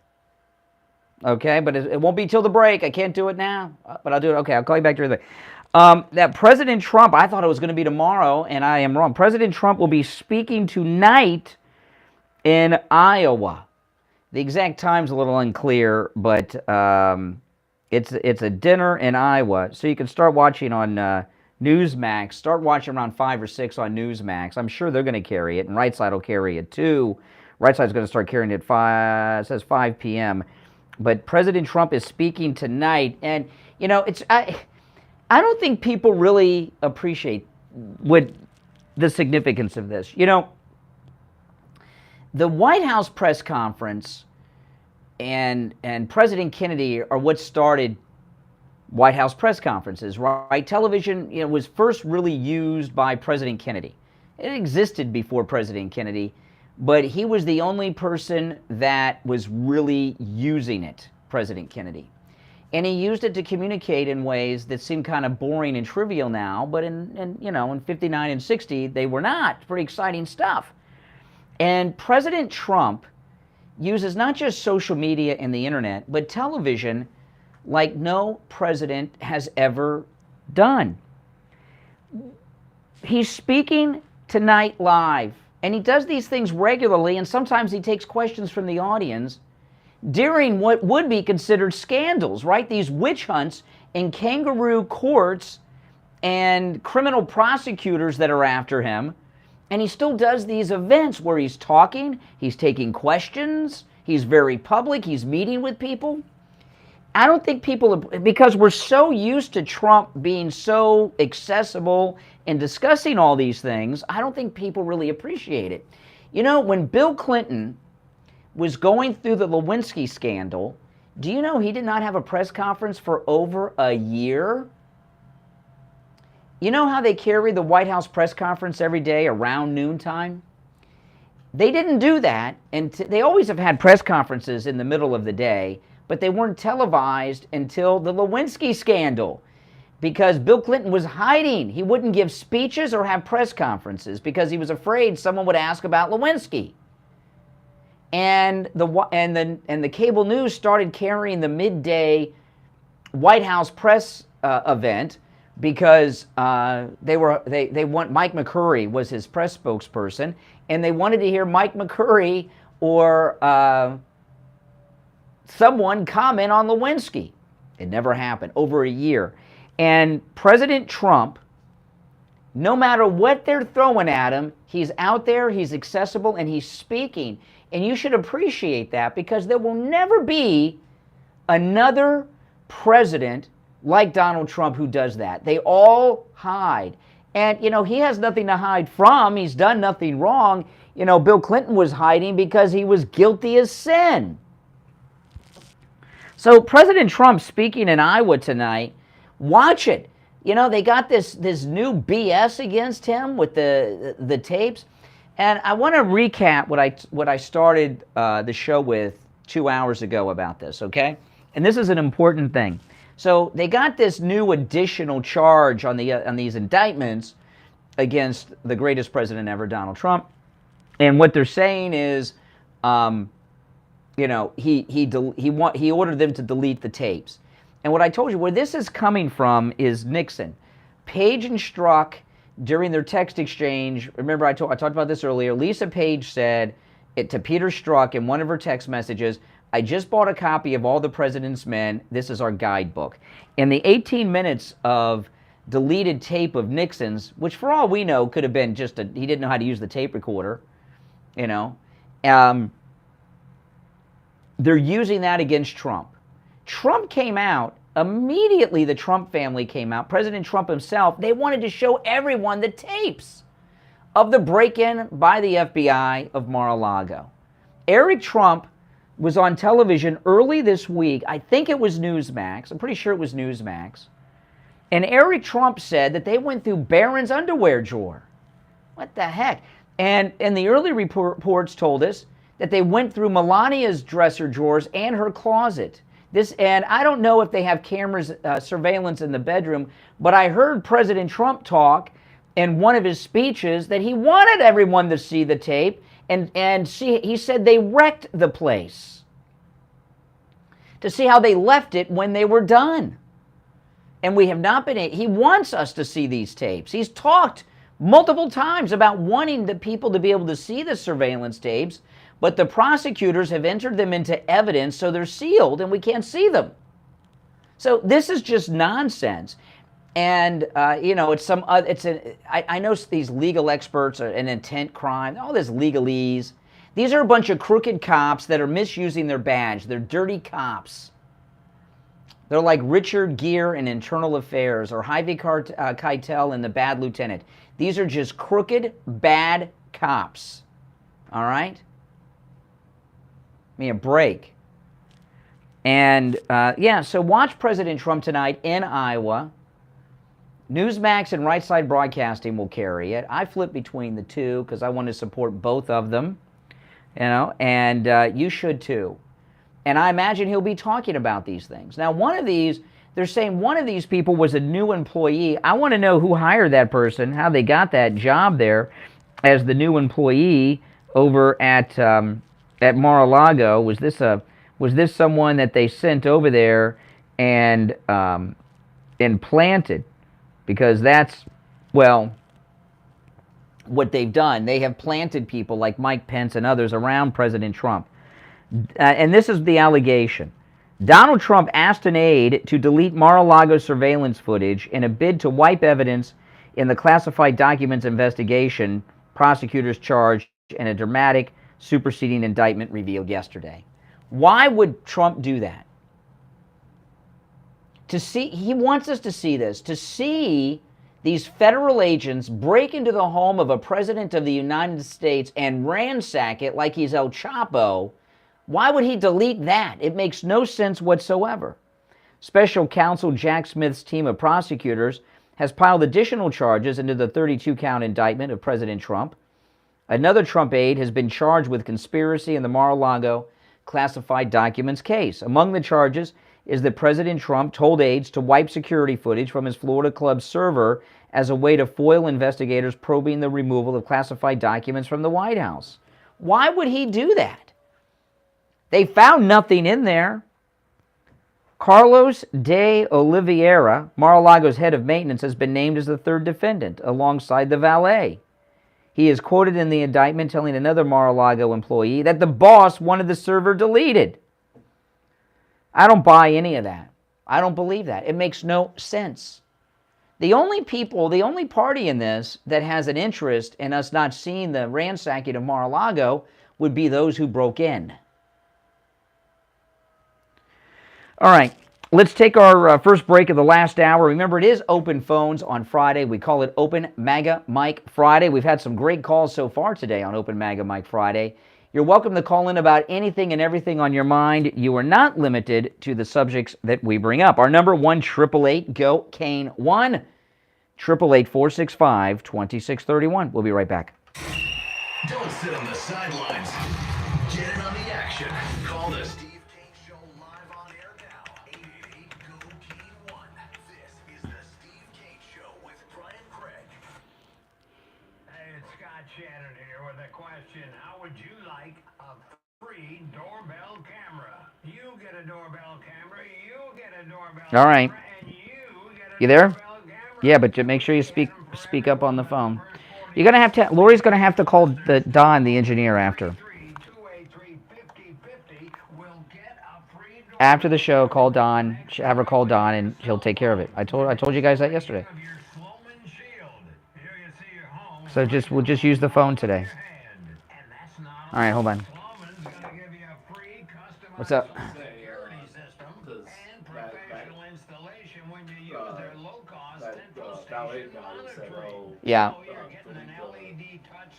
Okay, but it won't be till the break. I can't do it now, but I'll do it. Okay, I'll call you back during the break. That President Trump, I thought it was going to be tomorrow, and I am wrong. President Trump will be speaking tonight in Iowa. The exact time's a little unclear, but it's a dinner in Iowa, so you can start watching on Newsmax. Start watching around 5 or 6 on Newsmax. I'm sure they're going to carry it, and Right Side will carry it too. Right Side's going to start carrying it at 5. It says 5 p.m. But President Trump is speaking tonight, and you know, I don't think people really appreciate the significance of this. You know, the White House press conference and President Kennedy are what started White House press conferences, right? Television, you know, was first really used by President Kennedy. It existed before President Kennedy, but he was the only person that was really using it, President Kennedy. And he used it to communicate in ways that seem kind of boring and trivial now, but in 59 and 60, they were not. Pretty exciting stuff. And President Trump uses not just social media and the internet, but television like no president has ever done. He's speaking tonight live, and he does these things regularly, and sometimes he takes questions from the audience during what would be considered scandals, right? These witch hunts in kangaroo courts and criminal prosecutors that are after him. And he still does these events where he's talking, he's taking questions, he's very public, he's meeting with people. I don't think people, because we're so used to Trump being so accessible and discussing all these things, I don't think people really appreciate it. You know, when Bill Clinton was going through the Lewinsky scandal, do you know he did not have a press conference for over a year? You know how they carry the White House press conference every day around noontime? They didn't do that, and they always have had press conferences in the middle of the day, but they weren't televised until the Lewinsky scandal, because Bill Clinton was hiding. He wouldn't give speeches or have press conferences because he was afraid someone would ask about Lewinsky. And the cable news started carrying the midday White House press event because they want Mike McCurry was his press spokesperson, and they wanted to hear Mike McCurry or someone comment on Lewinsky. It never happened. Over a year. And President Trump, no matter what they're throwing at him, he's out there, he's accessible, and he's speaking. And you should appreciate that, because there will never be another president like Donald Trump who does that. They all hide. And, you know, he has nothing to hide from. He's done nothing wrong. You know, Bill Clinton was hiding because he was guilty as sin. So President Trump speaking in Iowa tonight, watch it. You know, they got this new BS against him with the tapes. And I want to recap what I started the show with 2 hours ago about this, okay? And this is an important thing. So they got this new additional charge on these indictments against the greatest president ever, Donald Trump. And what they're saying is, you know, he ordered them to delete the tapes. And what I told you, where this is coming from is Nixon. Page and Strzok, during their text exchange, remember I talked about this earlier, Lisa Page said to Peter Strzok in one of her text messages, I just bought a copy of All the President's Men. This is our guidebook. In the 18 minutes of deleted tape of Nixon's, which for all we know could have been just he didn't know how to use the tape recorder, you know, they're using that against Trump. Trump came out, immediately the Trump family came out, President Trump himself, they wanted to show everyone the tapes of the break-in by the FBI of Mar-a-Lago. Eric Trump was on television early this week, I think it was Newsmax, I'm pretty sure it was Newsmax, and Eric Trump said that they went through Barron's underwear drawer. What the heck? And the early reports told us that they went through Melania's dresser drawers and her closet. And I don't know if they have cameras, surveillance in the bedroom, but I heard President Trump talk in one of his speeches that he wanted everyone to see the tape, and he said they wrecked the place to see how they left it when they were done. And we have not been able, he wants us to see these tapes. He's talked multiple times about wanting the people to be able to see the surveillance tapes, but the prosecutors have entered them into evidence, so they're sealed and we can't see them. So this is just nonsense. And, you know, I know these legal experts are an intent crime, all this legalese. These are a bunch of crooked cops that are misusing their badge. They're dirty cops. They're like Richard Gere in Internal Affairs or Harvey Keitel in The Bad Lieutenant. These are just crooked, bad cops. All right? Me a break. And, yeah, so watch President Trump tonight in Iowa. Newsmax and Right Side Broadcasting will carry it. I flip between the two because I want to support both of them, you know, and you should too. And I imagine he'll be talking about these things. Now, one of these, they're saying one of these people was a new employee. I want to know who hired that person, how they got that job there as the new employee over at Mar-a-Lago. Was this someone that they sent over there and planted? Because that's, well, what they've done. They have planted people like Mike Pence and others around President Trump. And this is the allegation. Donald Trump asked an aide to delete Mar-a-Lago surveillance footage in a bid to wipe evidence in the classified documents investigation prosecutors charged in a dramatic superseding indictment revealed yesterday. Why would Trump do that? He wants us to see this, to see these federal agents break into the home of a president of the United States and ransack it like he's El Chapo. Why would he delete that? It makes no sense whatsoever. Special Counsel Jack Smith's team of prosecutors has piled additional charges into the 32-count indictment of President Trump. Another Trump aide has been charged with conspiracy in the Mar-a-Lago classified documents case. Among the charges is that President Trump told aides to wipe security footage from his Florida club server as a way to foil investigators probing the removal of classified documents from the White House. Why would he do that? They found nothing in there. Carlos de Oliveira, Mar-a-Lago's head of maintenance, has been named as the third defendant alongside the valet. He is quoted in the indictment telling another Mar-a-Lago employee that the boss wanted the server deleted. I don't buy any of that. I don't believe that. It makes no sense. The only party in this that has an interest in us not seeing the ransacking of Mar-a-Lago would be those who broke in. All right, let's take our first break of the last hour. Remember, it is open phones on Friday. We call it Open MAGA Mike Friday. We've had some great calls so far today on Open MAGA Mike Friday. You're welcome to call in about anything and everything on your mind. You are not limited to the subjects that we bring up. Our number, 1-888-GO-CANE-1, 888-465-2631. We'll be right back.
Don't sit on the sidelines. Get in on the action. Call the Steve Kane Show live on air now. 888-GO-KANE-1. This is the Steve Kane Show with Brian Craig.
Hey, it's Scott Shannon here with a question. How would you like a free doorbell camera? You get a doorbell camera, you get a doorbell
All right.
camera, and you get a
You there?
doorbell camera.
Yeah, but make sure you speak up on the phone. You're gonna have to. Lori's gonna have to call Don, the engineer, after. After the show, call Don. Have her call Don, and he'll take care of it. I told you guys that yesterday. So we'll just use the phone today. All right, hold on. What's up? Yeah.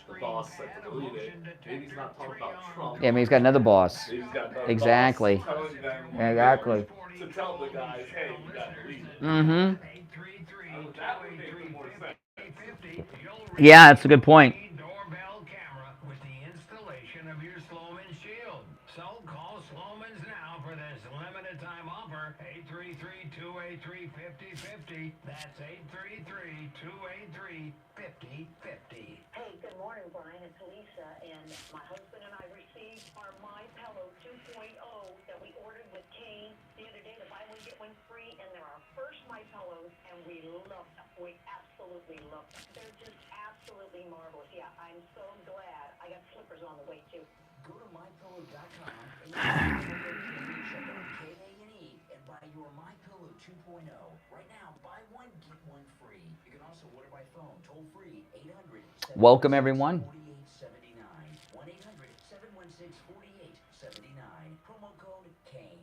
The boss said to delete it. Maybe he's not talking about Trump.
Yeah, I mean, he's got another boss.
Maybe he's got another
Exactly.
boss telling them
Exactly.
to tell the guys, hey, you got to delete it.
Mm-hmm.
That would make more sense.
Yeah, that's a good point.
Doorbell camera with the installation of your Sloman Shield. So call Sloman's now for this limited time offer. 833-283-5050. That's 833-283-5050.
Hey, good morning, Brian. It's Lisa, and my husband and I received our My Pillow 2.0 that we ordered with Kane the other day, the buy one get one free, and they're our first My Pillows, and we love them. We absolutely love them. They're just absolutely marvelous. Yeah, I'm so glad. I got slippers on the way too.
Go to mypillow.com and check out KA&E and buy your My Pillow 2.0. Right now, buy one, get one free. You can also order by phone, toll free, 800.
Welcome, everyone.
1-800-716-4879. Promo code KANE.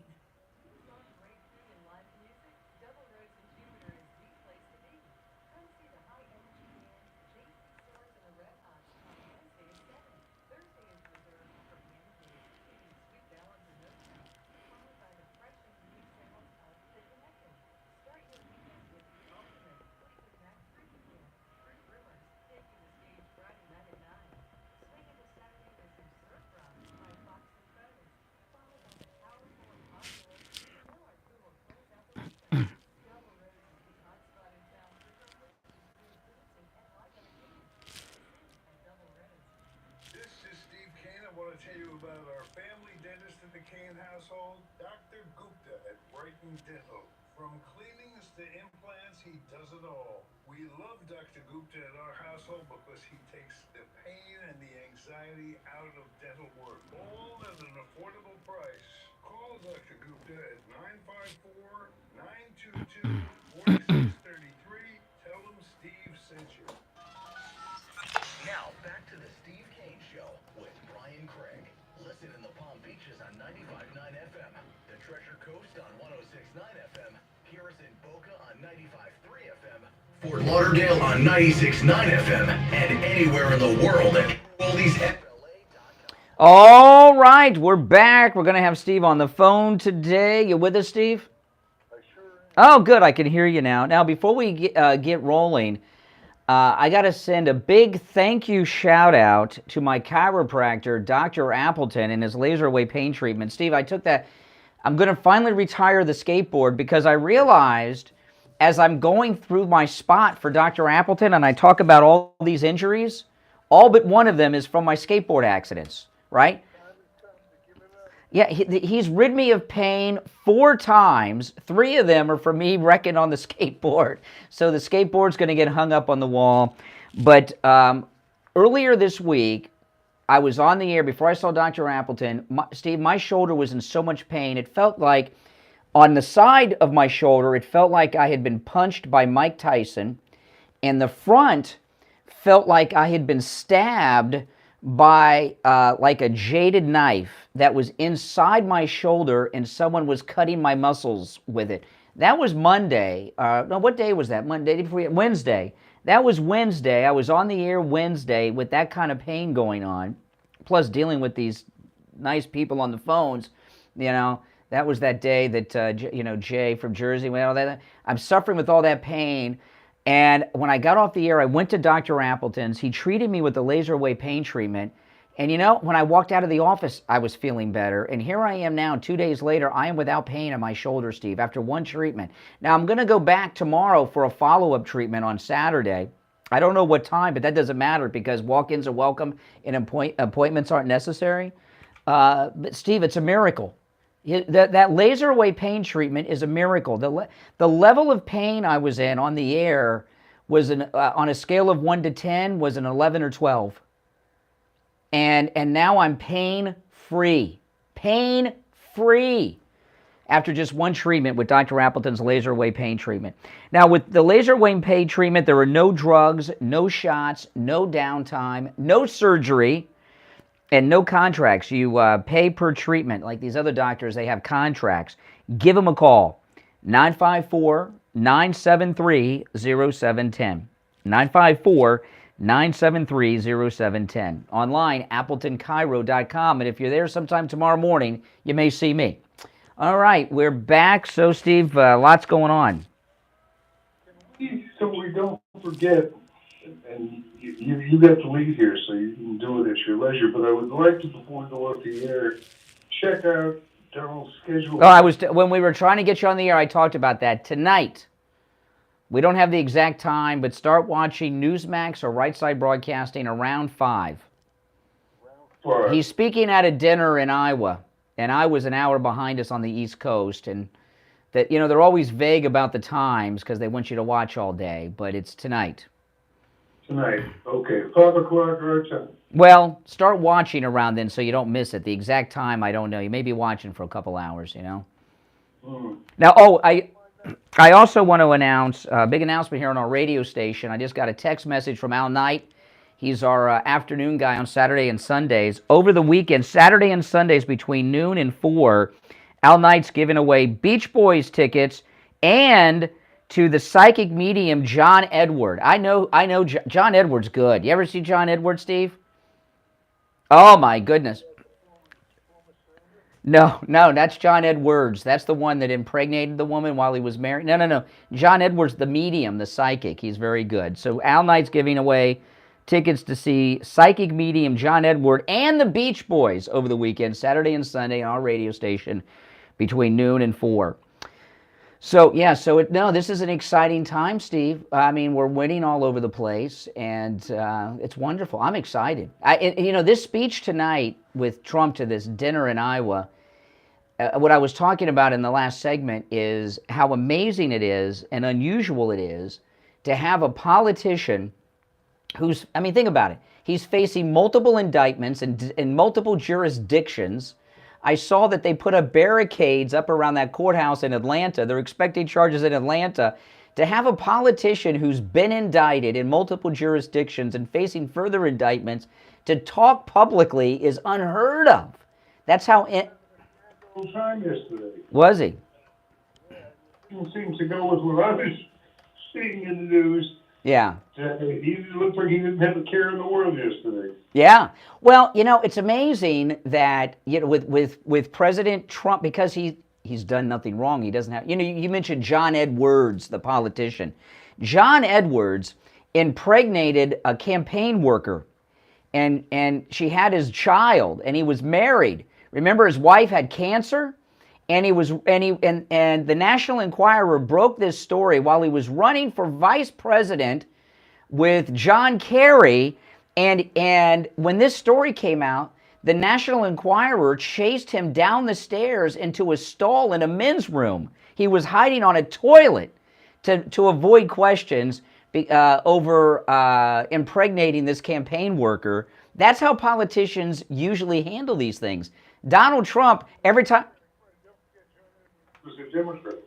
Tell you about our family dentist in the Kane household, Dr. Gupta at Brighton Dental. From cleanings to implants, he does it all. We love Dr. Gupta at our household because he takes the pain and the anxiety out of dental work, all at an affordable price. Call Dr. Gupta at 954-922-4633. Tell him Steve sent you. Now, back to the Steve Kane Show with Brian Craig. Listen in the Palm Beaches on 95.9 FM, the Treasure Coast on 106.9 FM, hear us in Boca on 95.3 FM, Fort Lauderdale on 96.9 FM, and anywhere in the world at oldiesfla.com.
All right, we're back. We're going to have Steve on the phone today. You with us, Steve? Oh, good. I can hear you now. Now, before we get rolling, I got to send a big thank you shout out to my chiropractor, Dr. Appleton, and his laser away pain treatment. Steve, I took that. I'm going to finally retire the skateboard because I realized as I'm going through my spot for Dr. Appleton and I talk about all these injuries, all but one of them is from my skateboard accidents, right? Yeah, he's rid me of pain 4 times. 3 of them are for me wrecking on the skateboard. So the skateboard's going to get hung up on the wall. But earlier this week, I was on the air before I saw Dr. Appleton. Steve, my shoulder was in so much pain. It felt like on the side of my shoulder, it felt like I had been punched by Mike Tyson. And the front felt like I had been stabbed by like a jaded knife that was inside my shoulder and someone was cutting my muscles with it. That was Monday. No, what day was that? Monday? Wednesday. That was Wednesday. I was on the air Wednesday with that kind of pain going on, plus dealing with these nice people on the phones. You know, that was that day that, you know, Jay from Jersey, all that. I'm suffering with all that pain. And when I got off the air, I went to Dr. Appleton's. He treated me with the laser away pain treatment. And you know, when I walked out of the office, I was feeling better. And here I am now, 2 days later, I am without pain in my shoulder, Steve, after 1 treatment. Now, I'm going to go back tomorrow for a follow-up treatment on Saturday. I don't know what time, but that doesn't matter because walk-ins are welcome and appointments aren't necessary. But Steve, it's a miracle. That laser away pain treatment is a miracle. The level of pain I was in on the air was on a scale of 1 to 10 was an 11 or 12. And now I'm pain-free. Pain-free after just 1 treatment with Dr. Appleton's laser away pain treatment. Now, with the laser away pain treatment, there are no drugs, no shots, no downtime, no surgery, and no contracts. You pay per treatment. Like these other doctors, they have contracts. Give them a call. 954-973-0710. 954-973-0710. Online, AppletonCairo.com. And if you're there sometime tomorrow morning, you may see me. All right, we're back. So, Steve, lots going on.
So we don't forget, and you got to leave here, so you can do it at your leisure. But I would like to, before we go off the air, check out Daryl's schedule.
Oh, when we were trying to get you on the air, I talked about that. Tonight, we don't have the exact time, but start watching Newsmax or Right Side Broadcasting around 5. He's speaking at a dinner in Iowa, and I was an hour behind us on the East Coast, and that, you know, they're always vague about the times because they want you to watch all day, but it's tonight.
Tonight, okay, 5 o'clock our time.
Well, start watching around then so you don't miss it. The exact time, I don't know. You may be watching for a couple hours, you know. Now, I also want to announce a big announcement here on our radio station. I just got a text message from Al Knight. He's our afternoon guy on Saturday and Sundays. Over the weekend, Saturday and Sundays between noon and 4, Al Knight's giving away Beach Boys tickets and to the psychic medium John Edward. I know John Edward's good. You ever see John Edward, Steve? Oh my goodness. No, that's John Edwards. That's the one that impregnated the woman while he was married. No. John Edwards, the medium, the psychic. He's very good. So Al Knight's giving away tickets to see psychic medium John Edward and the Beach Boys over the weekend, Saturday and Sunday on our radio station between noon and 4. So, yeah, this is an exciting time, Steve. I mean, we're winning all over the place, and it's wonderful. I'm excited. This speech tonight with Trump to this dinner in Iowa, what I was talking about in the last segment is how amazing it is and unusual it is to have a politician who's, I mean, think about it. He's facing multiple indictments in multiple jurisdictions. I saw that they put up barricades up around that courthouse in Atlanta. They're expecting charges in Atlanta. To have a politician who's been indicted in multiple jurisdictions and facing further indictments to talk publicly is unheard of. That's how
Time yesterday.
Was he?
It seems to go with what I was seeing in the news.
Yeah.
He looked like he didn't have a care in the world yesterday.
Yeah. Well, it's amazing that with President Trump, because he's done nothing wrong. He doesn't have. You mentioned John Edwards, the politician. John Edwards impregnated a campaign worker, and she had his child, and he was married. Remember, his wife had cancer, and the National Enquirer broke this story while he was running for vice president with John Kerry. And when this story came out, The National Enquirer chased him down the stairs into a stall in a men's room. He was hiding on a toilet to avoid questions over impregnating this campaign worker. That's how politicians usually handle these things. Donald Trump, every time...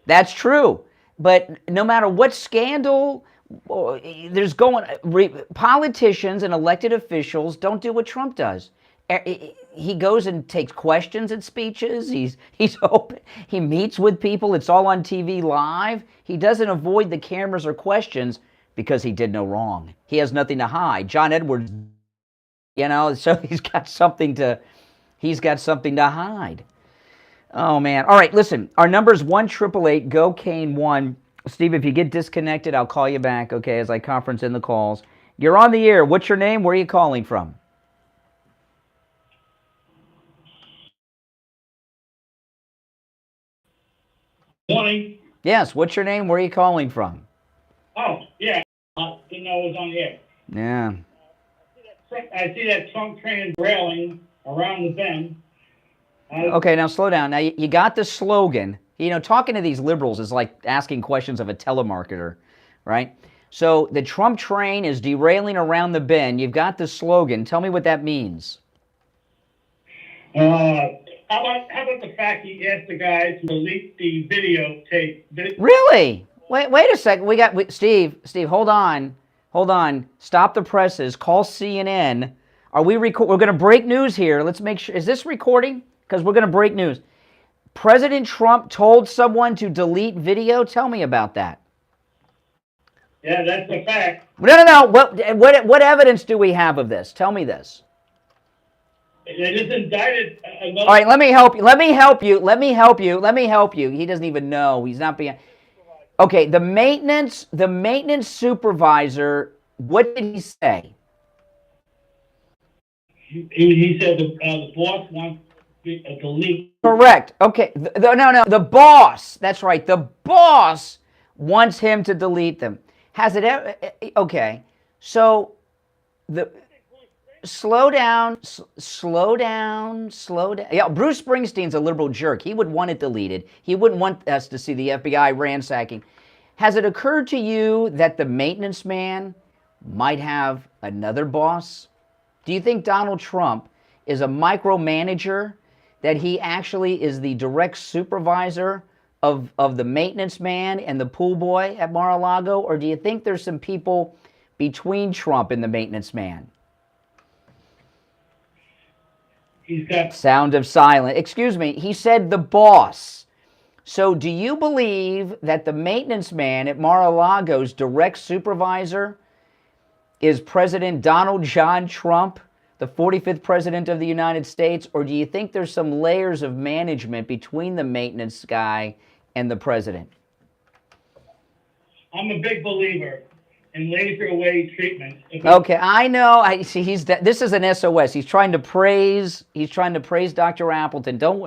That's true. But no matter what scandal there's going... Politicians and elected officials don't do what Trump does. He goes and takes questions at speeches. He's open. He meets with people. It's all on TV live. He doesn't avoid the cameras or questions because he did no wrong. He has nothing to hide. John Edwards, so he's got something to hide. Oh man. All right, listen. Our number is 1-888-GO-CANE-1. Steve, if you get disconnected, I'll call you back, okay, as I conference in the calls. You're on the air. What's your name? Where are you calling from?
Morning.
Yes, what's your name? Where are you calling from?
Oh, yeah. I didn't know it was on the air.
Yeah.
I see that Trump train railing around the bend.
Okay, now slow down. Now, you got the slogan. Talking to these liberals is like asking questions of a telemarketer, right? So the Trump train is derailing around the bend. You've got the slogan. Tell me what that means.
How about the fact he asked the guy to delete the videotape?
Really? Wait a second. Steve, hold on. Stop the presses. Call CNN. We're going to break news here. Let's make sure. Is this recording? Because we're going to break news. President Trump told someone to delete video? Tell me about that.
Yeah, that's a fact.
No. What evidence do we have of this? Tell me this.
They just indicted another...
All right, let me help you. He doesn't even know. He's not being... Okay, the maintenance supervisor, what did he say?
He said the boss wants to delete...
Correct. Okay, no, the boss. That's right. The boss wants him to delete them. Has it ever... Okay, so... Slow down. Yeah, Bruce Springsteen's a liberal jerk. He would want it deleted. He wouldn't want us to see the FBI ransacking. Has it occurred to you that the maintenance man might have another boss? Do you think Donald Trump is a micromanager, that he actually is the direct supervisor of the maintenance man and the pool boy at Mar-a-Lago? Or do you think there's some people between Trump and the maintenance man?
He's got...
Sound of silence. Excuse me. He said the boss. So do you believe that the maintenance man at Mar-a-Lago's direct supervisor is President Donald John Trump, the 45th president of the United States? Or do you think there's some layers of management between the maintenance guy and the president?
I'm a big believer in laser-away treatment.
Okay, I know. I see. This is an SOS. He's trying to praise Dr. Appleton. Don't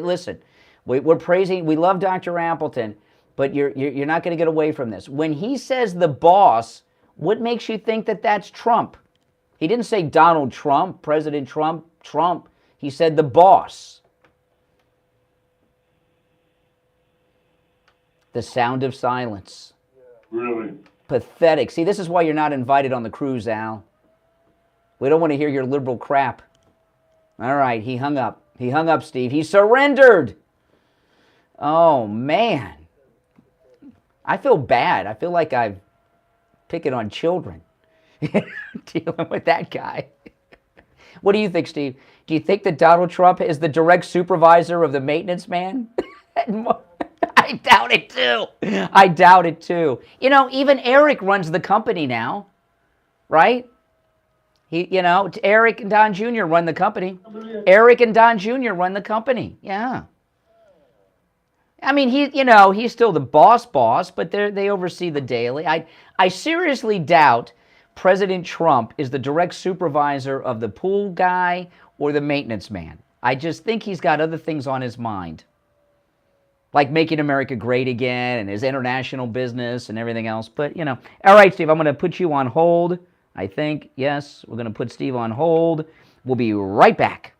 listen. We're praising. We love Dr. Appleton, but you're not going to get away from this. When he says the boss, what makes you think that that's Trump? He didn't say Donald Trump, President Trump. He said the boss. The sound of silence.
Really?
Pathetic. See, this is why you're not invited on the cruise, Al. We don't want to hear your liberal crap. All right, he hung up. He hung up, Steve. He surrendered. Oh, man. I feel bad. I feel like I'm picking on children. Dealing with that guy. What do you think, Steve? Do you think that Donald Trump is the direct supervisor of the maintenance man? I doubt it too. Even Eric runs the company now, right? Eric and Don Jr. run the company. Yeah. I mean, he's still the boss, but they oversee the daily. I seriously doubt President Trump is the direct supervisor of the pool guy or the maintenance man. I just think he's got other things on his mind, like making America great again and his international business and everything else. But, All right, Steve, I'm going to put you on hold. I think, yes, we're going to put Steve on hold. We'll be right back.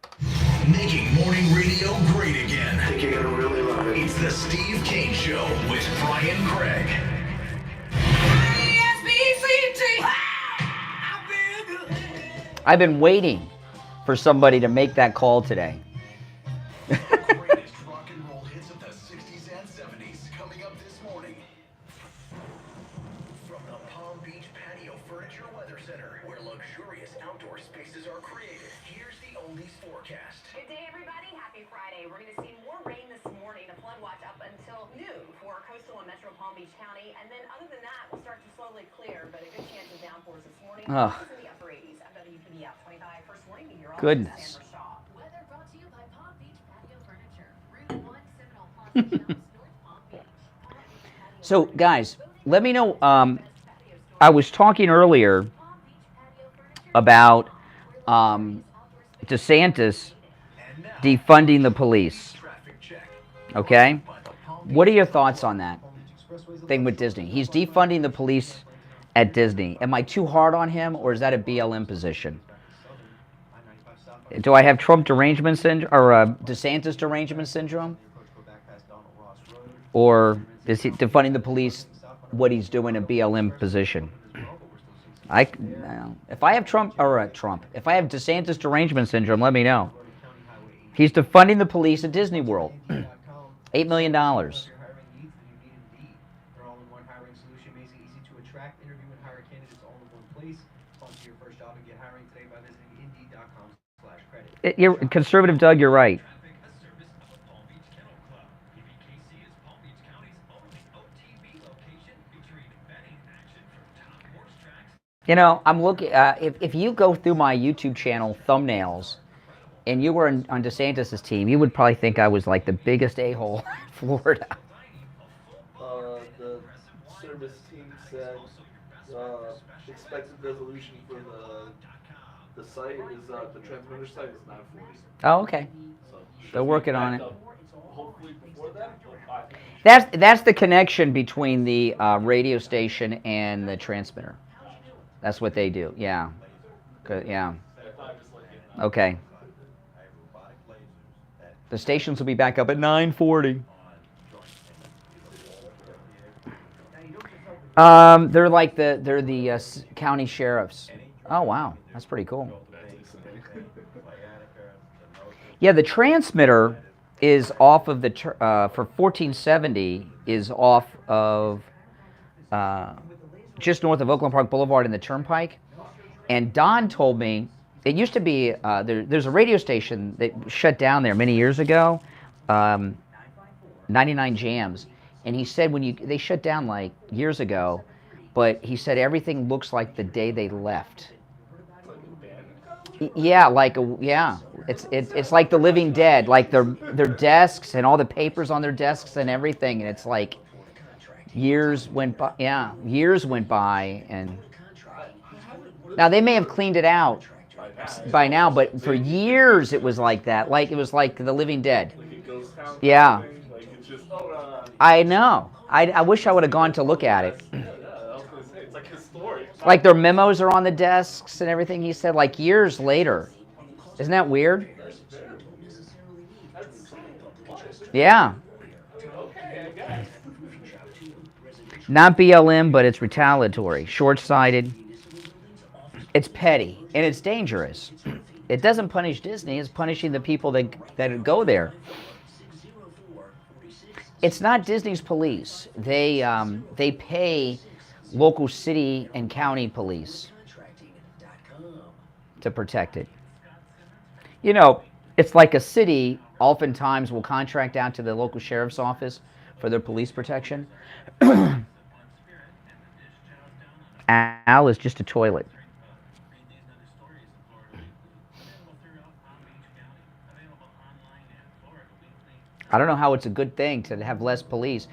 Making morning radio great again. I think you're gonna really love it. It's the Steve Kane Show with Brian Craig.
I've been waiting for somebody to make that call today.
Greatest rock and roll hits of the 60s and 70s coming up this morning. From the Palm Beach Patio Furniture Weather Center, where luxurious outdoor spaces are created, here's the oldies forecast.
Good day, everybody. Happy Friday. We're going to see more rain this morning. A flood watch up until noon for coastal and metro Palm Beach County. And then other than that, we'll start to slowly clear, but a good chance of downpours this morning.
Oh.
In the upper 80s. I'm WPD out 25. First warning, meteorologist
Goodness.
Sandra Shaw.
Weather brought to you by Palm Beach Patio Furniture. Route 1, Seminole Plaza Shops, North Palm Beach.
So, guys, let me know. I was talking earlier about DeSantis defunding the police. Okay? What are your thoughts on that thing with Disney? He's defunding the police at Disney. Am I too hard on him, or is that a BLM position? Do I have Trump derangement syndrome, or DeSantis derangement syndrome? Or is he defunding the police what he's doing a BLM position? If I have if I have DeSantis derangement syndrome, let me know. He's defunding the police at Disney World. $8 million. You're conservative, Doug. You're right. You know, I'm looking. If you go through my YouTube channel thumbnails, and you were on DeSantis' team, you would probably think I was like the biggest a-hole in Florida.
The service team said expected resolution for the site is the transmitter site is 940.
Oh, okay.
So
They're working on it.
Hopefully before that.
That's the connection between the radio station and the transmitter. That's what they do. Yeah. Good. Yeah. Okay. The stations will be back up at 9:40. They're like the county sheriffs. Oh wow, that's pretty cool. Yeah, the transmitter is off of the for 1470 is off of just north of Oakland Park Boulevard and the Turnpike. And Don told me it used to be there's a radio station that shut down there many years ago, 99 Jams, and he said they shut down like years ago, but he said everything looks like the day they left. Yeah, it's like the Living Dead, like their desks and all the papers on their desks and everything, and it's like years went by. Yeah, years went by, and now they may have cleaned it out by now, but for years it was like that. Like it was like the Living Dead. Yeah. I know. I wish I would have gone to look at it.
It's like historic.
Like their memos are on the desks and everything, he said, like years later. Isn't that weird? Yeah. Not BLM, but it's retaliatory, short-sighted. It's petty, and it's dangerous. It doesn't punish Disney, it's punishing the people that go there. It's not Disney's police. They pay local city and county police to protect it. You know, it's like a city oftentimes will contract out to the local sheriff's office for their police protection. Al is just a toilet. I don't know how it's a good thing to have less police.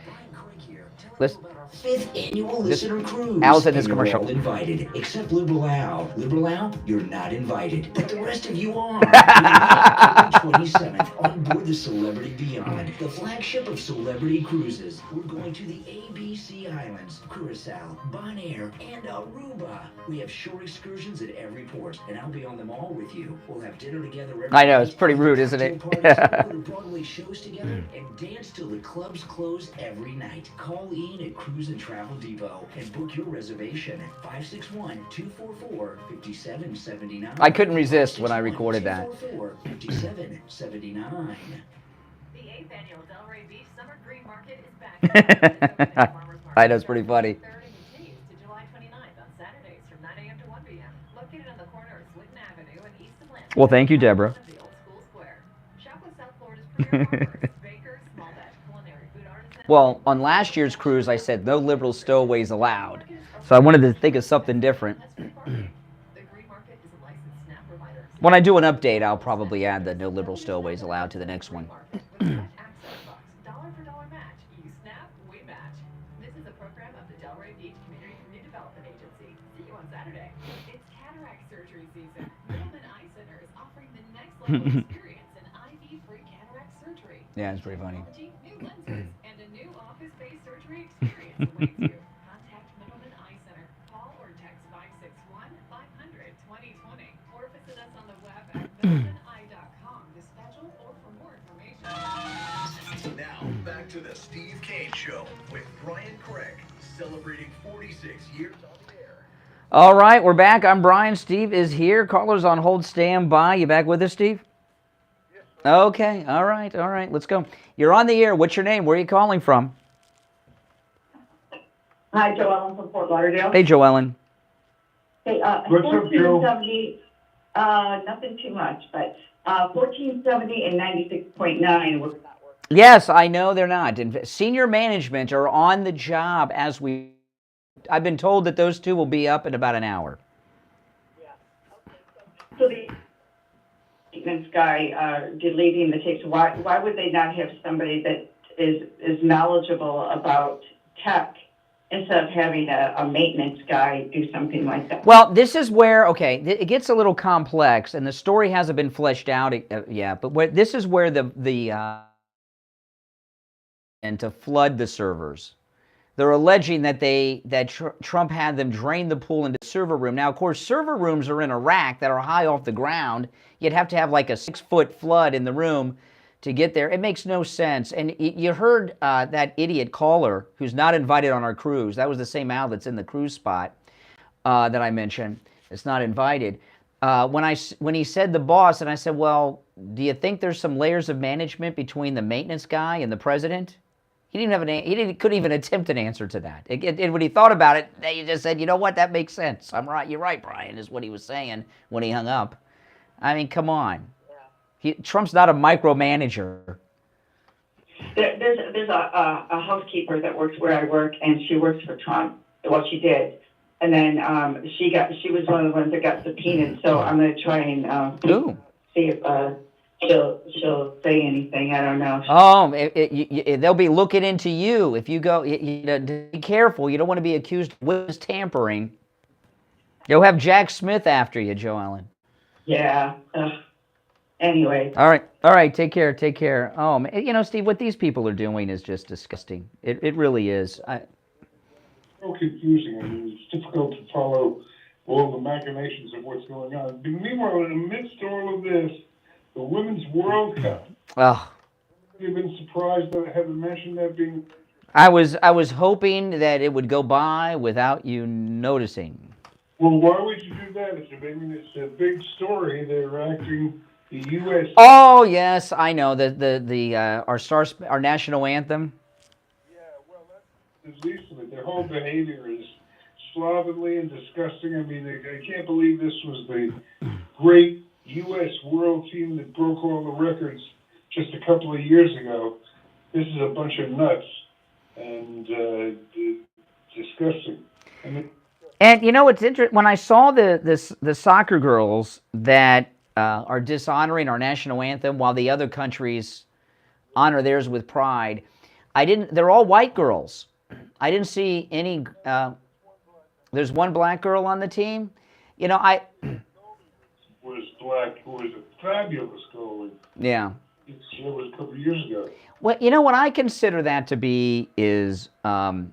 5th annual listener cruise.
Al's in this
and
commercial.
You're all invited, except Liberal Al. Liberal Al, you're not invited, but the rest of you are. October 27th on board the Celebrity Beyond, the flagship of Celebrity Cruises. We're going to the ABC Islands, Curacao, Bonaire, and Aruba. We have shore excursions at every port, and I'll be on them all with you. We'll have dinner together every
I know, it's
night,
pretty rude, isn't
cocktail
it?
parties, go to Broadway shows together, and dance till the clubs close every night. Call Ian at Cruise and Travel Depot and book your reservation at 561-244-5779.
I couldn't resist when I recorded that.
244-5779.
The 8th annual Delray Beach Summer Green Market is back.
I know, it's pretty funny.
Third and continues to July 29th on Saturdays from 9 a.m. to 1 p.m. Located on the corner of Swinton Avenue and East Atlantic.
Well, thank you, Deborah.
The Old School Square. Shop with South Florida's premier farmers, bakers, small batch culinary food artisans.
Well, on last year's cruise, I said no liberal stowaways allowed. So I wanted to think of something different. When I do an update, I'll probably add the no liberal stowaways allowed to the next one.
Dollar for dollar match. You snap, we match. This is a program of the Delray Beach Community Redevelopment Agency. See you on Saturday. It's cataract surgery season. Middleman Eye Center is offering the next level of experience in IV-free cataract surgery.
Yeah, it's pretty funny.
New lenses and a new office-based surgery experience awaits you. Contact Middleman Eye Center. Call or text 561-500-2020 or visit us on the web at middlemaneye.com to schedule or for more information.
Now, back to the Steve Kane Show with Brian Craig, celebrating 46 years on the air.
All right, we're back. I'm Brian. Steve is here. Callers on hold, stand by. You back with us, Steve? Yes. Okay, all right, let's go. You're on the air. What's your name? Where are you calling from?
Hi, Joellen from Fort Lauderdale.
Hey, Joellen.
Hey,
What's up, Joe?
1470, nothing too much, but 1470 and 96.9 were not working.
Yes, I know they're not. Senior management are on the job as we... I've been told that those two will be up in about an hour.
So the maintenance guy deleting the tapes, why would they not have somebody that is knowledgeable about tech instead of having a maintenance guy do something like that?
Well, this is where, okay, it gets a little complex, and the story hasn't been fleshed out yet, but this is where and to flood the servers. They're alleging that Trump had them drain the pool into the server room. Now, of course, server rooms are in a rack that are high off the ground. You'd have to have like a 6-foot flood in the room to get there. It makes no sense. And you heard that idiot caller who's not invited on our cruise. That was the same Al that's in the cruise spot that I mentioned. It's not invited. When he said the boss, and I said, well, do you think there's some layers of management between the maintenance guy and the president? He didn't have couldn't even attempt an answer to that. When he thought about it, he just said, you know what, that makes sense. I'm right. You're right, Brian, is what he was saying when he hung up. I mean, come on. Trump's not a micromanager.
There's a housekeeper that works where I work, and she works for Trump. Well, she did. And then she was one of the ones that got subpoenaed, so I'm going to try and see if she'll say anything. I don't know.
Oh, they'll be looking into you if you go. Be careful. You don't want to be accused of witness tampering. You'll have Jack Smith after you, Joe Allen.
Yeah. Anyway.
All right. Take care. Oh, man, Steve, what these people are doing is just disgusting. It really is.
So confusing. I mean, it's difficult to follow all the machinations of what's going on. Meanwhile, amidst all of this, the Women's World Cup.
Oh.
You've been surprised that I haven't mentioned that being...
I was hoping that it would go by without you noticing.
Well, why would you do that? It's a big story. They're acting the U.S.
Oh, yes, I know. Our national anthem.
Yeah, well, that's the least of it. Their whole behavior is slovenly and disgusting. I mean, I can't believe this was the great U.S. world team that broke all the records just a couple of years ago. This is a bunch of nuts and disgusting. I mean,
and it's interesting, when I saw the soccer girls that are dishonoring our national anthem while the other countries honor theirs with pride, they're all white girls. I didn't see any. There's one black girl on the team.
Was black, who was a fabulous goalie.
Yeah.
It was a couple of years ago.
Well, what I consider that to be is, I'll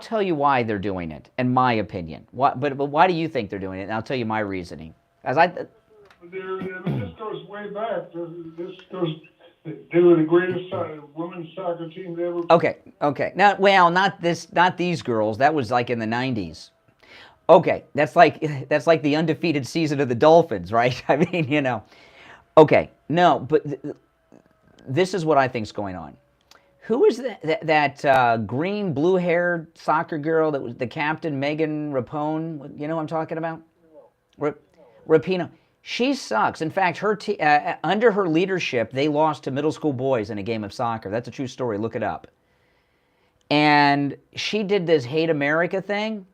tell you why they're doing it, in my opinion. But why do you think they're doing it? And I'll tell you my reasoning. This
goes way back. This goes. They were the greatest women's soccer team ever.
Okay. Now, well, not these girls. That was like in the 90s. Okay, that's like the undefeated season of the Dolphins, right? I mean, Okay, no, but this is what I think's going on. Who is that green, blue-haired soccer girl that was the captain, Megan Rapone? You know what I'm talking about? Rapinoe. She sucks. In fact, under her leadership, they lost to middle school boys in a game of soccer. That's a true story. Look it up. And she did this hate America thing.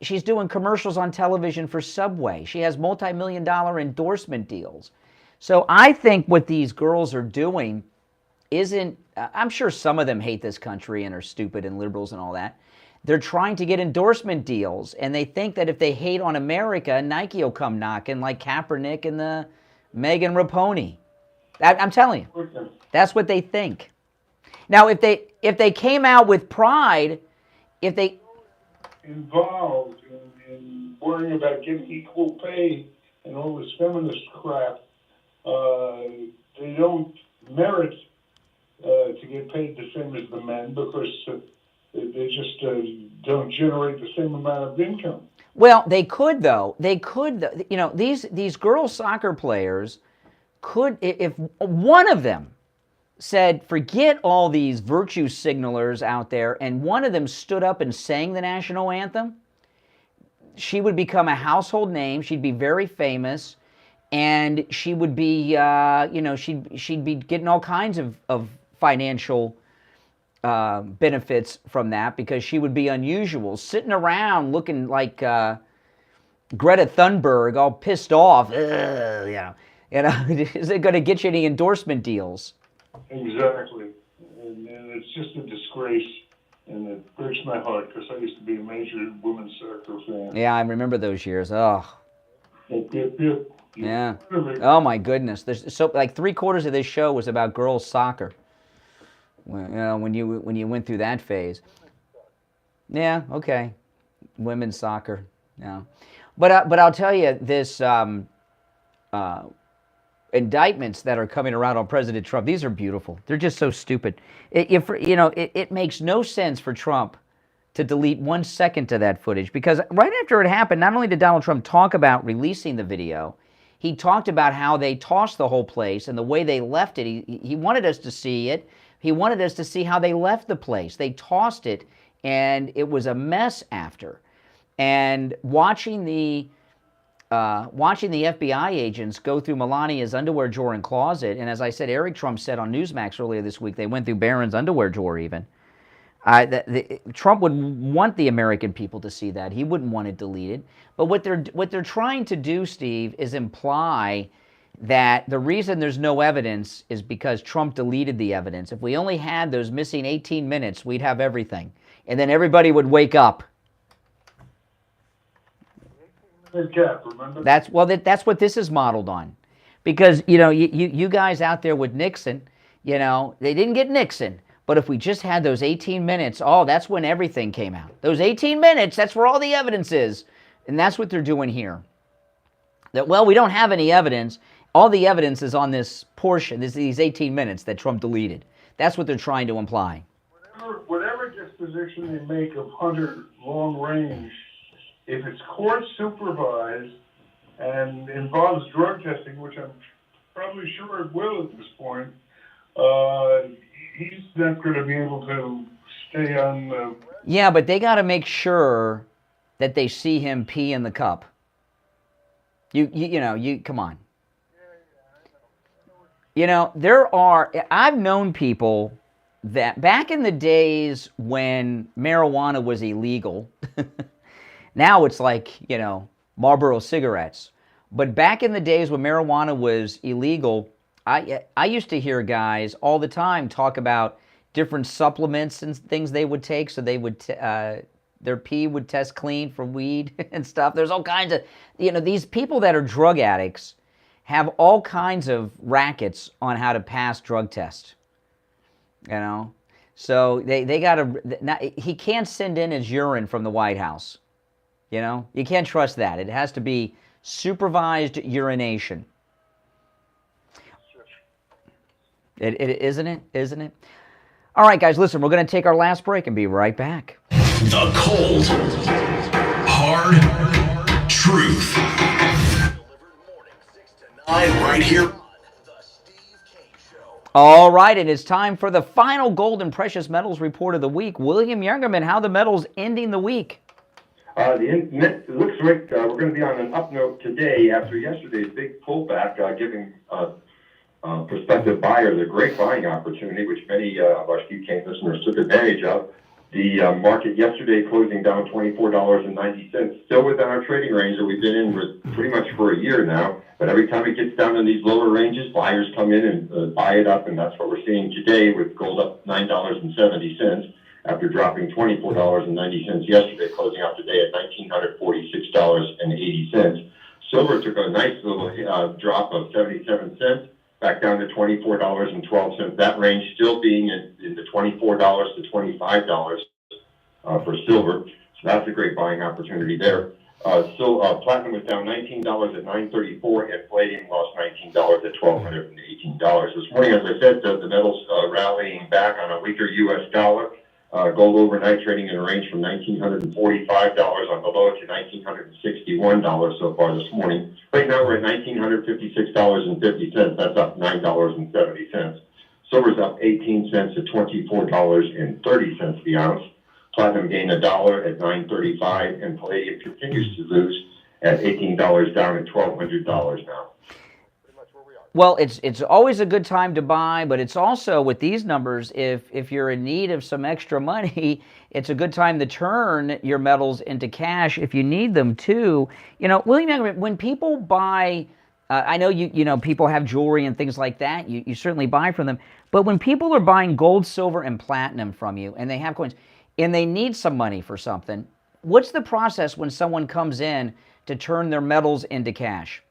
She's doing commercials on television for Subway. She has multi-million-dollar endorsement deals. So I think what these girls are doing isn't, I'm sure some of them hate this country and are stupid and liberals and all that. They're trying to get endorsement deals, and they think that if they hate on America, Nike will come knocking like Kaepernick and the Megan Rapone. I'm telling you, that's what they think. Now, if they came out with pride, if they
involved in worrying about getting equal pay and all this feminist crap, they don't merit to get paid the same as the men because they just don't generate the same amount of income.
Well, they could though. These girls soccer players could, if one of them said, forget all these virtue signalers out there, and one of them stood up and sang the national anthem, she would become a household name. She'd be very famous, and she would be, she'd be getting all kinds of financial benefits from that because she would be unusual, sitting around looking like Greta Thunberg, all pissed off. Is it going to get you any endorsement deals?
Exactly, and it's just a disgrace, and it breaks my heart because I used to be a major women's soccer fan.
Yeah, I remember those years. Oh.
Yep.
Yeah. Oh my goodness. There's so like 3/4 of this show was about girls soccer. When you went through that phase. Yeah. Okay. Women's soccer. Yeah. But I'll tell you this. Indictments that are coming around on President Trump, these are beautiful. They're just so stupid. It makes no sense for Trump to delete 1 second of that footage because right after it happened, not only did Donald Trump talk about releasing the video, he talked about how they tossed the whole place and the way they left it. He wanted us to see it. He wanted us to see how they left the place. They tossed it, and it was a mess after. And watching the FBI agents go through Melania's underwear drawer and closet, and as I said, Eric Trump said on Newsmax earlier this week, they went through Barron's underwear drawer even. Trump would want the American people to see that. He wouldn't want it deleted. But what they're trying to do, Steve, is imply that the reason there's no evidence is because Trump deleted the evidence. If we only had those missing 18 minutes, we'd have everything. And then everybody would wake up.
Remember?
That's what this is modeled on. Because, you guys out there with Nixon, they didn't get Nixon. But if we just had those 18 minutes, that's when everything came out. Those 18 minutes, that's where all the evidence is. And that's what they're doing here. That, we don't have any evidence. All the evidence is on this portion, these 18 minutes that Trump deleted. That's what they're trying to imply.
Whatever disposition they make of Hunter long range, if it's court supervised and involves drug testing, which I'm probably sure it will at this point, he's not going to be able to stay on the...
Yeah, but they got to make sure that they see him pee in the cup. Come on. I've known people that back in the days when marijuana was illegal, now it's like, Marlboro cigarettes. But back in the days when marijuana was illegal, I used to hear guys all the time talk about different supplements and things they would take, so they would their pee would test clean for weed and stuff. There's all kinds of, these people that are drug addicts have all kinds of rackets on how to pass drug tests. So they got to, he can't send in his urine from the White House. You can't trust that. It has to be supervised urination. Isn't it? All right, guys, listen, we're going to take our last break and be right back.
The cold, hard truth. Right here.
All right, and it's time for the final gold and precious metals report of the week. William Youngerman, how the metals ending the week?
It looks like we're going to be on an up note today after yesterday's big pullback, giving prospective buyers a great buying opportunity, which many of our Steve Kane listeners took advantage of. The market yesterday closing down $24.90, still within our trading range that we've been in with pretty much for a year now. But every time it gets down in these lower ranges, buyers come in and buy it up, and that's what we're seeing today with gold up $9.70 after dropping $24.90 yesterday, closing out today at $1,946.80. Silver took a nice little drop of 77 cents, back down to $24.12. That range still being in the $24 to $25 for silver. So that's a great buying opportunity there. Platinum was down $19 at $9.34, and palladium lost $19 at $1,218. This morning, as I said, the metals rallying back on a weaker U.S. dollar. Gold overnight trading in a range from $1,945 on the low to $1,961 so far this morning. Right now we're at $1,956.50. That's up $9.70. Silver's up 18 cents to $24.30 the ounce. Platinum gained $1 at $9.35, and palladium continues to lose at $18 down at $1,200 now.
Well, it's always a good time to buy, but it's also, with these numbers, if you're in need of some extra money, it's a good time to turn your metals into cash if you need them too. William, when people buy, I know people have jewelry and things like that. You certainly buy from them, but when people are buying gold, silver, and platinum from you, and they have coins, and they need some money for something, what's the process when someone comes in to turn their metals into cash?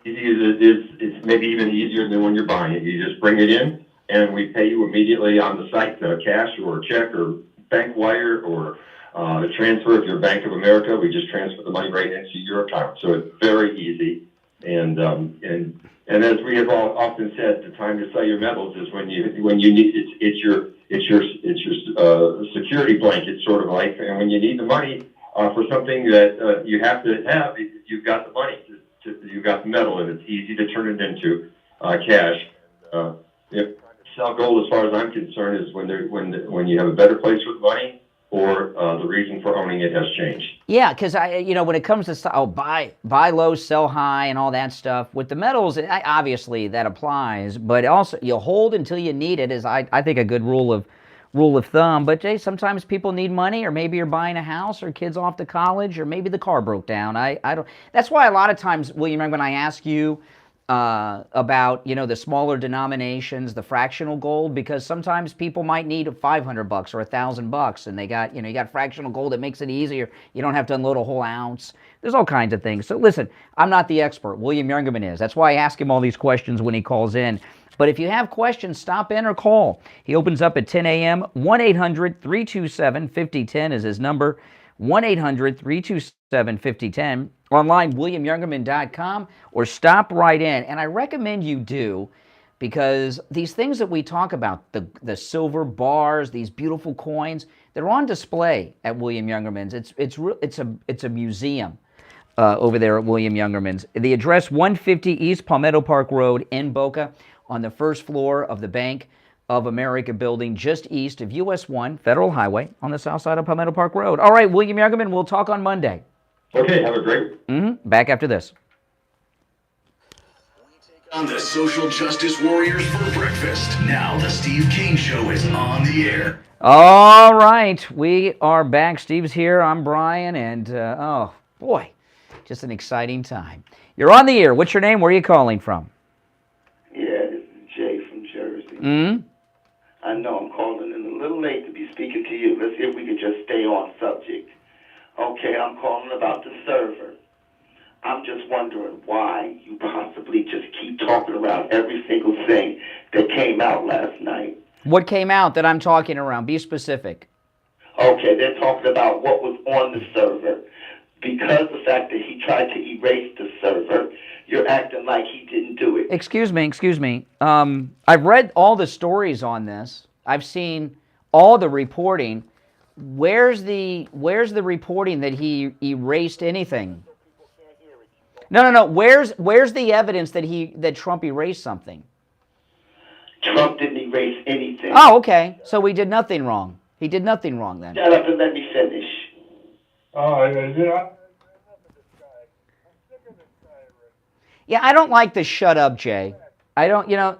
Easy as it is, it's maybe even easier than when you're buying it. You just bring it in, and we pay you immediately on the site, cash or check or bank wire or a transfer. If you're Bank of America, we just transfer the money right into your account. So it's very easy. And as we have often said, the time to sell your metals is when you need it's your security blanket, sort of like. And when you need the money for something that you have to have, you've got the money. You've got the metal, and it's easy to turn it into cash. Sell gold, as far as I'm concerned, is when you have a better place with money, or the reason for owning it has changed.
Yeah, because when it comes to buy low, sell high, and all that stuff with the metals, obviously that applies. But also, you hold until you need it is I think a good rule of thumb. But Jay, sometimes people need money, or maybe you're buying a house, or kids off to college, or maybe the car broke down. I don't. That's why a lot of times, William, when I ask you about the smaller denominations, the fractional gold, because sometimes people might need $500 or $1,000, and they got you got fractional gold that makes it easier. You don't have to unload a whole ounce. There's all kinds of things. So listen, I'm not the expert. William Youngerman is. That's why I ask him all these questions when he calls in. But if you have questions, stop in or call. He opens up at 10 a.m. 1-800-327-5010 is his number. 1-800-327-5010. Online, WilliamYoungerman.com, or stop right in. And I recommend you do, because these things that we talk about, the silver bars, these beautiful coins, they're on display at William Youngerman's. It's a museum over there at William Youngerman's. The address, 150 East Palmetto Park Road in Boca, on the first floor of the Bank of America building, just east of US 1 Federal Highway on the south side of Palmetto Park Road. All right, William Youngerman, we'll talk on Monday.
Okay, have a great week.
Back after this.
On the social justice warriors for breakfast. Now the Steve Kane Show is on the air.
All right, we are back. Steve's here. I'm Brian, and oh boy, just an exciting time. You're on the air. What's your name? Where are you calling from?
Yeah, this is Jay from Jersey.
I know I'm calling in a little late to be speaking to you. Let's see if we could just stay on subject. Okay, I'm calling about the server. I'm just wondering why you possibly just keep talking around every single thing that came out last night.
What came out that I'm talking around? Be specific.
Okay, they're talking about what was on the server. Because the fact that he tried to erase the server, you're acting like he didn't do it.
Excuse me. I've read all the stories on this. I've seen all the reporting. Where's the reporting that he erased anything? No. Where's the evidence that Trump erased something?
Trump didn't erase anything.
Oh, okay. So he did nothing wrong. He did nothing wrong then.
Shut up and let me finish.
Yeah, I don't like the shut up, Jay. I don't,
You're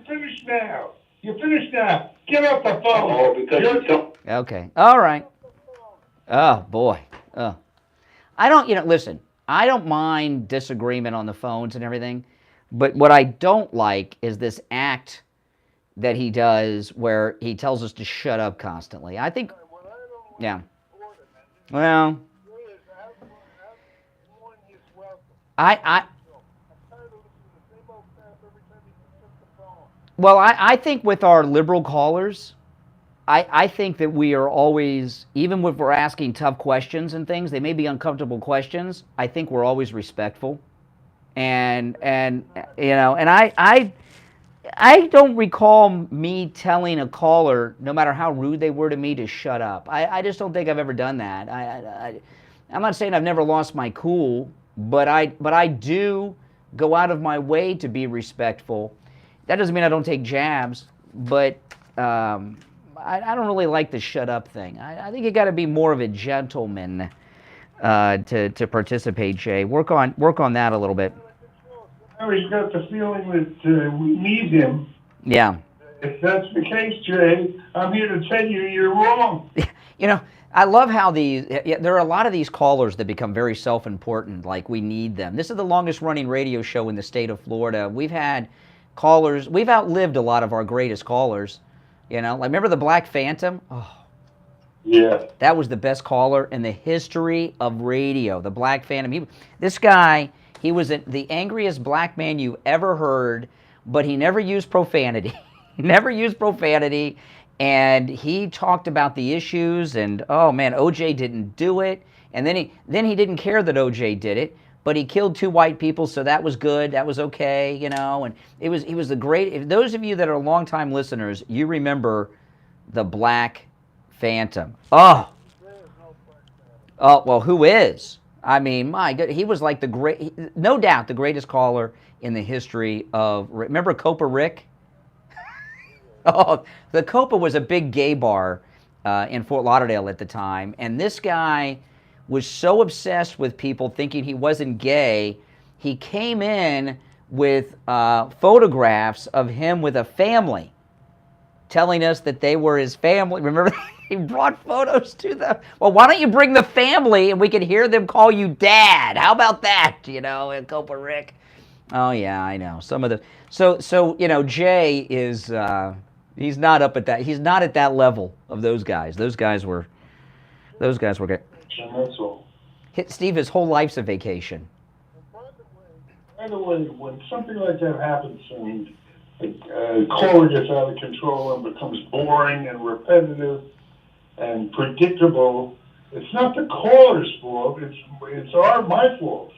finished now. Get off the phone.
Oh, because you don't.
Okay. All right. Oh, boy. I don't, listen, I don't mind disagreement on the phones and everything, but what I don't like is this act that he does where he tells us to shut up constantly. I think, yeah. Well, I think with our liberal callers, I think that we are always, even if we're asking tough questions and things, they may be uncomfortable questions, I think we're always respectful. And I don't recall me telling a caller, no matter how rude they were to me, to shut up. I just don't think I've ever done that. I'm not saying I've never lost my cool, but I do go out of my way to be respectful. That doesn't mean I don't take jabs, but I don't really like the shut up thing. I think you got to be more of a gentleman to participate, Jay. Work on that a little bit.
I always got the feeling that we need him.
Yeah.
If that's the case, Jay, I'm here to tell you you're wrong.
I love how there are a lot of these callers that become very self-important, like we need them. This is the longest running radio show in the state of Florida. We've had callers, we've outlived a lot of our greatest callers. Like remember the Black Phantom? Oh.
Yeah.
That was the best caller in the history of radio, the Black Phantom. This guy, he was the angriest black man you ever heard, but he never used profanity. And he talked about the issues, and oh man, OJ didn't do it, and then he didn't care that OJ did it, but he killed 2 white people, so that was good, that was okay, and he was the great. If those of you that are longtime listeners, you remember the Black Phantom. Oh, well, who is? I mean, my God, he was like no doubt the greatest caller in the history of. Remember Copa Rick? Oh, the Copa was a big gay bar in Fort Lauderdale at the time, and this guy was so obsessed with people thinking he wasn't gay, he came in with photographs of him with a family, telling us that they were his family. Remember, he brought photos to them. Well, why don't you bring the family and we can hear them call you Dad? How about that? And Copa Rick. Oh yeah, I know. Some of the so Jay is. He's not up at that. He's not at that level of those guys. Those guys were good.
That's all.
Steve, his whole life's a vacation.
By the way, when something like that happens and a caller gets out of control and becomes boring and repetitive and predictable, it's not the caller's fault. It's my fault.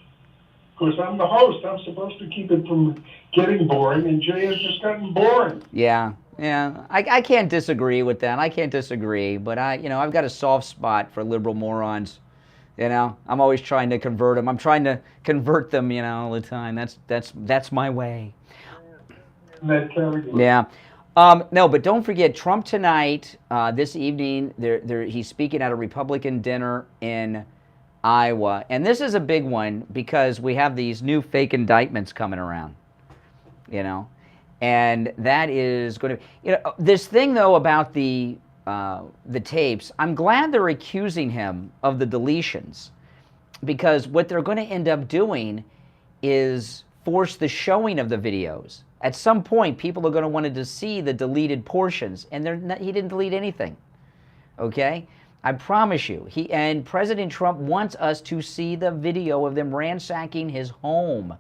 Because I'm the host. I'm supposed to keep it from getting boring, and Jay has just gotten boring.
Yeah. I can't disagree with that. I can't disagree, but I've got a soft spot for liberal morons. I'm always trying to convert them. I'm trying to convert them, all the time. That's my way. Yeah. No, but don't forget Trump tonight, this evening. He's speaking at a Republican dinner in Iowa, and this is a big one because we have these new fake indictments coming around. And that is going to, this thing though about the tapes. I'm glad they're accusing him of the deletions, because what they're going to end up doing is force the showing of the videos. At some point, people are going to want to see the deleted portions, and he didn't delete anything. Okay? I promise you. And President Trump wants us to see the video of them ransacking his home.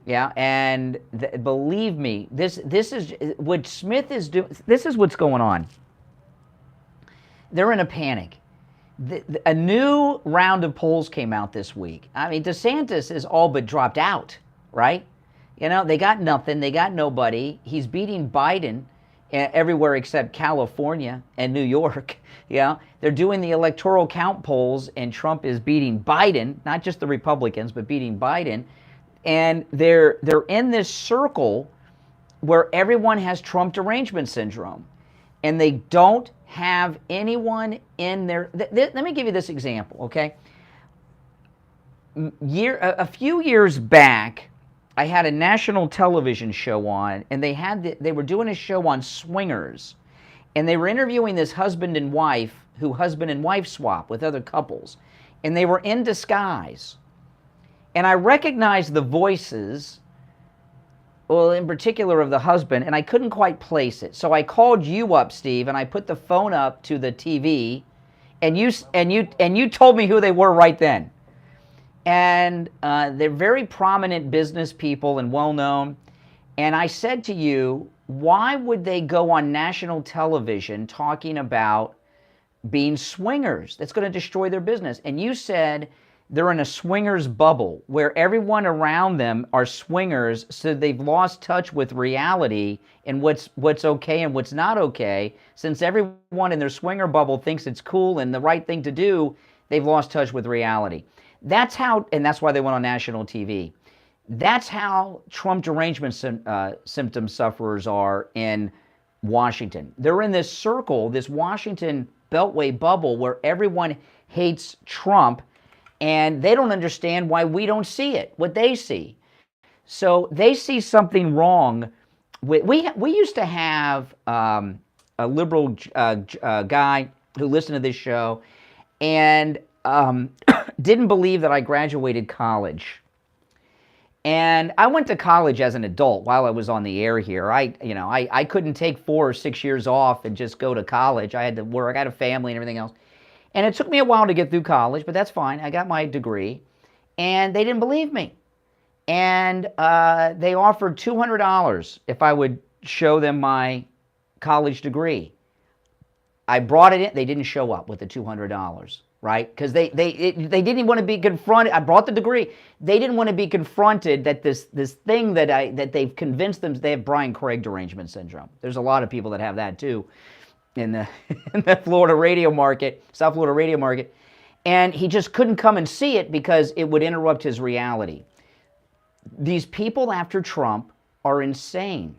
Yeah, and believe me, this is what Smith is doing. This is what's going on. They're in a panic. A new round of polls came out this week. I mean, DeSantis is all but dropped out, right? You know, they got nothing. They got nobody. He's beating Biden everywhere except California and New York. Yeah, they're doing the electoral count polls, and Trump is beating Biden, not just the Republicans, but beating Biden. And they're in this circle where everyone has Trump derangement syndrome, and they don't have anyone in there. Let me give you this example, okay? A few years back, I had a national television show on, and they were doing a show on swingers, and they were interviewing this husband and wife who husband and wife swap with other couples, and they were in disguise. And I recognized the voices, well, in particular of the husband, and I couldn't quite place it. So I called you up, Steve, and I put the phone up to the TV, and you told me who they were right then. And they're very prominent business people and well-known. And I said to you, why would they go on national television talking about being swingers? That's going to destroy their business. And you said they're in a swingers bubble where everyone around them are swingers, so they've lost touch with reality and what's okay and what's not okay. Since everyone in their swinger bubble thinks it's cool and the right thing to do, they've lost touch with reality. That's how, and that's why they went on national TV. That's how Trump derangement symptom sufferers are in Washington. They're in this circle, this Washington Beltway bubble where everyone hates Trump, and they don't understand why we don't see it, what they see. So they see something wrong. We used to have a liberal guy who listened to this show and didn't believe that I graduated college. And I went to college as an adult while I was on the air here. I couldn't take 4 or 6 years off and just go to college. I had to work. I had a family and everything else. And it took me a while to get through college, but that's fine. I got my degree. And they didn't believe me. And they offered $200 if I would show them my college degree. I brought it in. They didn't show up with the $200, right? Because they didn't want to be confronted. I brought the degree. They didn't want to be confronted that this thing that they've convinced them they have Brian Craig derangement syndrome. There's a lot of people that have that too in the Florida radio market, South Florida radio market. And he just couldn't come and see it because it would interrupt his reality. These people after Trump are insane.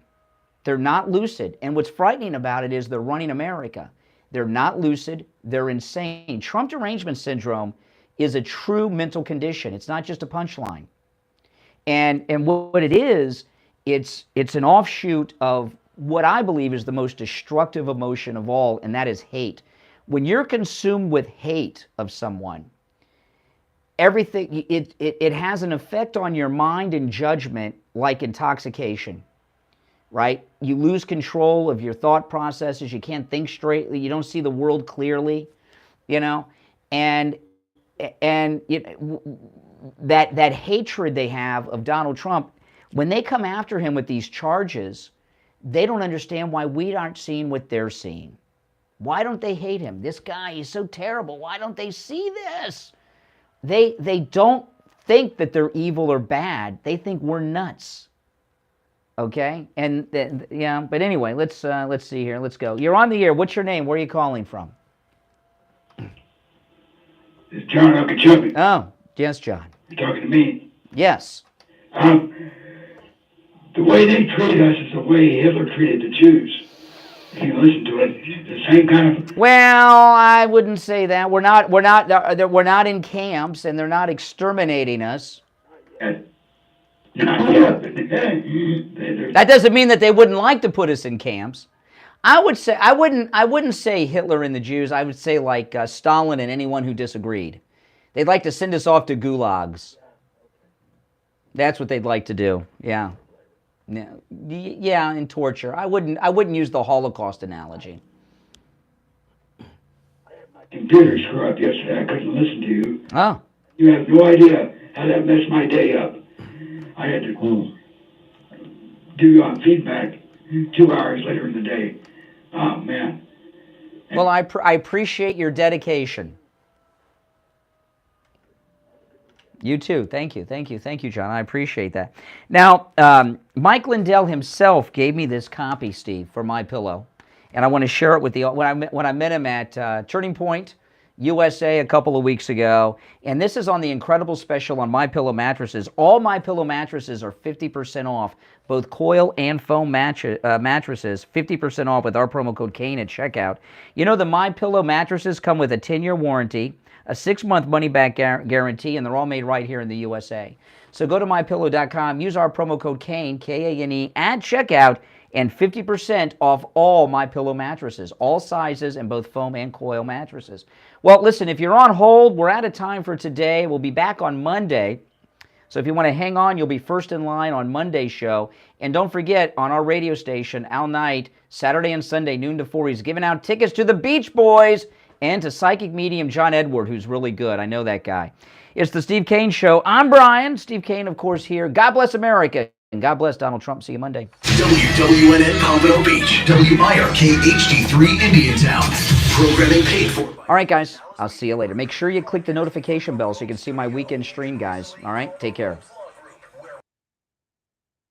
They're not lucid. And what's frightening about it is they're running America. They're not lucid. They're insane. Trump derangement syndrome is a true mental condition. It's not just a punchline. And what it is, it's an offshoot of what I believe is the most destructive emotion of all, and that is hate. When you're consumed with hate of someone, everything, it has an effect on your mind and judgment like intoxication, right? You lose control of your thought processes. You can't think straightly. You don't see the world clearly, you know? And that hatred they have of Donald Trump, when they come after him with these charges, they don't understand why we aren't seeing what they're seeing. Why don't they hate him? This guy is so terrible. Why don't they see this? They don't think that they're evil or bad. They think we're nuts. Okay? And yeah, but anyway, let's see here. Let's go. You're on the air. What's your name? Where are you calling from?
It's John Okeechobee.
Oh, yes, John.
You're talking to me.
Yes.
The way they treat us is the way Hitler treated the Jews. If you listen to it, the same kind of.
Well, I wouldn't say that. We're not in camps, and they're not exterminating us. That doesn't mean that they wouldn't like to put us in camps. I wouldn't say Hitler and the Jews. I would say like Stalin and anyone who disagreed. They'd like to send us off to gulags. That's what they'd like to do. Yeah. Yeah, in torture. I wouldn't use the Holocaust analogy.
Computer screw up yesterday. I couldn't listen to you.
Oh.
You have no idea how that messed my day up. I had to do you on feedback 2 hours later in the day. Oh, man.
Well, I appreciate your dedication. You too. Thank you, John. I appreciate that. Now, Mike Lindell himself gave me this copy, Steve, for MyPillow, and I want to share it with you. When I met him at Turning Point USA a couple of weeks ago, and this is on the incredible special on MyPillow mattresses. All MyPillow mattresses are 50% off, both coil and foam mattresses, 50% off with our promo code Kane at checkout. You know, the MyPillow mattresses come with a 10-year warranty, a 6-month money-back guarantee, and they're all made right here in the USA. So go to MyPillow.com, use our promo code Kane, K-A-N-E, at checkout, and 50% off all MyPillow mattresses, all sizes, and both foam and coil mattresses. Well, listen, if you're on hold, we're out of time for today. We'll be back on Monday. So if you want to hang on, you'll be first in line on Monday's show. And don't forget, on our radio station, Al Knight, Saturday and Sunday, noon to 4, he's giving out tickets to the Beach Boys and to psychic medium John Edward, who's really good. I know that guy. It's the Steve Kane Show. I'm Brian. Steve Kane, of course, here. God bless America. And God bless Donald Trump. See you Monday.
WWNN Pompano Beach, WIRK HD3 Indiantown. Programming paid for.
All right, guys. I'll see you later. Make sure you click the notification bell so you can see my weekend stream, guys. All right? Take care.